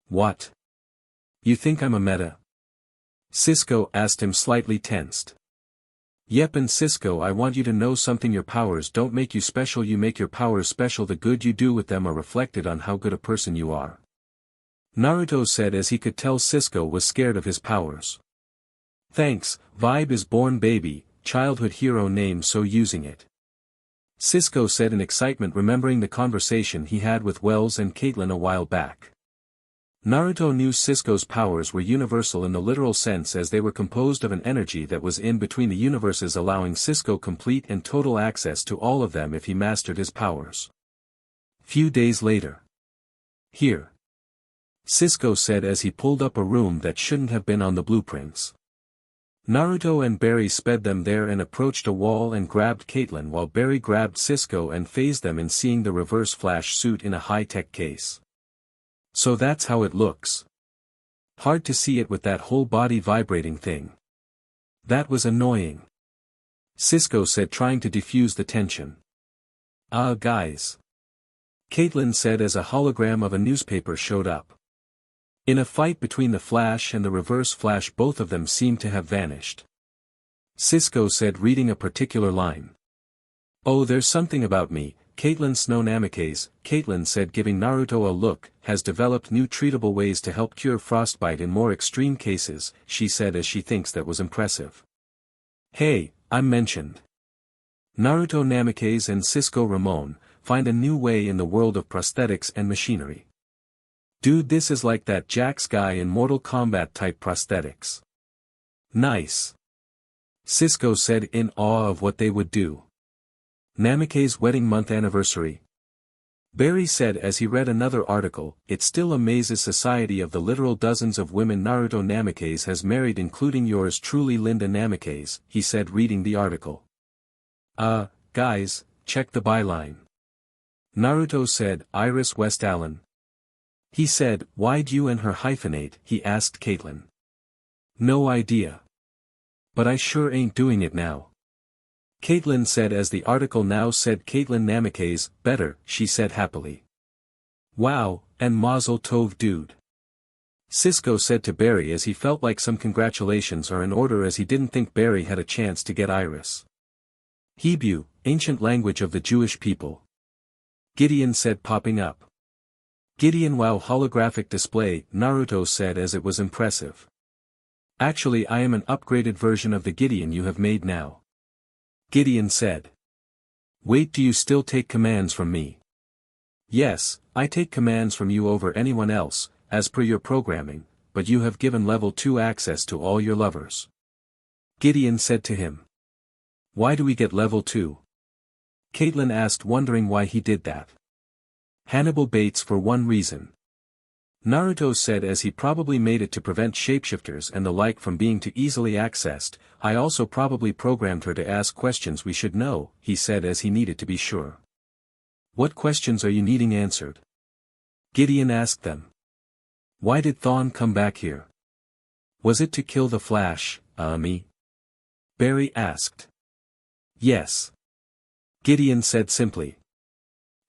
What? You think I'm a meta? Cisco asked him, slightly tensed. Yep, and Cisco, I want you to know something, your powers don't make you special, you make your powers special, the good you do with them are reflected on how good a person you are. Naruto said as he could tell Cisco was scared of his powers. Thanks, Vibe is born baby, childhood hero name, so using it. Cisco said in excitement, remembering the conversation he had with Wells and Caitlin a while back. Naruto knew Sasuke's powers were universal in the literal sense as they were composed of an energy that was in between the universes, allowing Sasuke complete and total access to all of them if he mastered his powers. Few days later. Here. Sasuke said as he pulled up a room that shouldn't have been on the blueprints. Naruto and Barry sped them there and approached a wall and grabbed Caitlyn while Barry grabbed Sasuke and phased them in, seeing the reverse flash suit in a high-tech case. So that's how it looks. Hard to see it with that whole body vibrating thing. That was annoying. Sasuke said, trying to defuse the tension. Guys. Caitlyn said as a hologram of a newspaper showed up. In a fight between the Flash and the Reverse Flash, both of them seemed to have vanished. Sasuke said, reading a particular line. "Oh, there's something about me, Caitlyn Snow Namikaze," Caitlyn said, giving Naruto a look, "has developed new treatable ways to help cure frostbite in more extreme cases," she said as she thinks that was impressive. "Hey, I'm mentioned. Naruto Namikaze and Sasuke Ramon, find a new way in the world of prosthetics and machinery. Dude, this is like that Jax guy in Mortal Kombat type prosthetics. Nice." Sasuke said, in awe of what they would do. Namikaze's wedding month anniversary. Barry said as he read another article, "It still amazes society of the literal dozens of women Naruto Namikaze has married, including yours truly Linda Namikaze," he said, reading the article. Guys, check the byline." Naruto said, "Iris West Allen." He said, "Why'd you and her hyphenate?" he asked Caitlyn. "No idea. But I sure ain't doing it now." Caitlyn said as the article now said Caitlyn Namikaze, "Better," she said happily. "Wow, and mazel tov, dude." Sasuke said to Barry as he felt like some congratulations are in order as he didn't think Barry had a chance to get Iris. "Hebrew, ancient language of the Jewish people," Gideon said, popping up. "Gideon, wow, holographic display," Naruto said as it was impressive. "Actually, I am an upgraded version of the Gideon you have made now," Gideon said. "Wait, do you still take commands from me?" "Yes, I take commands from you over anyone else, as per your programming, but you have given level 2 access to all your lovers," Gideon said to him. "Why do we get level 2? Caitlyn asked, wondering why he did that. "Hannibal Bates, for one reason," Naruto said as he probably made it to prevent shapeshifters and the like from being too easily accessed. "I also probably programmed her to ask questions we should know," he said as he needed to be sure. "What questions are you needing answered?" Gideon asked them. "Why did Thawne come back here? Was it to kill the Flash, me?" Barry asked. "Yes," Gideon said simply.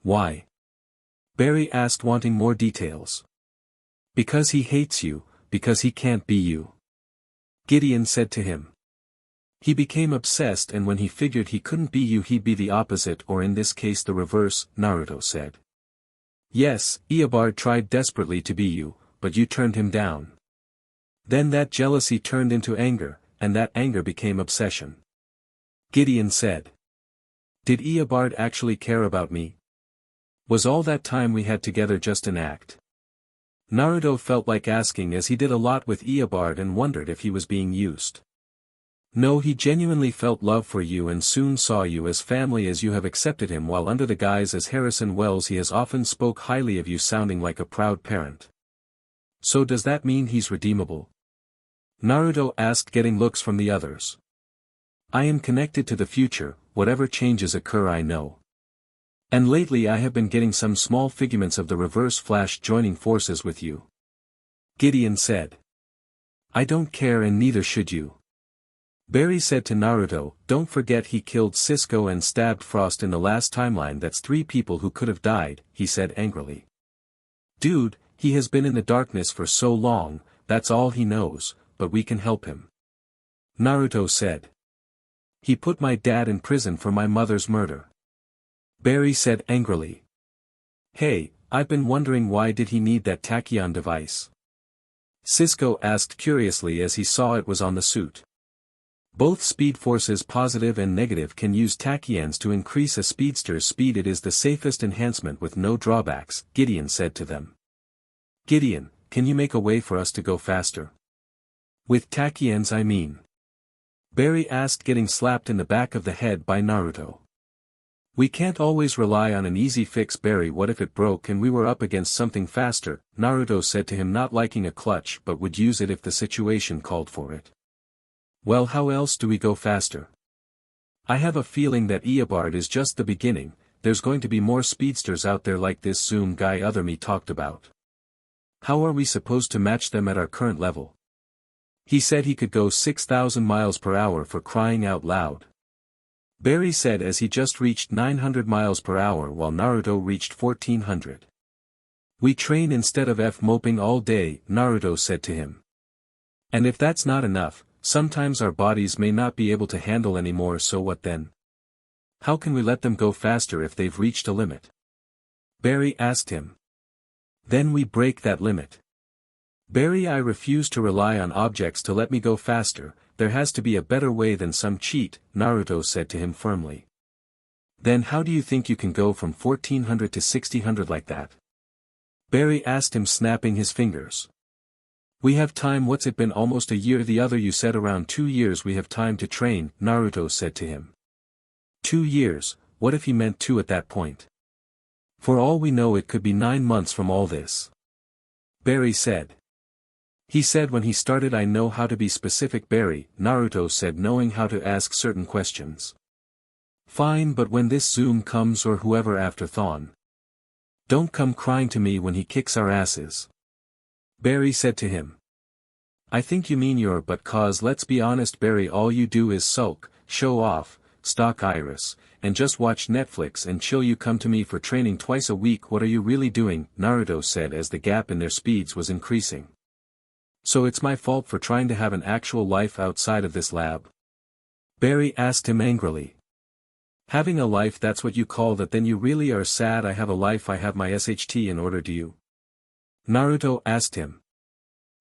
"Why?" Barry asked, wanting more details. "Because he hates you, because he can't be you," Gideon said to him. "He became obsessed, and when he figured he couldn't be you he'd be the opposite, or in this case the reverse," Naruto said. "Yes, Eobard tried desperately to be you, but you turned him down. Then that jealousy turned into anger, and that anger became obsession," Gideon said. "Did Eobard actually care about me? Was all that time we had together just an act?" Naruto felt like asking as he did a lot with Eobard and wondered if he was being used. "No, he genuinely felt love for you and soon saw you as family, as you have accepted him while under the guise as Harrison Wells. He has often spoke highly of you, sounding like a proud parent." "So does that mean he's redeemable?" Naruto asked, getting looks from the others. "I am connected to the future, whatever changes occur I know. And lately I have been getting some small figments of the Reverse Flash joining forces with you," Gideon said. "I don't care, and neither should you." Barry said to Naruto, "Don't forget he killed Sasuke and stabbed Frost in the last timeline. That's 3 people who could have died," he said angrily. "Dude, he has been in the darkness for so long, that's all he knows, but we can help him," Naruto said. "He put my dad in prison for my mother's murder," Barry said angrily. "Hey, I've been wondering, why did he need that tachyon device?" Sasuke asked curiously as he saw it was on the suit. "Both speed forces, positive and negative, can use tachyons to increase a speedster's speed. It is the safest enhancement with no drawbacks," Gideon said to them. "Gideon, can you make a way for us to go faster? With takiens I mean. Barry asked, getting slapped in the back of the head by Naruto. We can't always rely on an easy fix, Barry. What if it broke and we were up against something faster? Naruto said to him, not liking a clutch but would use it if the situation called for it. Well, how else do we go faster? I have a feeling that Eobard is just the beginning. There's going to be more speedsters out there like this Zoom guy other me talked about. How are we supposed to match them at our current level? He said he could go 6,000 miles per hour, for crying out loud. Barry said as he just reached 900 miles per hour while Naruto reached 1400. We train instead of moping all day, Naruto said to him. And if that's not enough, sometimes our bodies may not be able to handle anymore, so what then? How can we let them go faster if they've reached a limit? Barry asked him. Then we break that limit. Barry, I refuse to rely on objects to let me go faster. There has to be a better way than some cheat, Naruto said to him firmly. Then how do you think you can go from 1400 to 1600 like that? Barry asked him, snapping his fingers. We have time. What's it been, almost a year? The other you said around 2 years. We have time to train, Naruto said to him. 2 years, what if he meant 2 at that point? For all we know it could be 9 months from all this. Barry said. He said when he started, I know how to be specific, Barry, Naruto said, knowing how to ask certain questions. Fine, but when this Zoom comes or whoever after Thon. Don't come crying to me when he kicks our asses. Barry said to him. I think you mean your but cause let's be honest, Barry, all you do is sulk, show off, stalk Iris, and just watch Netflix and chill. You come to me for training twice a week. What are you really doing? Naruto said as the gap in their speeds was increasing. So it's my fault for trying to have an actual life outside of this lab? Barry asked him angrily. Having a life, that's what you call that? Then you really are sad. I have a life, I have my SHT in order, do you? Naruto asked him.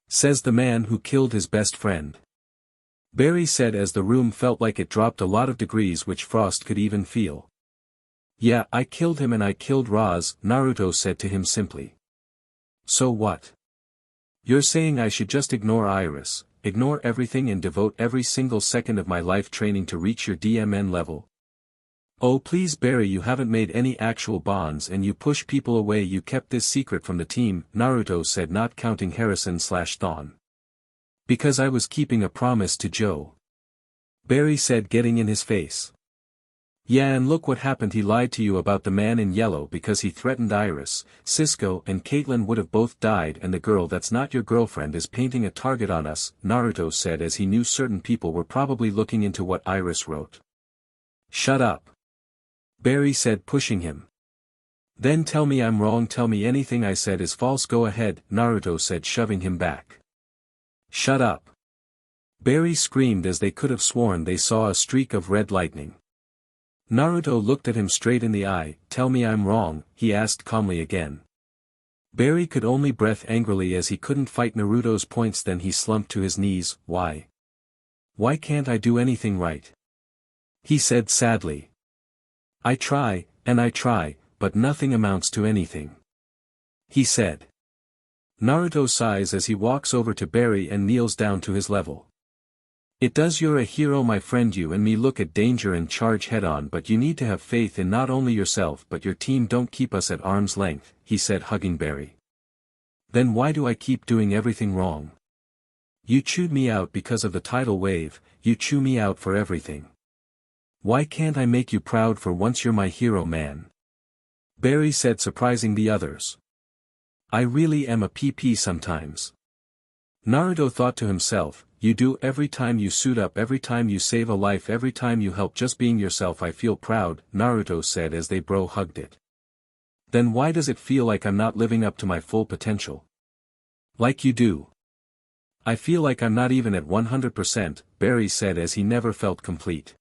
Says the man who killed his best friend. Barry said as the room felt like it dropped a lot of degrees, which Frost could even feel. Yeah, I killed him and I killed Roz, Naruto said to him simply. So what? You're saying I should just ignore Iris, ignore everything and devote every single second of my life training to reach your DMN level? Oh please Barry, you haven't made any actual bonds and you push people away. You kept this secret from the team, Naruto said, not counting Harrison/Thon. Because I was keeping a promise to Joe. Barry said, getting in his face. Yeah, and look what happened. He lied to you about the man in yellow because he threatened Iris. Cisco and Caitlyn would have both died, and the girl that's not your girlfriend is painting a target on us, Naruto said as he knew certain people were probably looking into what Iris wrote. Shut up. Barry said, pushing him. Then tell me I'm wrong. Tell me anything I said is false. Go ahead, Naruto said, shoving him back. Shut up. Barry screamed as they could have sworn they saw a streak of red lightning. Naruto looked at him straight in the eye. Tell me I'm wrong, he asked calmly again. Barry could only breath angrily as he couldn't fight Naruto's points. Then he slumped to his knees. Why? Why can't I do anything right? He said sadly. I try, but nothing amounts to anything. He said. Naruto sighs as he walks over to Barry and kneels down to his level. It does. You're a hero, my friend. You and me look at danger and charge head on, but you need to have faith in not only yourself but your team. Don't keep us at arm's length, he said, hugging Barry. Then why do I keep doing everything wrong? You chewed me out because of the tidal wave, you chew me out for everything. Why can't I make you proud for once? You're my hero, man. Barry said, surprising the others. I really am a PP sometimes. Naruto thought to himself, you do every time you suit up, every time you save a life, every time you help. Just being yourself, I feel proud, Naruto said as they bro hugged it. Then why does it feel like I'm not living up to my full potential? Like you do. I feel like I'm not even at 100%, Barry said as he never felt complete.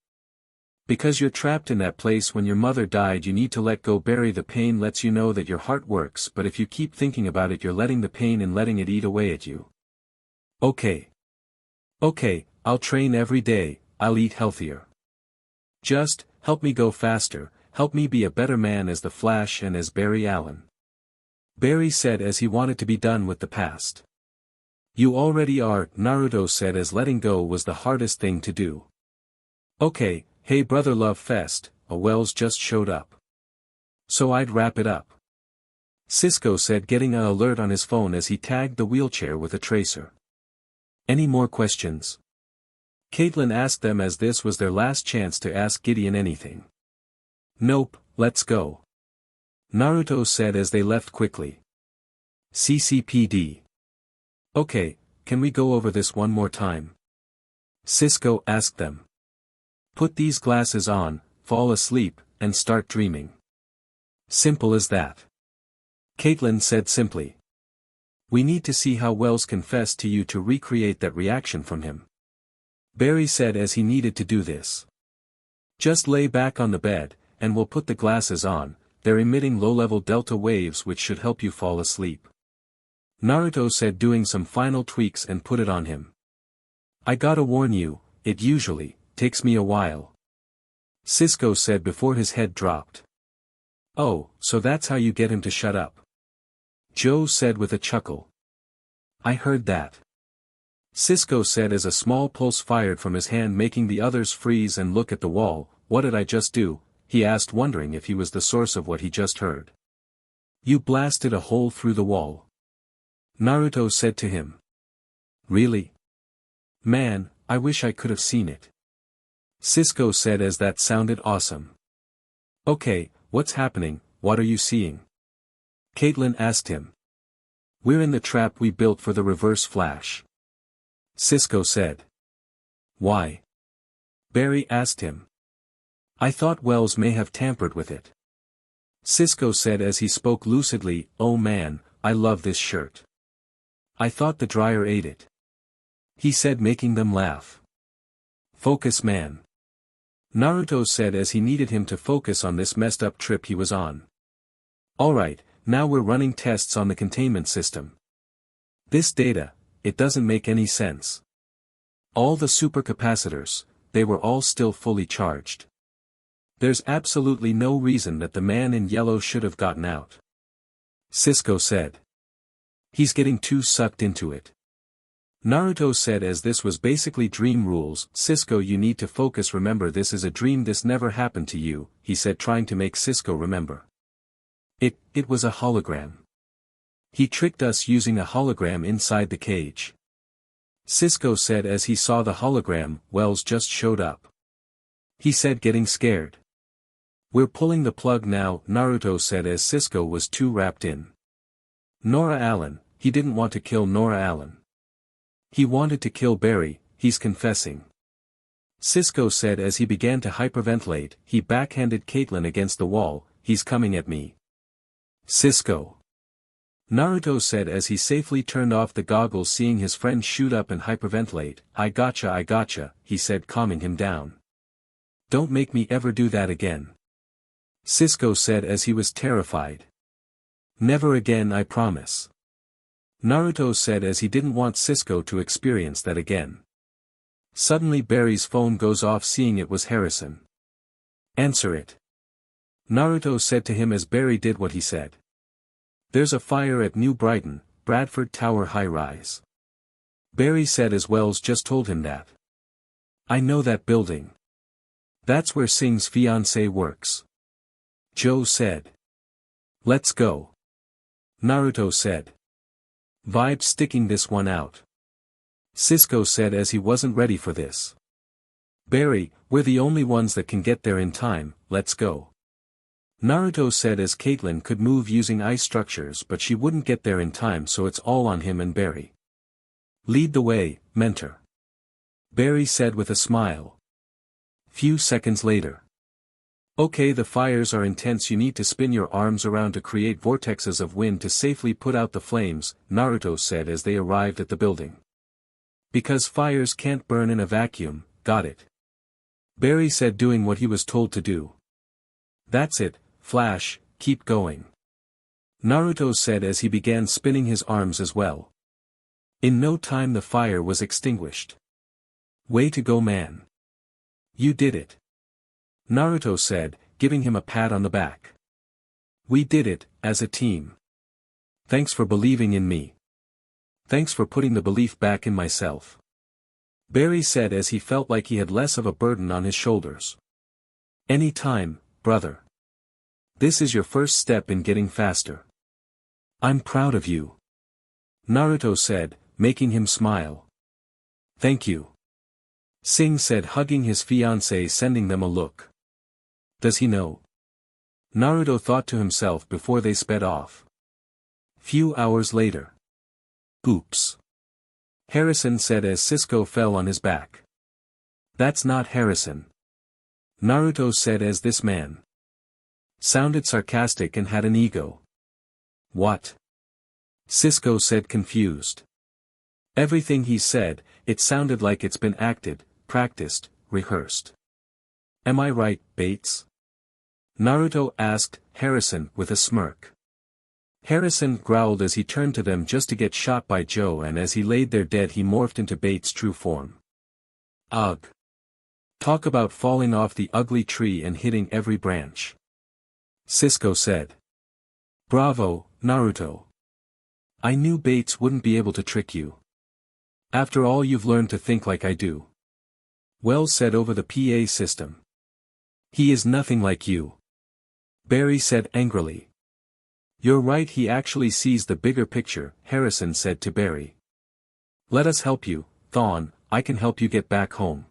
Because you're trapped in that place when your mother died. You need to let go, Barry. The pain lets you know that your heart works, but if you keep thinking about it, you're letting the pain and letting it eat away at you. Okay, I'll train every day, I'll eat healthier. Just, help me go faster, help me be a better man as the Flash and as Barry Allen. Barry said as he wanted to be done with the past. You already are, Naruto said as letting go was the hardest thing to do. Okay, hey brother love fest, a Wells just showed up. So I'd wrap it up. Cisco said getting an alert on his phone as he tagged the wheelchair with a tracer. Any more questions? Caitlin asked them as this was their last chance to ask Gideon anything. Nope, let's go. Naruto said as they left quickly. CCPD. Okay, can we go over this one more time? Cisco asked them. Put these glasses on, fall asleep, and start dreaming. Simple as that. Caitlin said simply. We need to see how Wells confessed to you to recreate that reaction from him. Barry said as he needed to do this. Just lay back on the bed, and we'll put the glasses on, they're emitting low-level delta waves which should help you fall asleep. Naruto said doing some final tweaks and put it on him. I gotta warn you, it usually takes me a while. Cisco said before his head dropped. Oh, so that's how you get him to shut up. Joe said with a chuckle. I heard that. Cisco said as a small pulse fired from his hand making the others freeze and look at the wall. What did I just do? He asked wondering if he was the source of what he just heard. You blasted a hole through the wall. Naruto said to him. Really? Man, I wish I could have seen it. Cisco said as that sounded awesome. Okay, what's happening, what are you seeing? Caitlin asked him. We're in the trap we built for the reverse flash. Cisco said. Why? Barry asked him. I thought Wells may have tampered with it. Cisco said as he spoke lucidly, oh man, I love this shirt. I thought the dryer ate it. He said making them laugh. Focus man. Naruto said as he needed him to focus on this messed up trip he was on. Alright, now we're running tests on the containment system. This data, it doesn't make any sense. All the supercapacitors, they were all still fully charged. There's absolutely no reason that the man in yellow should have gotten out. Cisco said. He's getting too sucked into it. Naruto said as this was basically dream rules. Cisco you need to focus remember this is a dream this never happened to you, he said trying to make Cisco remember. It was a hologram. He tricked us using a hologram inside the cage. Cisco said as he saw the hologram, Wells just showed up. He said getting scared. We're pulling the plug now, Naruto said as Cisco was too wrapped in. Nora Allen, he didn't want to kill Nora Allen. He wanted to kill Barry, he's confessing. Cisco said as he began to hyperventilate, he backhanded Caitlin against the wall, he's coming at me. Cisco. Naruto said as he safely turned off the goggles seeing his friend shoot up and hyperventilate, I gotcha, he said calming him down. Don't make me ever do that again. Cisco said as he was terrified. Never again I promise. Naruto said as he didn't want Cisco to experience that again. Suddenly Barry's phone goes off seeing it was Harrison. Answer it. Naruto said to him as Barry did what he said. There's a fire at New Brighton, Bradford Tower high-rise. Barry said as Wells just told him that. I know that building. That's where Singh's fiancé works. Joe said. Let's go. Naruto said. Vibe sticking this one out. Cisco said as he wasn't ready for this. Barry, we're the only ones that can get there in time, let's go. Naruto said as Caitlin could move using ice structures but she wouldn't get there in time so it's all on him and Barry. Lead the way, mentor. Barry said with a smile. Few seconds later. Okay, the fires are intense, you need to spin your arms around to create vortexes of wind to safely put out the flames, Naruto said as they arrived at the building. Because fires can't burn in a vacuum, got it. Barry said doing what he was told to do. That's it, Flash, keep going. Naruto said as he began spinning his arms as well. In no time the fire was extinguished. Way to go man. You did it. Naruto said, giving him a pat on the back. We did it, as a team. Thanks for believing in me. Thanks for putting the belief back in myself. Barry said as he felt like he had less of a burden on his shoulders. Any time, brother. This is your first step in getting faster. I'm proud of you. Naruto said, making him smile. Thank you. Sing said, hugging his fiancée, sending them a look. Does he know? Naruto thought to himself before they sped off. Few hours later. Oops. Harrison said as Cisco fell on his back. That's not Harrison. Naruto said as this man sounded sarcastic and had an ego. What? Cisco said, confused. Everything he said, it sounded like it's been acted, practiced, rehearsed. Am I right, Bates? Naruto asked Harrison with a smirk. Harrison growled as he turned to them just to get shot by Joe, and as he laid there dead he morphed into Bates' true form. Ugh. Talk about falling off the ugly tree and hitting every branch. Cisco said. Bravo, Naruto. I knew Bates wouldn't be able to trick you. After all, you've learned to think like I do. Well said over the PA system. He is nothing like you. Barry said angrily. You're right, he actually sees the bigger picture, Harrison said to Barry. Let us help you, Thawne, I can help you get back home.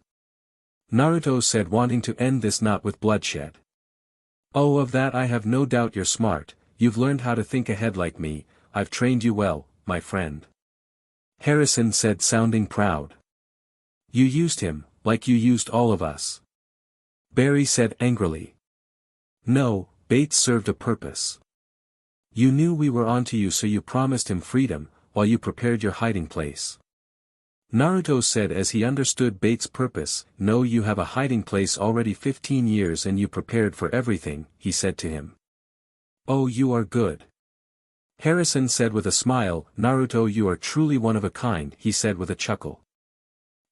Naruto said, wanting to end this not with bloodshed. Oh, of that I have no doubt. You're smart, you've learned how to think ahead like me, I've trained you well, my friend. Harrison said, sounding proud. You used him, like you used all of us. Barry said angrily. No, Bates served a purpose. You knew we were onto you, so you promised him freedom, while you prepared your hiding place. Naruto said as he understood Bates' purpose. No, you have a hiding place already 15 years and you prepared for everything, he said to him. Oh, you are good. Harrison said with a smile. Naruto, you are truly one of a kind, he said with a chuckle.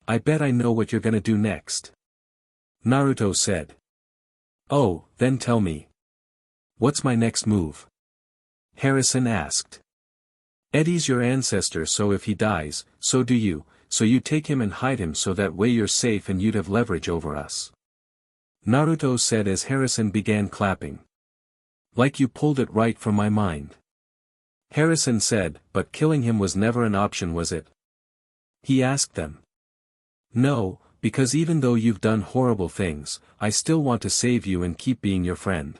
I bet I know what you're gonna do next. Naruto said. Oh, then tell me. What's my next move? Harrison asked. Eddie's your ancestor, so if he dies, so do you, so you take him and hide him so that way you're safe and you'd have leverage over us. Naruto said as Harrison began clapping. Like you pulled it right from my mind. Harrison said, but killing him was never an option, was it? He asked them. No, because even though you've done horrible things, I still want to save you and keep being your friend.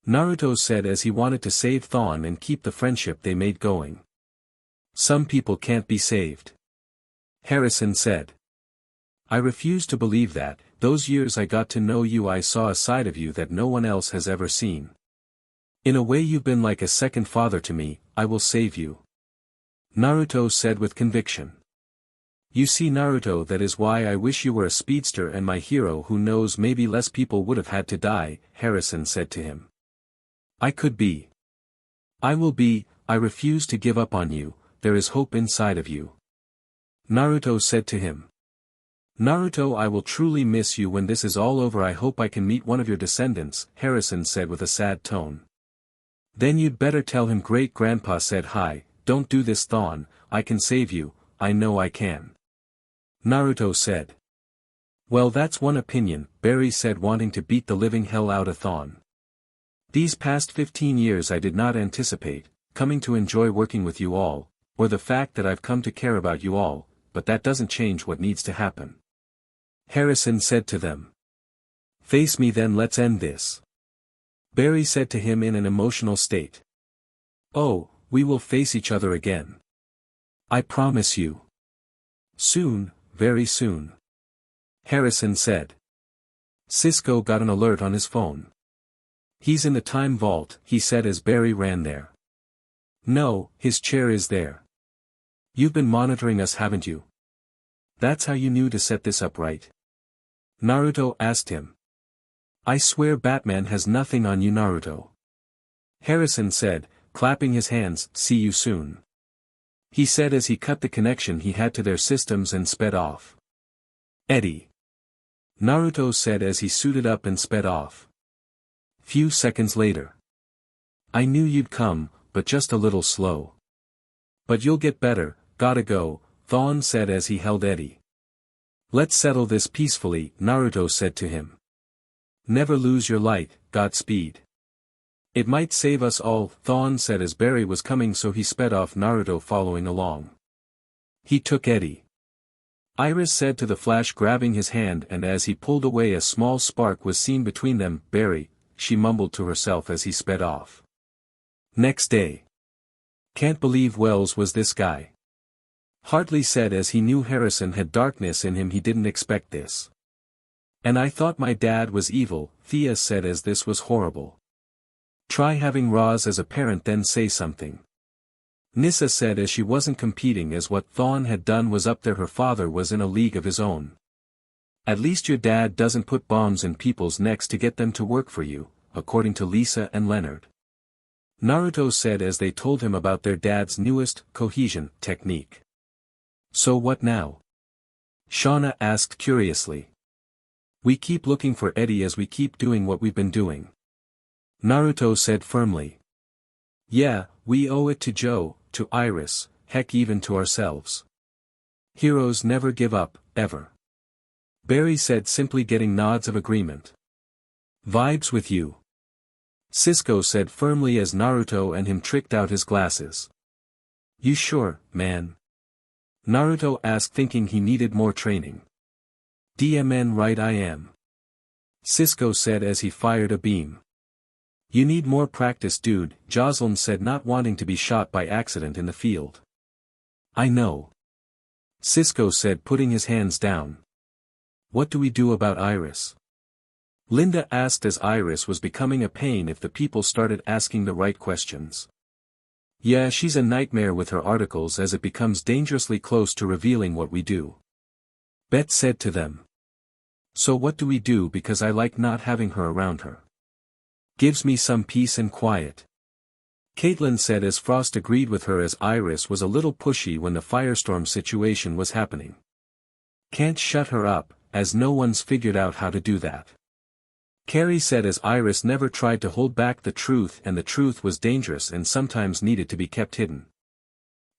Naruto said as he wanted to save Thawne and keep the friendship they made going. Some people can't be saved. Harrison said. I refuse to believe that. Those years I got to know you, I saw a side of you that no one else has ever seen. In a way you've been like a second father to me. I will save you. Naruto said with conviction. You see, Naruto, that is why I wish you were a speedster and my hero. Who knows, maybe less people would have had to die, Harrison said to him. I could be. I will be. I refuse to give up on you, there is hope inside of you. Naruto said to him. Naruto, I will truly miss you when this is all over. I hope I can meet one of your descendants, Harrison said with a sad tone. Then you'd better tell him. Great grandpa said. Hi, don't do this, Thawne, I can save you, I know I can. Naruto said. Well, that's one opinion, Barry said, wanting to beat the living hell out of Thawne. These past 15 years I did not anticipate coming to enjoy working with you all, or the fact that I've come to care about you all, but that doesn't change what needs to happen. Harrison said to them. Face me then, let's end this. Barry said to him in an emotional state. Oh, we will face each other again. I promise you. Soon, very soon. Harrison said. Cisco got an alert on his phone. He's in the time vault, he said as Barry ran there. No, his chair is there. You've been monitoring us, haven't you? That's how you knew to set this up, right? Naruto asked him. I swear Batman has nothing on you, Naruto. Harrison said, clapping his hands. See you soon. He said as he cut the connection he had to their systems and sped off. Eddie. Naruto said as he suited up and sped off. Few seconds later. I knew you'd come, but just a little slow. But you'll get better, gotta go, Thawne said as he held Eddie. Let's settle this peacefully, Naruto said to him. Never lose your light, Godspeed. It might save us all, Thawne said as Barry was coming, so he sped off, Naruto following along. He took Eddie. Iris said to the Flash, grabbing his hand, and as he pulled away a small spark was seen between them. Barry, she mumbled to herself as he sped off. Next day. Can't believe Wells was this guy. Hartley said as he knew Harrison had darkness in him, he didn't expect this. And I thought my dad was evil, Thea said as this was horrible. Try having Roz as a parent then say something. Nissa said as she wasn't competing, as what Thawne had done was up there, her father was in a league of his own. At least your dad doesn't put bombs in people's necks to get them to work for you, according to Lisa and Leonard. Naruto said as they told him about their dad's newest cohesion technique. So what now? Shauna asked curiously. We keep looking for Eddie as we keep doing what we've been doing. Naruto said firmly. Yeah, we owe it to Joe, to Iris, heck even to ourselves. Heroes never give up, ever. Barry said, simply getting nods of agreement. Vibes with you. Cisco said firmly as Naruto and him tricked out his glasses. You sure, man? Naruto asked, thinking he needed more training. DMN right I am. Cisco said as he fired a beam. You need more practice, dude, Jocelyn said, not wanting to be shot by accident in the field. I know. Cisco said, putting his hands down. What do we do about Iris? Linda asked as Iris was becoming a pain if the people started asking the right questions. Yeah, she's a nightmare with her articles as it becomes dangerously close to revealing what we do. Bet said to them. So what do we do, because I like not having her around her. Gives me some peace and quiet. Caitlin said as Frost agreed with her as Iris was a little pushy when the firestorm situation was happening. Can't shut her up, as no one's figured out how to do that. Carrie said as Iris never tried to hold back the truth, and the truth was dangerous and sometimes needed to be kept hidden.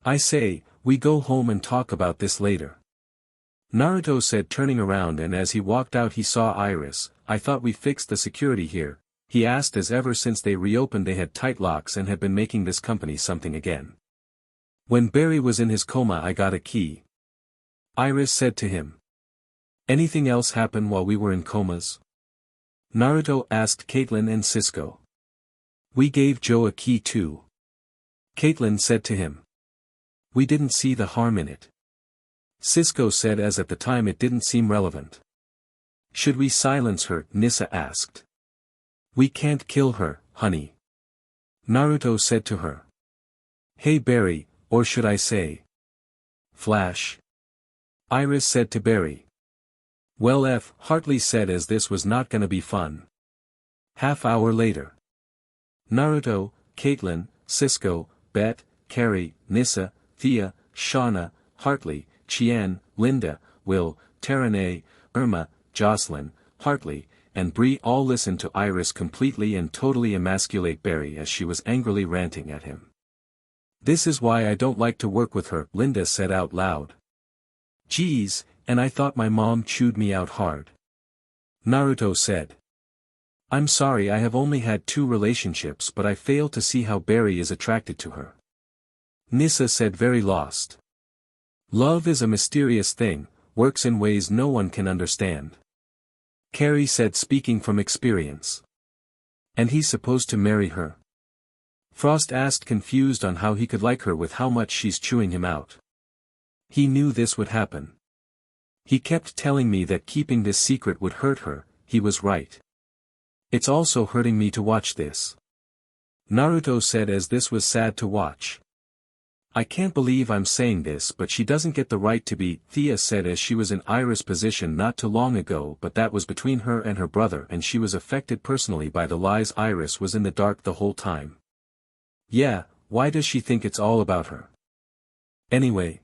I say, we go home and talk about this later. Naruto said, turning around, and as he walked out he saw Iris. I thought we fixed the security here, he asked, as ever since they reopened they had tight locks and had been making this company something again. When Barry was in his coma I got a key. Iris said to him. Anything else happen while we were in comas? Naruto asked Caitlin and Cisco. We gave Joe a key too. Caitlin said to him. We didn't see the harm in it. Cisco said as at the time it didn't seem relevant. Should we silence her? Nissa asked. We can't kill her, honey. Naruto said to her. Hey Barry, or should I say? Flash. Iris said to Barry. Well, Hartley said as this was not gonna be fun. Half hour later. Naruto, Caitlin, Cisco, Bet, Carrie, Nissa, Thea, Shauna, Hartley, Chien, Linda, Will, Terane, Irma, Jocelyn, Hartley, and Bree all listened to Iris completely and totally emasculate Barry as she was angrily ranting at him. This is why I don't like to work with her, Linda said out loud. Geez, and I thought my mom chewed me out hard. Naruto said. I'm sorry, I have only had 2 relationships, but I fail to see how Barry is attracted to her. Nissa said, very lost. Love is a mysterious thing, works in ways no one can understand. Carrie said, speaking from experience. And he's supposed to marry her? Frost asked, confused on how he could like her with how much she's chewing him out. He knew this would happen. He kept telling me that keeping this secret would hurt her, he was right. It's also hurting me to watch this. Naruto said as this was sad to watch. I can't believe I'm saying this, but she doesn't get the right to be, Thea said as she was in Iris' position not too long ago, but that was between her and her brother and she was affected personally by the lies. Iris was in the dark the whole time. Yeah, why does she think it's all about her? Anyway.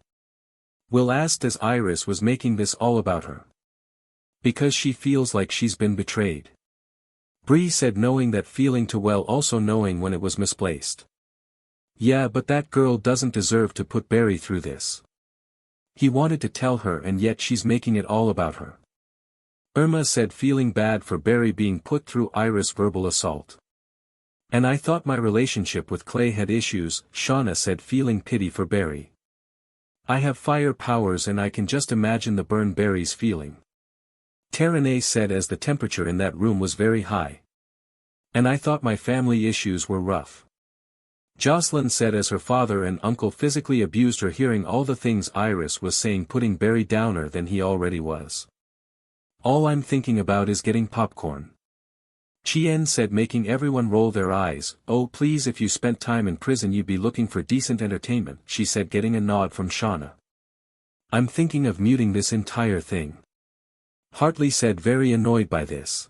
Will asked as Iris was making this all about her. Because she feels like she's been betrayed. Bree said, knowing that feeling too well, also knowing when it was misplaced. Yeah, but that girl doesn't deserve to put Barry through this. He wanted to tell her and yet she's making it all about her. Irma said, feeling bad for Barry being put through Iris' verbal assault. And I thought my relationship with Clay had issues, Shauna said, feeling pity for Barry. I have fire powers and I can just imagine the burn Barry's feeling. Terene said as the temperature in that room was very high. And I thought my family issues were rough. Jocelyn said as her father and uncle physically abused her, hearing all the things Iris was saying, putting Barry downer than he already was. All I'm thinking about is getting popcorn. Chien said, making everyone roll their eyes. Oh please, if you spent time in prison you'd be looking for decent entertainment, she said, getting a nod from Shauna. I'm thinking of muting this entire thing. Hartley said, very annoyed by this.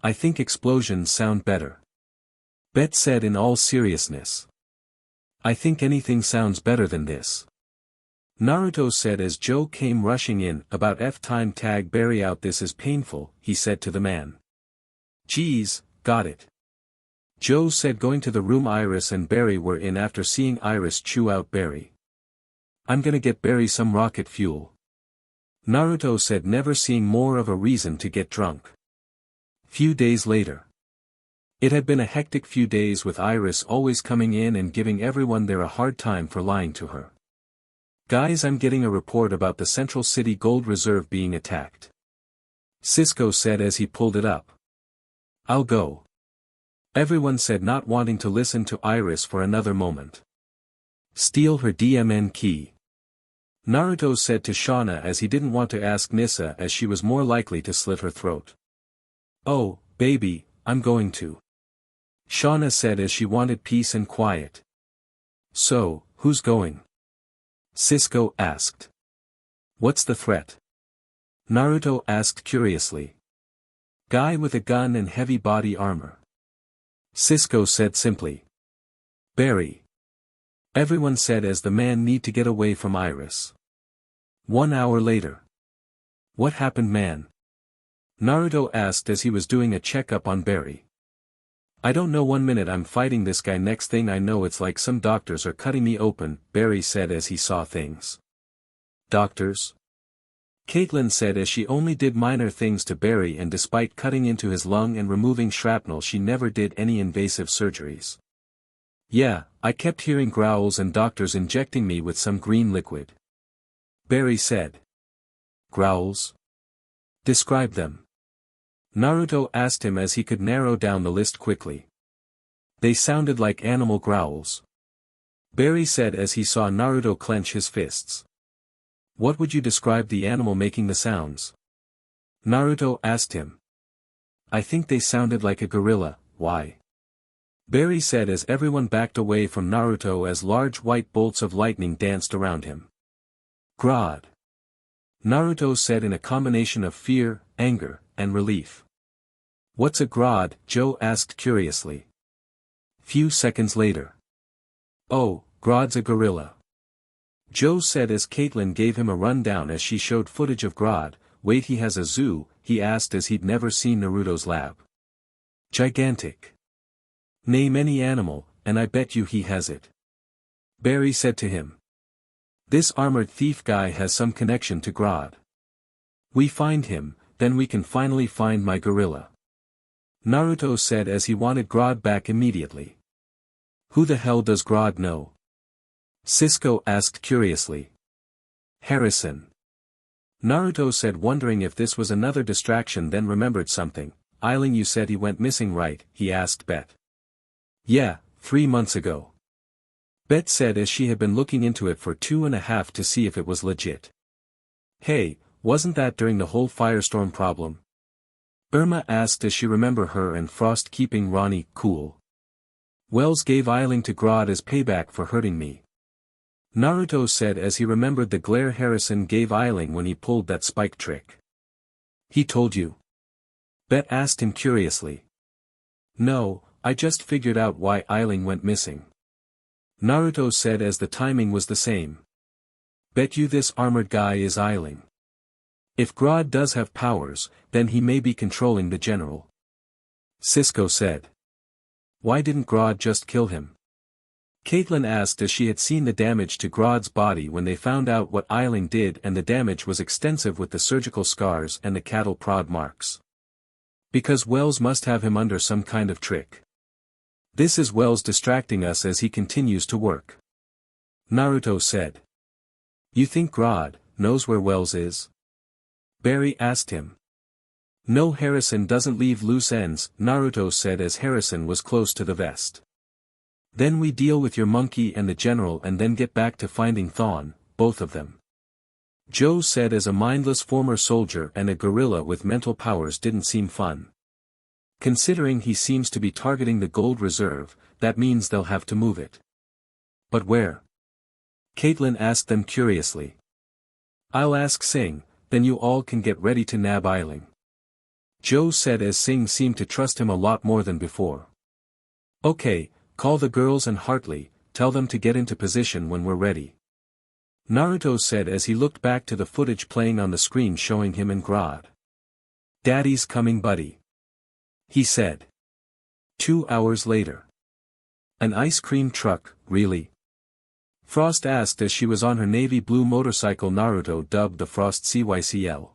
I think explosions sound better. Bet said in all seriousness. I think anything sounds better than this. Naruto said as Joe came rushing in, about F-time, tag Barry out, this is painful, he said to the man. Geez, got it. Joe said, going to the room Iris and Barry were in after seeing Iris chew out Barry. I'm gonna get Barry some rocket fuel. Naruto said, never seeing more of a reason to get drunk. Few days later. It had been a hectic few days, with Iris always coming in and giving everyone there a hard time for lying to her. Guys, I'm getting a report about the Central City Gold Reserve being attacked. Cisco said as he pulled it up. I'll go. Everyone said, not wanting to listen to Iris for another moment. Steal her DMN key. Naruto said to Shauna as he didn't want to ask Nissa as she was more likely to slit her throat. Oh, baby, I'm going to. Shauna said as she wanted peace and quiet. So, who's going? Cisco asked. What's the threat? Naruto asked curiously. Guy with a gun and heavy body armor. Cisco said simply. Barry. Everyone said as the man need to get away from Iris. 1 hour later. What happened, man? Naruto asked as he was doing a checkup on Barry. I don't know, 1 minute I'm fighting this guy, next thing I know it's like some doctors are cutting me open, Barry said as he saw things. Doctors? Caitlin said as she only did minor things to Barry, and despite cutting into his lung and removing shrapnel she never did any invasive surgeries. Yeah, I kept hearing growls and doctors injecting me with some green liquid. Barry said. Growls? Describe them. Naruto asked him as he could narrow down the list quickly. They sounded like animal growls. Barry said as he saw Naruto clench his fists. What would you describe the animal making the sounds? Naruto asked him. I think they sounded like a gorilla. Why? Barry said as everyone backed away from Naruto as large white bolts of lightning danced around him. Grod. Naruto said in a combination of fear, anger, and relief. What's a Grod? Joe asked curiously. Few seconds later. Oh, Grod's a gorilla. Joe said as Caitlin gave him a rundown as she showed footage of Grod. Wait, he has a zoo? He asked as he'd never seen Naruto's lab. Gigantic. Name any animal, and I bet you he has it. Barry said to him. This armored thief guy has some connection to Grod. We find him, then we can finally find my gorilla. Naruto said as he wanted Grod back immediately. Who the hell does Grod know? Cisco asked curiously. Harrison. Naruto said, wondering if this was another distraction, then remembered something. Eiling, you said he went missing, right? He asked Bet. Yeah, 3 months ago. Bet said as she had been looking into it for 2.5 to see if it was legit. Hey, wasn't that during the whole firestorm problem? Irma asked as she remembered her and Frost keeping Ronnie cool. Wells gave Eiling to Grod as payback for hurting me. Naruto said as he remembered the glare Harrison gave Eiling when he pulled that spike trick. He told you? Bet asked him curiously. No, I just figured out why Eiling went missing. Naruto said as the timing was the same. Bet you this armored guy is Eiling. If Grod does have powers, then he may be controlling the general. Cisco said. Why didn't Grod just kill him? Caitlin asked as she had seen the damage to Grod's body when they found out what Eiling did, and the damage was extensive with the surgical scars and the cattle prod marks. Because Wells must have him under some kind of trick. This is Wells distracting us as he continues to work. Naruto said. You think Grod knows where Wells is? Barry asked him. No, Harrison doesn't leave loose ends, Naruto said as Harrison was close to the vest. Then we deal with your monkey and the general and then get back to finding Thawne, both of them. Joe said as a mindless former soldier and a gorilla with mental powers didn't seem fun. Considering he seems to be targeting the gold reserve, that means they'll have to move it. But where? Caitlin asked them curiously. I'll ask Sing, then you all can get ready to nab Eiling. Joe said as Sing seemed to trust him a lot more than before. Okay, call the girls and Hartley, tell them to get into position when we're ready. Naruto said as he looked back to the footage playing on the screen showing him and Grod. Daddy's coming, buddy. He said. 2 hours later. An ice cream truck, really? Frost asked as she was on her navy blue motorcycle Naruto dubbed the Frost CYCL.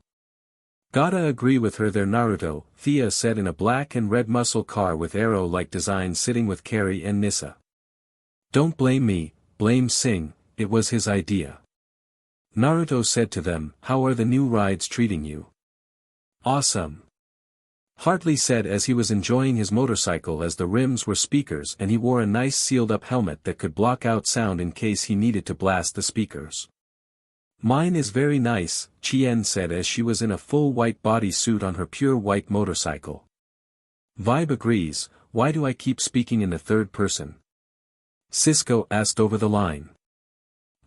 Gotta agree with her there Naruto, Thea said in a black and red muscle car with arrow-like design sitting with Carrie and Nissa. Don't blame me, blame Sing, it was his idea. Naruto said to them, how are the new rides treating you? Awesome. Hartley said as he was enjoying his motorcycle as the rims were speakers and he wore a nice sealed-up helmet that could block out sound in case he needed to blast the speakers. Mine is very nice, Chien said as she was in a full white bodysuit on her pure white motorcycle. Vibe agrees, why do I keep speaking in the third person? Cisco asked over the line.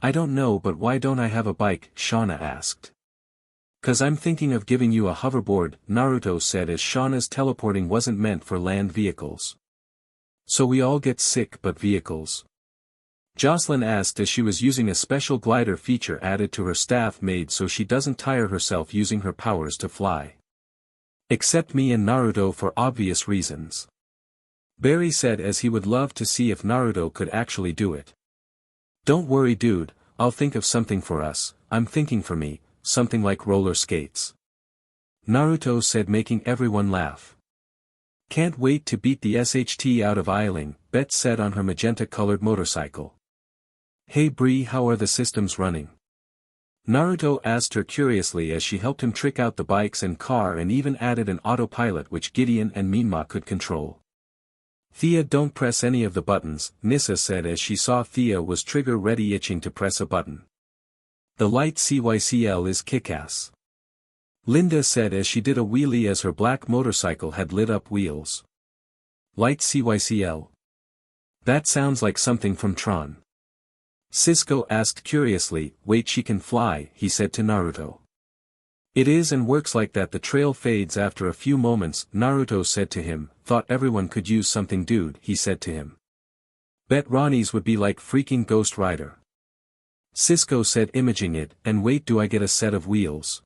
I don't know, but why don't I have a bike, Shauna asked. Cause I'm thinking of giving you a hoverboard, Naruto said as Shauna's teleporting wasn't meant for land vehicles. So we all get sick but vehicles? Jocelyn asked as she was using a special glider feature added to her staff made so she doesn't tire herself using her powers to fly. Except me and Naruto for obvious reasons. Barry said as he would love to see if Naruto could actually do it. Don't worry dude, I'll think of something for us, I'm thinking for me, something like roller skates. Naruto said making everyone laugh. Can't wait to beat the SHT out of Eiling, Bet said on her magenta-colored motorcycle. Hey Bree, how are the systems running? Naruto asked her curiously as she helped him trick out the bikes and car and even added an autopilot which Gideon and Minma could control. Thea, don't press any of the buttons, Nissa said as she saw Thea was trigger-ready itching to press a button. The light CYCL is kick-ass. Linda said as she did a wheelie as her black motorcycle had lit up wheels. Light CYCL? That sounds like something from Tron. Cisco asked curiously, wait, she can fly, he said to Naruto. It is and works like that. The trail fades after a few moments, Naruto said to him, thought everyone could use something dude, he said to him. Bet Ronnie's would be like freaking Ghost Rider. Cisco said imaging it, and wait, do I get a set of wheels?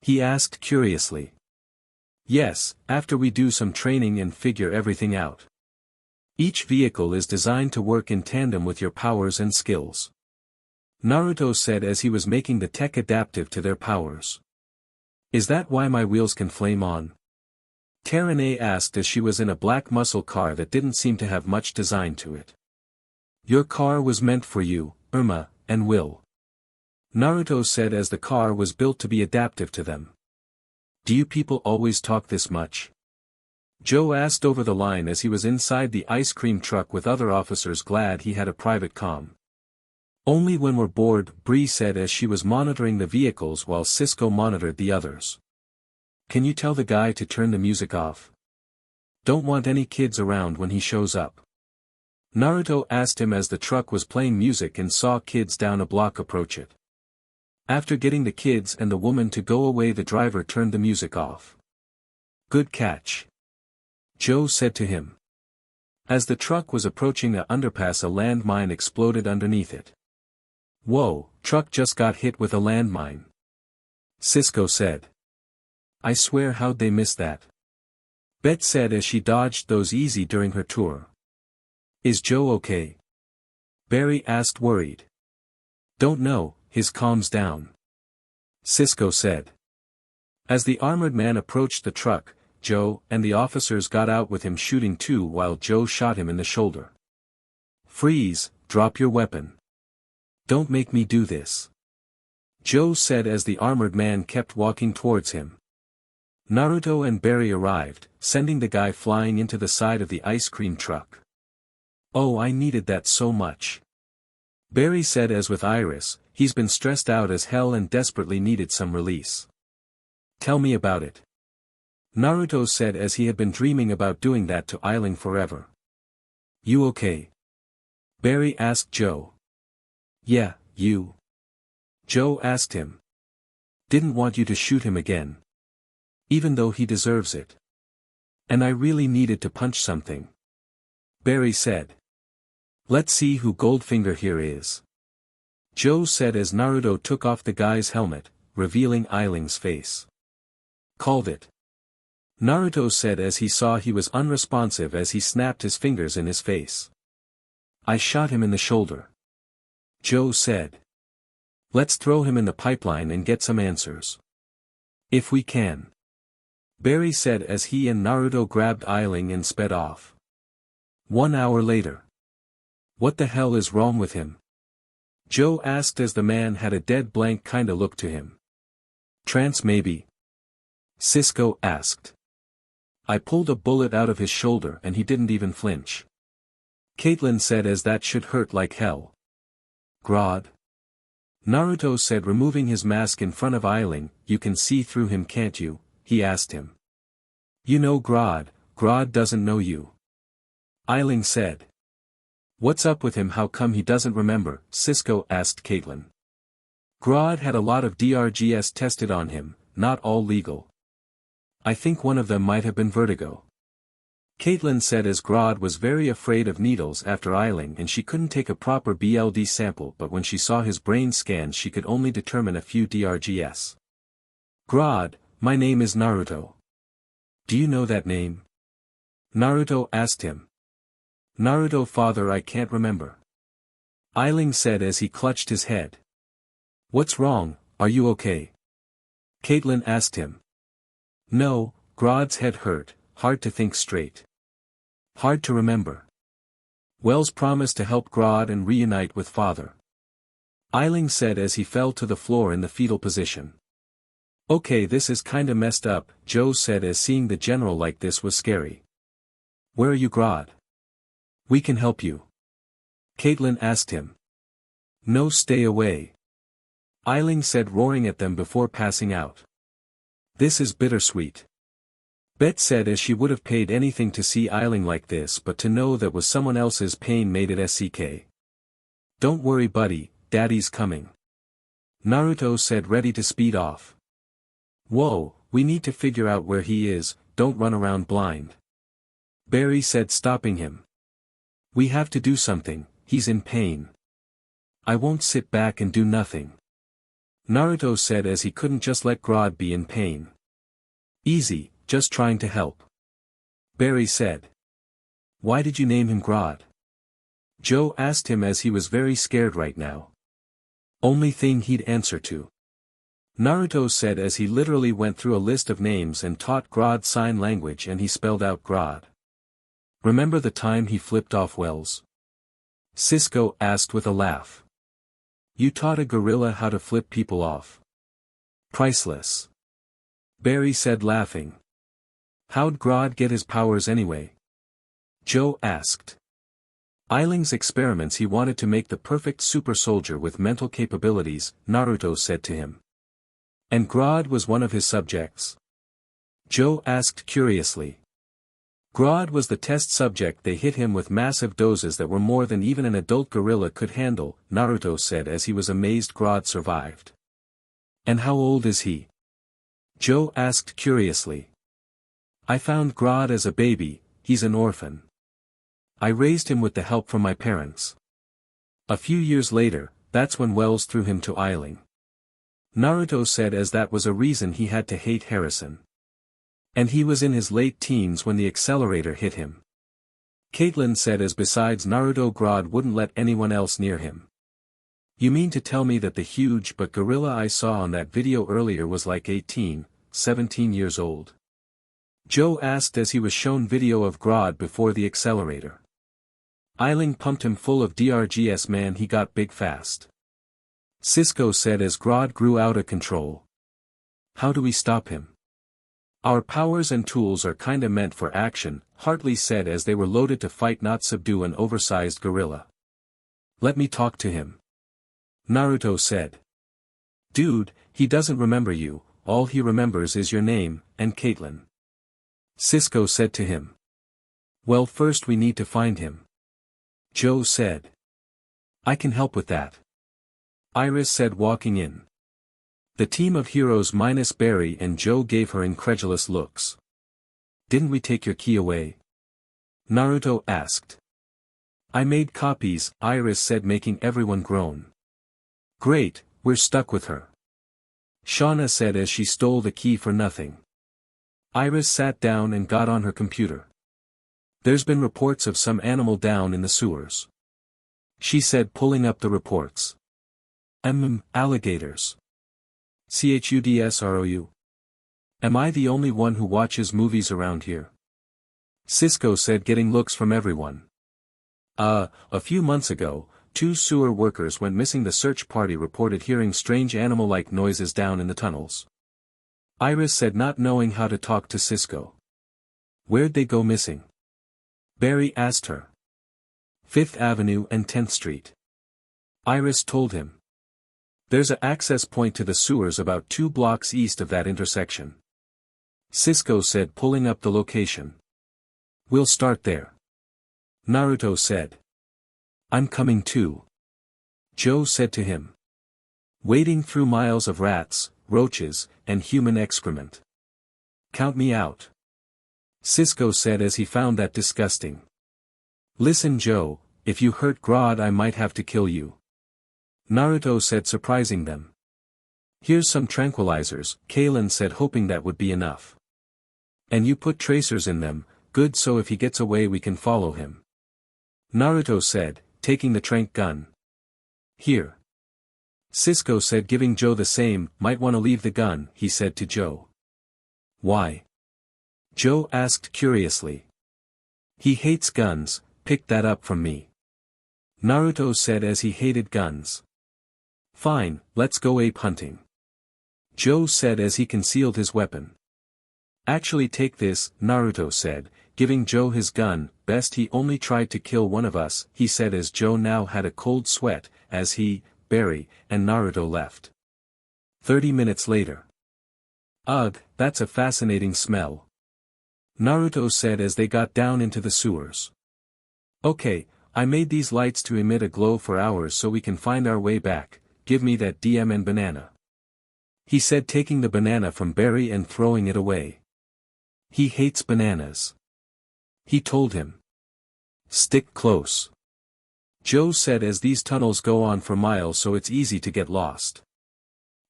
He asked curiously. Yes, after we do some training and figure everything out. Each vehicle is designed to work in tandem with your powers and skills. Naruto said as he was making the tech adaptive to their powers. Is that why my wheels can flame on? Terane asked as she was in a black muscle car that didn't seem to have much design to it. Your car was meant for you, Irma, and Will. Naruto said as the car was built to be adaptive to them. Do you people always talk this much? Joe asked over the line as he was inside the ice cream truck with other officers, glad he had a private comm. Only when we're bored, Bree said as she was monitoring the vehicles while Cisco monitored the others. Can you tell the guy to turn the music off? Don't want any kids around when he shows up. Naruto asked him as the truck was playing music and saw kids down a block approach it. After getting the kids and the woman to go away, the driver turned the music off. Good catch. Joe said to him. As the truck was approaching the underpass, a landmine exploded underneath it. Whoa, truck just got hit with a landmine. Cisco said. I swear, how'd they miss that? Bet said as she dodged those easy during her tour. Is Joe okay? Barry asked worried. Don't know, his calms down. Cisco said. As the armored man approached the truck, Joe and the officers got out with him shooting too while Joe shot him in the shoulder. Freeze, drop your weapon. Don't make me do this. Joe said as the armored man kept walking towards him. Naruto and Barry arrived, sending the guy flying into the side of the ice cream truck. Oh, I needed that so much. Barry said as with Iris, he's been stressed out as hell and desperately needed some release. Tell me about it. Naruto said as he had been dreaming about doing that to Eiling forever. You okay? Barry asked Joe. Yeah, you. Joe asked him. Didn't want you to shoot him again. Even though he deserves it. And I really needed to punch something. Barry said. Let's see who Goldfinger here is. Joe said as Naruto took off the guy's helmet, revealing Eiling's face. Called it. Naruto said as he saw he was unresponsive as he snapped his fingers in his face. I shot him in the shoulder. Joe said. Let's throw him in the pipeline and get some answers. If we can. Barry said as he and Naruto grabbed Eiling and sped off. 1 hour later. What the hell is wrong with him? Joe asked as the man had a dead blank kinda look to him. Trance maybe? Cisco asked. I pulled a bullet out of his shoulder and he didn't even flinch. Caitlin said as that should hurt like hell. Grod? Naruto said removing his mask in front of Eiling, you can see through him can't you? He asked him. You know Grod doesn't know you. Eiling said. What's up with him, how come he doesn't remember? Cisco asked Caitlin. Grod had a lot of DRGs tested on him, not all legal. I think one of them might have been vertigo. Caitlin said as Grod was very afraid of needles after Eiling and she couldn't take a proper BLD sample, but when she saw his brain scans she could only determine a few DRGs. Grod, my name is Naruto. Do you know that name? Naruto asked him. Naruto father, I can't remember. Eiling said as he clutched his head. What's wrong, are you okay? Caitlin asked him. No, Grod's head hurt, hard to think straight. Hard to remember. Wells promised to help Grod and reunite with father. Eiling said as he fell to the floor in the fetal position. Okay, this is kinda messed up, Joe said as seeing the general like this was scary. Where are you, Grod? We can help you. Caitlin asked him. No, stay away. Eiling said, roaring at them before passing out. This is bittersweet. Bet said as she would have paid anything to see Eiling like this, but to know that was someone else's pain made it SCK. Don't worry buddy, daddy's coming. Naruto said, ready to speed off. Whoa, we need to figure out where he is, don't run around blind. Barry said, stopping him. We have to do something, he's in pain. I won't sit back and do nothing. Naruto said as he couldn't just let Grod be in pain. Easy, just trying to help. Barry said. Why did you name him Grod? Joe asked him as he was very scared right now. Only thing he'd answer to. Naruto said as he literally went through a list of names and taught Grod sign language and he spelled out Grod. Remember the time he flipped off Wells? Cisco asked with a laugh. You taught a gorilla how to flip people off. Priceless. Barry said, laughing. How'd Grod get his powers anyway? Joe asked. Eiling's experiments, he wanted to make the perfect super soldier with mental capabilities, Naruto said to him. And Grod was one of his subjects? Joe asked curiously. Grod was the test subject. They hit him with massive doses that were more than even an adult gorilla could handle, Naruto said as he was amazed Grod survived. And how old is he? Joe asked curiously. I found Grod as a baby, he's an orphan. I raised him with the help from my parents. A few years later, that's when Wells threw him to Eiling. Naruto said as that was a reason he had to hate Harrison. And he was in his late teens when the accelerator hit him. Caitlin said as besides Naruto Grod wouldn't let anyone else near him. You mean to tell me that the huge but gorilla I saw on that video earlier was like 18, 17 years old? Joe asked as he was shown video of Grod before the accelerator. Eiling pumped him full of DRGS. Man, he got big fast. Cisco said as Grod grew out of control. How do we stop him? Our powers and tools are kinda meant for action, Hartley said as they were loaded to fight not subdue an oversized gorilla. Let me talk to him. Naruto said. Dude, he doesn't remember you, all he remembers is your name, and Caitlin. Cisco said to him. Well, first we need to find him. Joe said. I can help with that. Iris said walking in. The team of heroes minus Barry and Joe gave her incredulous looks. Didn't we take your key away? Naruto asked. I made copies, Iris said, making everyone groan. Great, we're stuck with her. Shauna said as she stole the key for nothing. Iris sat down and got on her computer. There's been reports of some animal down in the sewers. She said, pulling up the reports. Alligators. Chudsrou. Am I the only one who watches movies around here? Cisco said, getting looks from everyone. A few months ago, 2 sewer workers went missing. The search party reported hearing strange animal-like noises down in the tunnels. Iris said, not knowing how to talk to Cisco. Where'd they go missing? Barry asked her. 5th Avenue and 10th Street. Iris told him. There's a access point to the sewers about 2 blocks east of that intersection. Cisco said, pulling up the location. We'll start there. Naruto said. I'm coming too. Joe said to him. Wading through miles of rats, roaches, and human excrement. Count me out. Cisco said as he found that disgusting. Listen Joe, if you hurt Grod I might have to kill you. Naruto said, surprising them. Here's some tranquilizers, Kalen said, hoping that would be enough. And you put tracers in them, good, so if he gets away we can follow him. Naruto said, taking the tranq gun. Here. Cisco said, giving Joe the same. Might want to leave the gun, he said to Joe. Why? Joe asked curiously. He hates guns, picked that up from me. Naruto said as he hated guns. Fine, let's go ape hunting. Joe said as he concealed his weapon. Actually take this, Naruto said, giving Joe his gun. Best he only tried to kill one of us, he said as Joe now had a cold sweat, as he, Barry, and Naruto left. 30 minutes later. Ugh, that's a fascinating smell. Naruto said as they got down into the sewers. Okay, I made these lights to emit a glow for hours so we can find our way back, give me that DM and banana. He said, taking the banana from Barry and throwing it away. He hates bananas. He told him. Stick close. Joe said as these tunnels go on for miles so it's easy to get lost.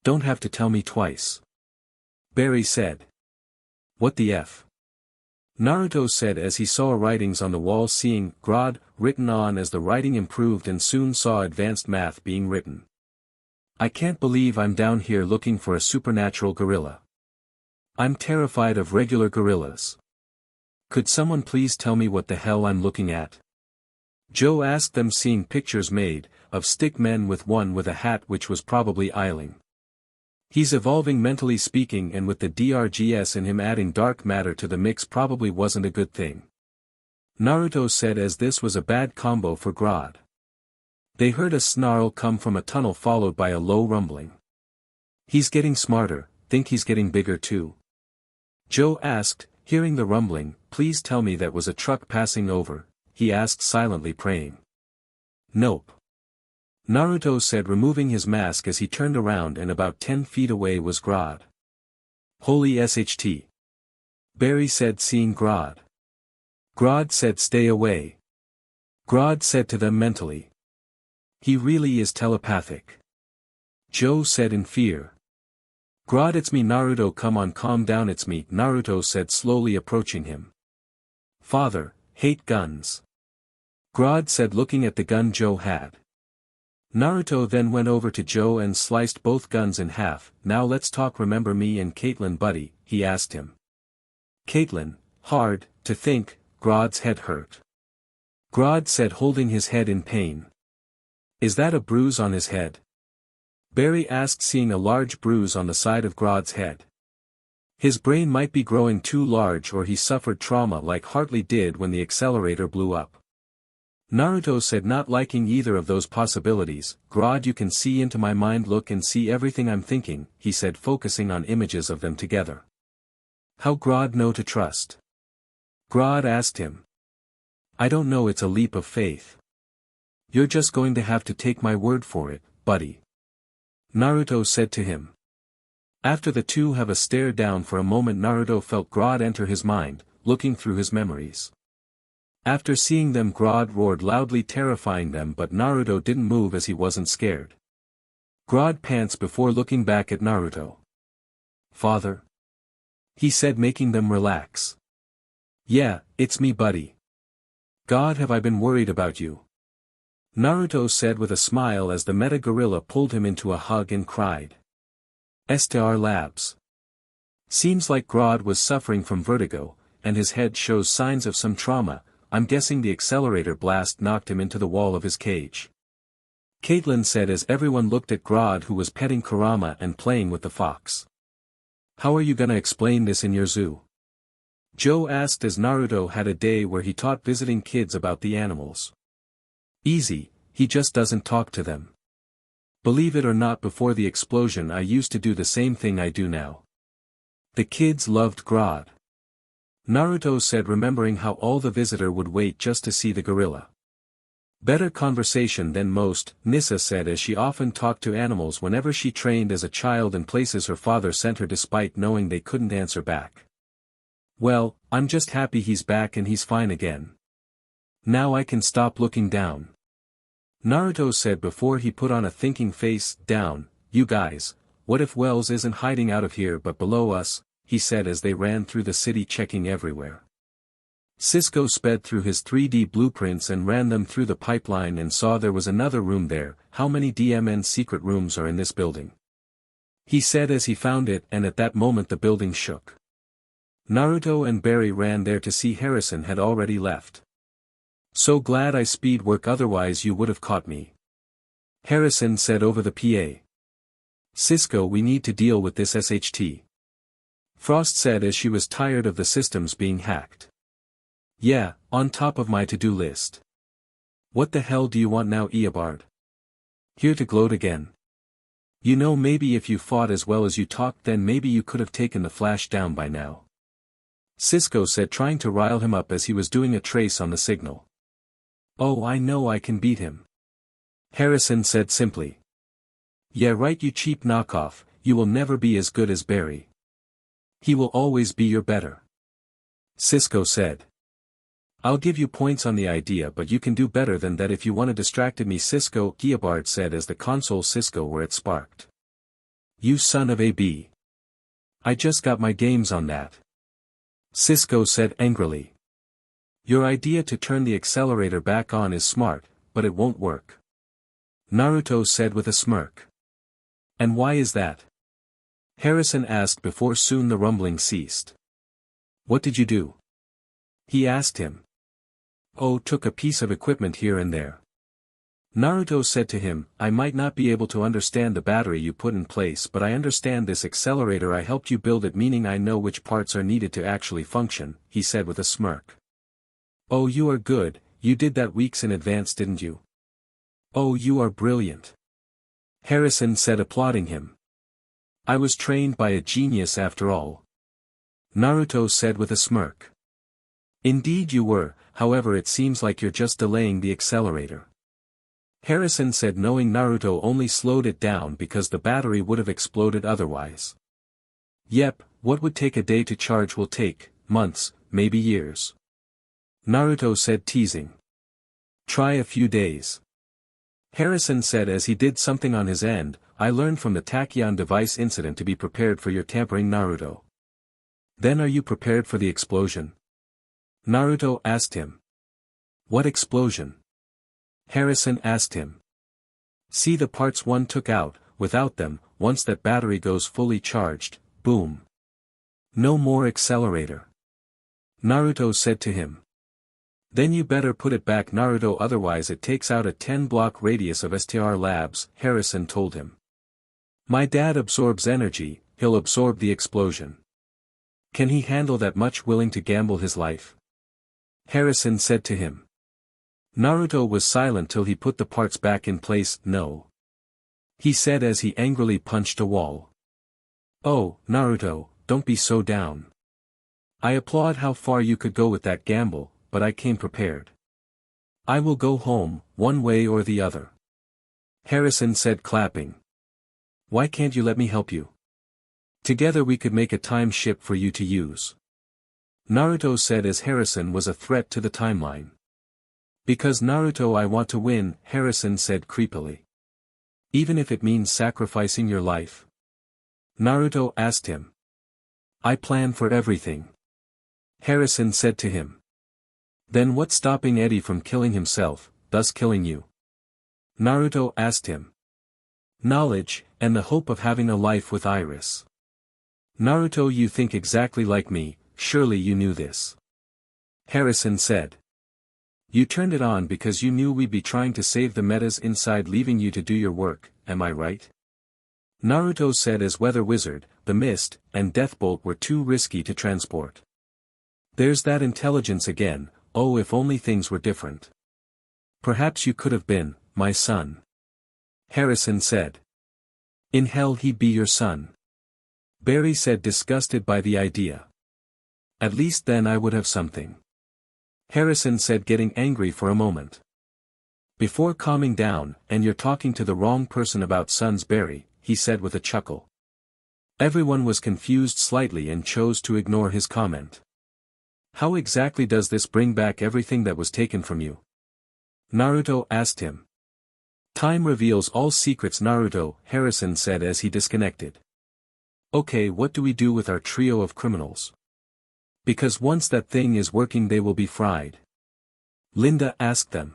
Don't have to tell me twice. Barry said. What the F? Naruto said as he saw writings on the wall, seeing Grod written on as the writing improved and soon saw advanced math being written. I can't believe I'm down here looking for a supernatural gorilla. I'm terrified of regular gorillas. Could someone please tell me what the hell I'm looking at? Joe asked them, seeing pictures made of stick men with one with a hat, which was probably Eiling. He's evolving mentally speaking, and with the DRGS in him adding dark matter to the mix probably wasn't a good thing. Naruto said as this was a bad combo for Grod. They heard a snarl come from a tunnel followed by a low rumbling. He's getting smarter, think he's getting bigger too? Joe asked, hearing the rumbling. Please tell me that was a truck passing over, he asked, silently praying. Nope. Naruto said, removing his mask as he turned around, and about 10 feet away was Grod. Holy SHT. Barry said, seeing Grod. Grod said, stay away. Grod said to them mentally. He really is telepathic. Joe said in fear. Grod, it's me. Naruto, come on, calm down, it's me, Naruto said, slowly approaching him. Father, hate guns. Grod said looking at the gun Joe had. Naruto then went over to Joe and sliced both guns in half. Now let's talk, remember me and Caitlyn buddy, he asked him. Caitlyn, hard to think, Grod's head hurt. Grod said holding his head in pain. Is that a bruise on his head? Barry asked seeing a large bruise on the side of Grod's head. His brain might be growing too large or he suffered trauma like Hartley did when the accelerator blew up. Naruto said not liking either of those possibilities. Grod, you can see into my mind, look and see everything I'm thinking, he said focusing on images of them together. How Grod know to trust? Grod asked him. I don't know, it's a leap of faith. You're just going to have to take my word for it, buddy. Naruto said to him. After the two have a stare down for a moment, Naruto felt Grod enter his mind, looking through his memories. After seeing them, Grod roared loudly, terrifying them, but Naruto didn't move as he wasn't scared. Grod pants before looking back at Naruto. Father? He said, making them relax. Yeah, it's me buddy. God, have I been worried about you? Naruto said with a smile as the meta gorilla pulled him into a hug and cried. STR Labs. Seems like Grod was suffering from vertigo, and his head shows signs of some trauma. I'm guessing the accelerator blast knocked him into the wall of his cage. Caitlyn said as everyone looked at Grod, who was petting Kurama and playing with the fox. How are you gonna explain this in your zoo? Joe asked as Naruto had a day where he taught visiting kids about the animals. Easy, he just doesn't talk to them. Believe it or not, before the explosion I used to do the same thing I do now. The kids loved Grod. Naruto said, remembering how all the visitor would wait just to see the gorilla. Better conversation than most, Nissa said as she often talked to animals whenever she trained as a child in places her father sent her despite knowing they couldn't answer back. Well, I'm just happy he's back and he's fine again. Now I can stop looking down. Naruto said before he put on a thinking face. Down, you guys, what if Wells isn't hiding out of here but below us, he said as they ran through the city checking everywhere. Cisco sped through his 3D blueprints and ran them through the pipeline and saw there was another room there. How many DMN secret rooms are in this building? He said as he found it, and at that moment the building shook. Naruto and Barry ran there to see Harrison had already left. So glad I speed work, otherwise you would have caught me. Harrison said over the PA. Cisco, we need to deal with this SHT. Frost said as she was tired of the systems being hacked. Yeah, on top of my to-do list. What the hell do you want now, Eobard? Here to gloat again. You know, maybe if you fought as well as you talked then maybe you could have taken the Flash down by now. Cisco said, trying to rile him up as he was doing a trace on the signal. Oh, I know I can beat him. Harrison said simply. Yeah right, you cheap knockoff, you will never be as good as Barry. He will always be your better. Cisco said. I'll give you points on the idea, but you can do better than that if you want to distract me, Cisco, Eobard said as the console Cisco where it sparked. You son of a b. I just got my games on that. Cisco said angrily. Your idea to turn the accelerator back on is smart, but it won't work. Naruto said with a smirk. And why is that? Harrison asked before soon the rumbling ceased. What did you do? He asked him. Oh, took a piece of equipment here and there. Naruto said to him, I might not be able to understand the battery you put in place, but I understand this accelerator, I helped you build it, meaning I know which parts are needed to actually function, he said with a smirk. Oh, you are good, you did that weeks in advance, didn't you? Oh, you are brilliant. Harrison said, applauding him. I was trained by a genius after all. Naruto said with a smirk. Indeed you were, however it seems like you're just delaying the accelerator. Harrison said, knowing Naruto only slowed it down because the battery would have exploded otherwise. Yep, what would take a day to charge will take months, maybe years. Naruto said, teasing. Try a few days. Harrison said as he did something on his end, I learned from the Tachyon device incident to be prepared for your tampering, Naruto. Then are you prepared for the explosion? Naruto asked him. What explosion? Harrison asked him. See the parts one took out, without them, once that battery goes fully charged, boom. No more accelerator. Naruto said to him. Then you better put it back Naruto, otherwise it takes out a 10-block radius of STR labs, Harrison told him. My dad absorbs energy, he'll absorb the explosion. Can he handle that much, willing to gamble his life? Harrison said to him. Naruto was silent till he put the parts back in place. No. He said as he angrily punched a wall. Oh, Naruto, don't be so down. I applaud how far you could go with that gamble, but I came prepared. I will go home, one way or the other. Harrison said, clapping. Why can't you let me help you? Together we could make a time ship for you to use. Naruto said as Harrison was a threat to the timeline. Because Naruto, I want to win, Harrison said creepily. Even if it means sacrificing your life? Naruto asked him. I plan for everything. Harrison said to him. Then what's stopping Eddie from killing himself, thus killing you? Naruto asked him. Knowledge, and the hope of having a life with Iris. Naruto, you think exactly like me, surely you knew this. Harrison said. You turned it on because you knew we'd be trying to save the metas inside, leaving you to do your work, am I right? Naruto said as Weather Wizard, the Mist, and Deathbolt were too risky to transport. There's that intelligence again. Oh, if only things were different. Perhaps you could have been, my son. Harrison said. In hell he'd be your son. Barry said, disgusted by the idea. At least then I would have something. Harrison said, getting angry for a moment. Before calming down, and you're talking to the wrong person about sons, Barry, he said with a chuckle. Everyone was confused slightly and chose to ignore his comment. How exactly does this bring back everything that was taken from you? Naruto asked him. Time reveals all secrets, Naruto, Harrison said as he disconnected. Okay, what do we do with our trio of criminals? Because once that thing is working they will be fried. Linda asked them.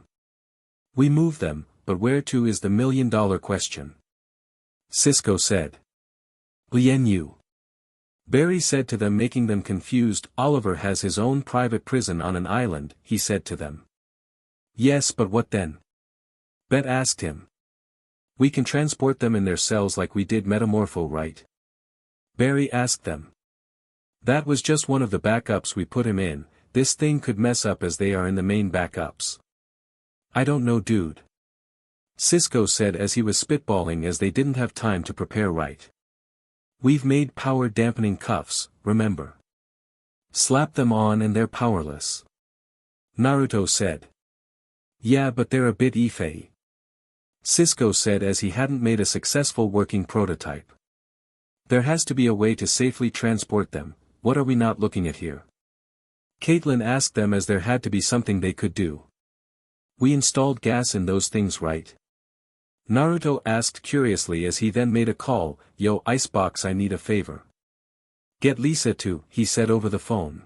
We move them, but where to is the million-dollar question. Cisco said. Lian. Barry said to them, making them confused. Oliver has his own private prison on an island, he said to them. Yes, but what then? Bet asked him. We can transport them in their cells like we did Metamorpho, right? Barry asked them. That was just one of the backups we put him in. This thing could mess up as they are in the main backups. I don't know, dude. Cisco said as he was spitballing as they didn't have time to prepare right. We've made power-dampening cuffs, remember? Slap them on and they're powerless. Naruto said. Yeah, but they're a bit iffy. Cisco said as he hadn't made a successful working prototype. There has to be a way to safely transport them. What are we not looking at here? Caitlin asked them as there had to be something they could do. We installed gas in those things, right? Naruto asked curiously as he then made a call. Yo, Icebox, I need a favor. Get Lisa to, he said over the phone.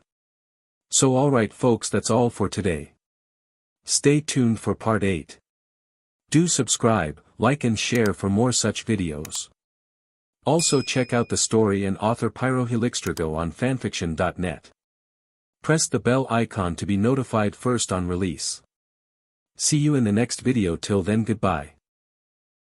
So alright folks, that's all for today. Stay tuned for part 8. Do subscribe, like and share for more such videos. Also check out the story and author pyrohelixdrago on FANFICTIONnet. Press the bell icon to be notified first on release. See you in the next video. Till then, goodbye.